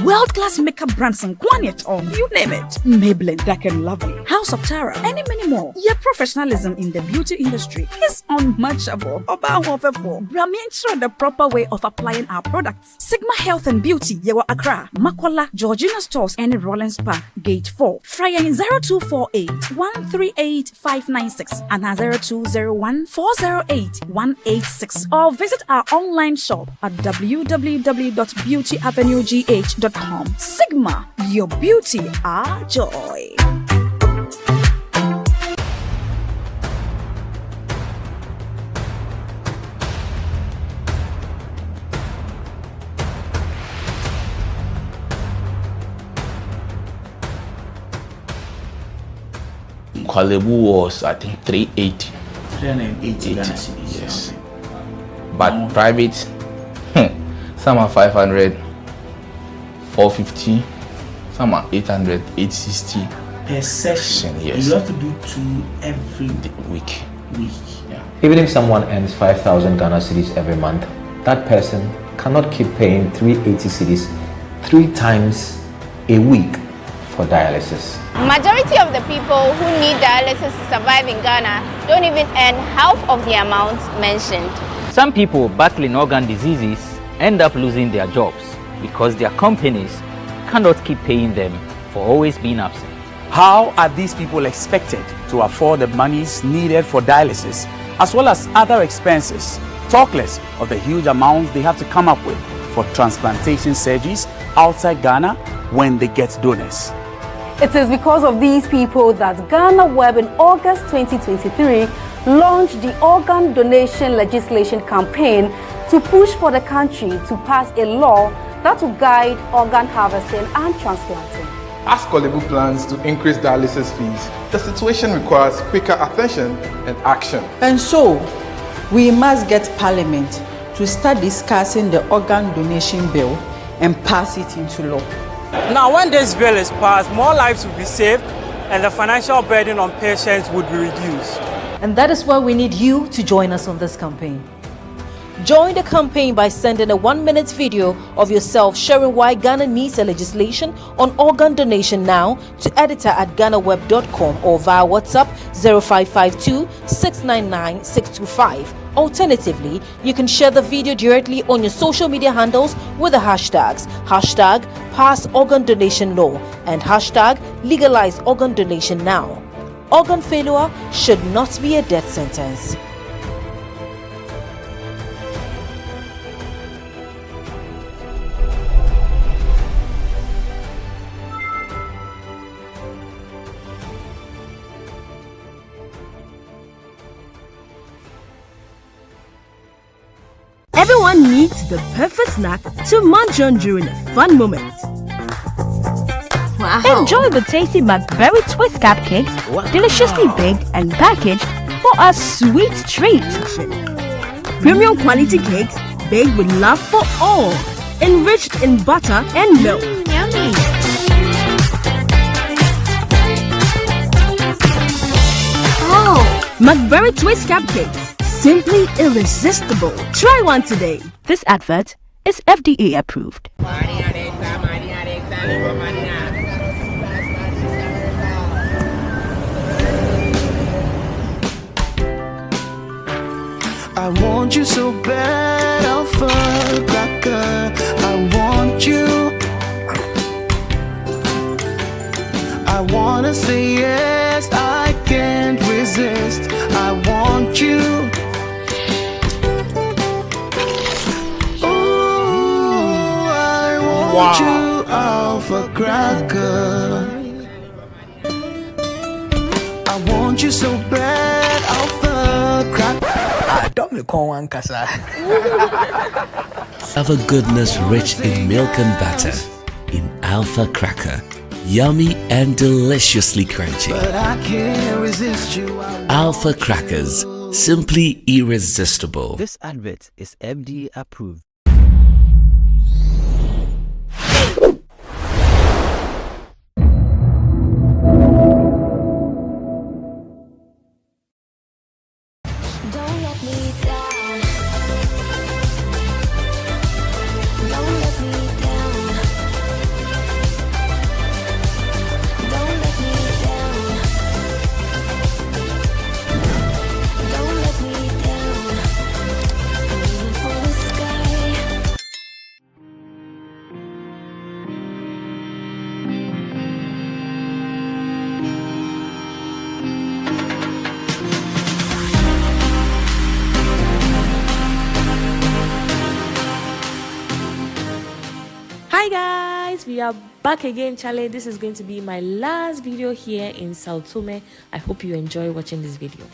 [SPEAKER 18] World-class makeup brands and Kwanyet on, you name it. Maybelline, Dark and Lovely, House of Tara, and many more. Your professionalism in the beauty industry is unmatchable. Brahmi ensure the proper way of applying our products. Sigma Health and Beauty, Yewa Accra, Makola, Georgina Stores, and Rollins Park, Gate 4. Fryer 0248 138 596 and 0201 408 186. Or visit our online shop at www.beautyavenuegh.com. Sigma, your beauty, our joy.
[SPEAKER 19] Kwalebu was, I think, 380.
[SPEAKER 1] 380 Ghana cedis.
[SPEAKER 19] Yes. But private, some are 500, 450, some are 800, 860.
[SPEAKER 1] Per session,
[SPEAKER 19] yes.
[SPEAKER 1] You have to do 2 every
[SPEAKER 19] week.
[SPEAKER 1] Yeah.
[SPEAKER 21] Even if someone earns 5,000 Ghana cedis every month, that person cannot keep paying 380 cedis 3 times a week for dialysis.
[SPEAKER 22] Majority of the people who need dialysis to survive in Ghana don't even earn half of the amount mentioned.
[SPEAKER 23] Some people battling organ diseases end up losing their jobs because their companies cannot keep paying them for always being absent.
[SPEAKER 1] How are these people expected to afford the monies needed for dialysis as well as other expenses, talk less of the huge amounts they have to come up with for transplantation surgeries outside Ghana when they get donors?
[SPEAKER 24] It is because of these people that GhanaWeb in August 2023 launched the organ donation legislation campaign to push for the country to pass a law that will guide organ harvesting and transplanting.
[SPEAKER 25] As Kolebu plans to increase dialysis fees, the situation requires quicker attention and action.
[SPEAKER 29] And so, we must get Parliament to start discussing the organ donation bill and pass it into law.
[SPEAKER 30] Now, when this bill is passed, more lives will be saved and the financial burden on patients would be reduced.
[SPEAKER 31] And that is why we need you to join us on this campaign. Join the campaign by sending a 1-minute video of yourself sharing why Ghana needs a legislation on organ donation now to editor@ghanaweb.com or via WhatsApp 0552 699 625. Alternatively, you can share the video directly on your social media handles with the hashtags #PassOrganDonationLaw and #LegalizeOrganDonationNow. Organ failure should not be a death sentence.
[SPEAKER 2] Everyone needs the perfect snack to munch on during a fun moment.
[SPEAKER 3] Wow.
[SPEAKER 2] Enjoy the tasty McBerry Twist cupcakes, deliciously baked and packaged for a sweet treat. Premium quality cakes baked with love for all, enriched in butter and milk.
[SPEAKER 3] Yummy.
[SPEAKER 2] Oh, McBerry Twist cupcakes, simply irresistible. Try one today. This advert is FDA approved.
[SPEAKER 4] I want you so bad, Alpha Cracker. I want you. I wanna say yes, I can't resist. I want you. Ooh, I want you, Alpha Cracker. I want you so bad, Alpha Cracker.
[SPEAKER 5] Don't me call one casa.
[SPEAKER 6] Have a goodness rich in milk and butter in Alpha Cracker. Yummy and deliciously crunchy.
[SPEAKER 4] But I can't resist you.
[SPEAKER 6] Alpha Crackers, simply irresistible.
[SPEAKER 5] This advert is FDA approved.
[SPEAKER 7] Hi guys, we are back again, Charlie. This is going to be my last video here in Sao Tome. I hope you enjoy watching this video.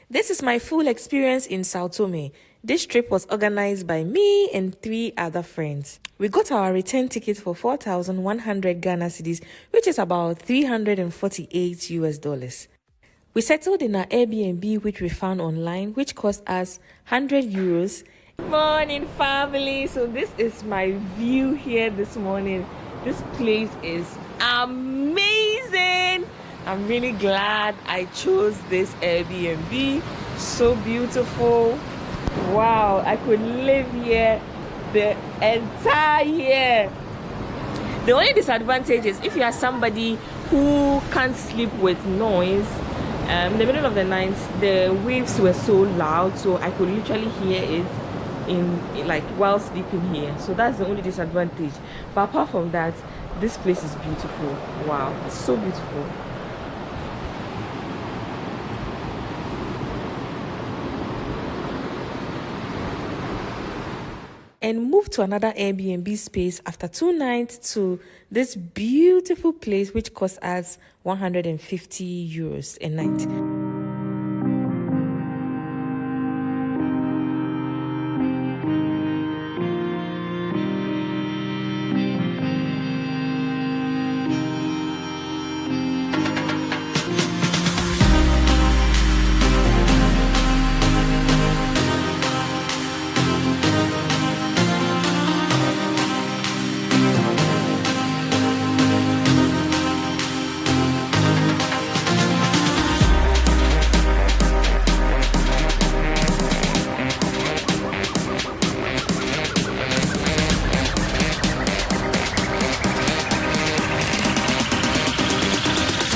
[SPEAKER 7] This is my full experience in Sao Tome. This trip was organized by me and 3 other friends. We got our return ticket for 4,100 Ghana cedis, which is about $348 US. We settled in our Airbnb, which we found online, which cost us 100 euros. Morning, family. So this is my view here this morning. This place is amazing. I'm really glad I chose this Airbnb. So beautiful. Wow, I could live here the entire year. The only disadvantage is if you are somebody who can't sleep with noise. In the middle of the night, the waves were so loud, so I could literally hear it in like while sleeping here. So that's the only disadvantage. But apart from that, this place is beautiful. Wow, it's so beautiful. And moved to another Airbnb space after 2 nights to this beautiful place, which cost us 150 euros a night.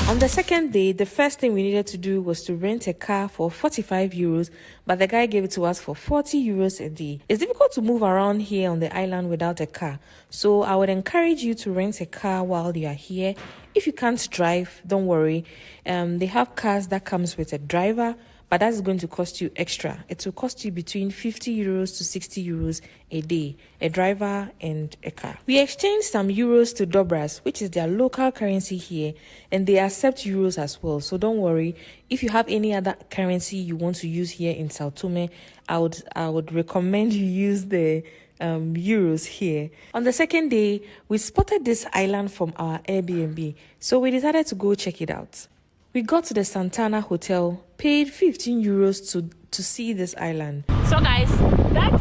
[SPEAKER 7] On the second day, the first thing we needed to do was to rent a car for 45 euros, but the guy gave it to us for 40 euros a day. It's difficult to move around here on the island without a car, so I would encourage you to rent a car while you are here. If you can't drive, don't worry. They have cars that comes with a driver, but that's going to cost you extra. It will cost you between 50 euros to 60 euros a day, a driver and a car. We exchanged some euros to Dobras, which is their local currency here, and they accept euros as well. So don't worry. If you have any other currency you want to use here in Sao Tome, I would recommend you use the euros here. On the second day, we spotted this island from our Airbnb, so we decided to go check it out. We got to the Santana Hotel, paid 15 euros to see this island. So guys, that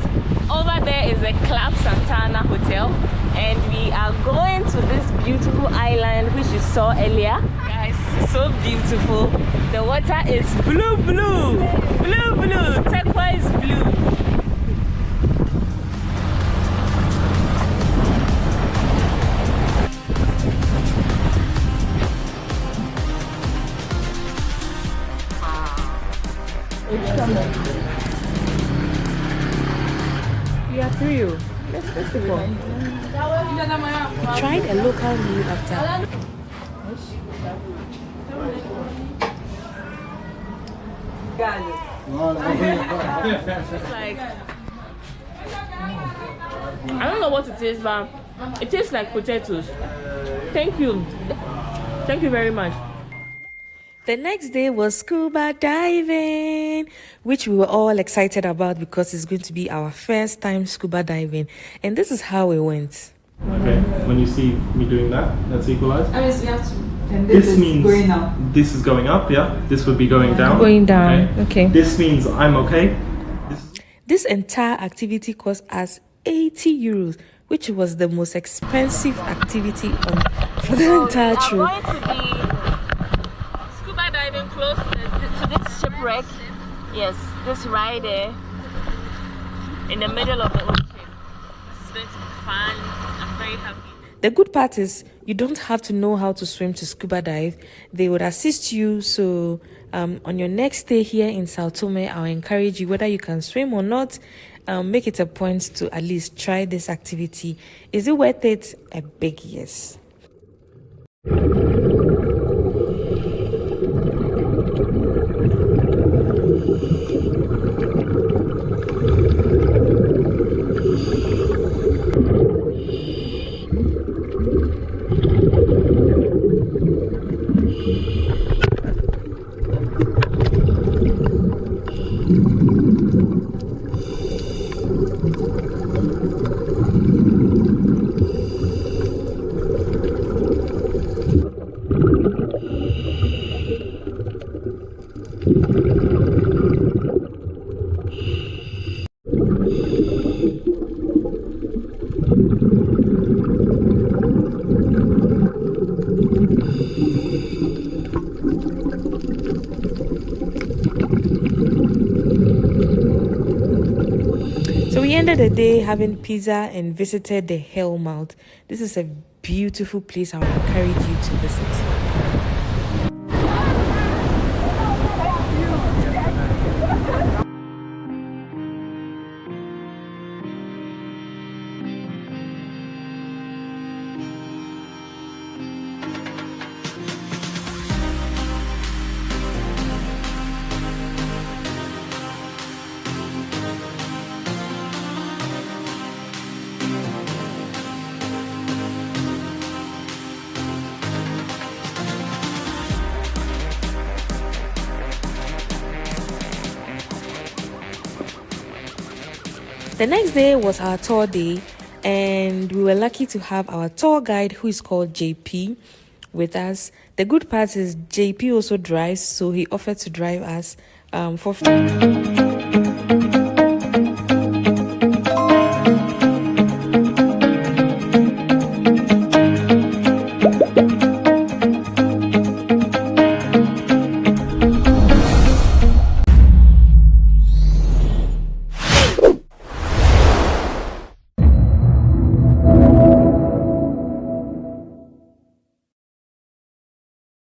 [SPEAKER 7] over there is the Club Santana Hotel, and we are going to this beautiful island which you saw earlier. Guys, so beautiful. The water is blue, turquoise blue. We are through. Let's go. We tried a local meal after. It's like, I don't know what it is, but it tastes like potatoes. Thank you very much. The next day was scuba diving, which we were all excited about because it's going to be our first time scuba diving. And this is how it went.
[SPEAKER 3] Okay, when you see me doing that, that's equalized.
[SPEAKER 7] I mean, we have to.
[SPEAKER 3] And this means going up. This is going up, yeah? This would be going down.
[SPEAKER 7] Going down, okay.
[SPEAKER 3] This means I'm okay.
[SPEAKER 7] This entire activity cost us 80 euros, which was the most expensive activity for the entire trip. Diving close to this shipwreck. Yes, this right there in the middle of the ocean. It's going to be fun. I'm very happy. The good part is you don't have to know how to swim to scuba dive. They would assist you. So on your next stay here in Sao Tome, I'll encourage you, whether you can swim or not, make it a point to at least try this activity. Is it worth it? A big yes. So we ended the day having pizza and visited the Hellmouth. This is a beautiful place. I would encourage you to visit. The next day was our tour day, and we were lucky to have our tour guide, who is called JP, with us. The good part is JP also drives, so he offered to drive us for free.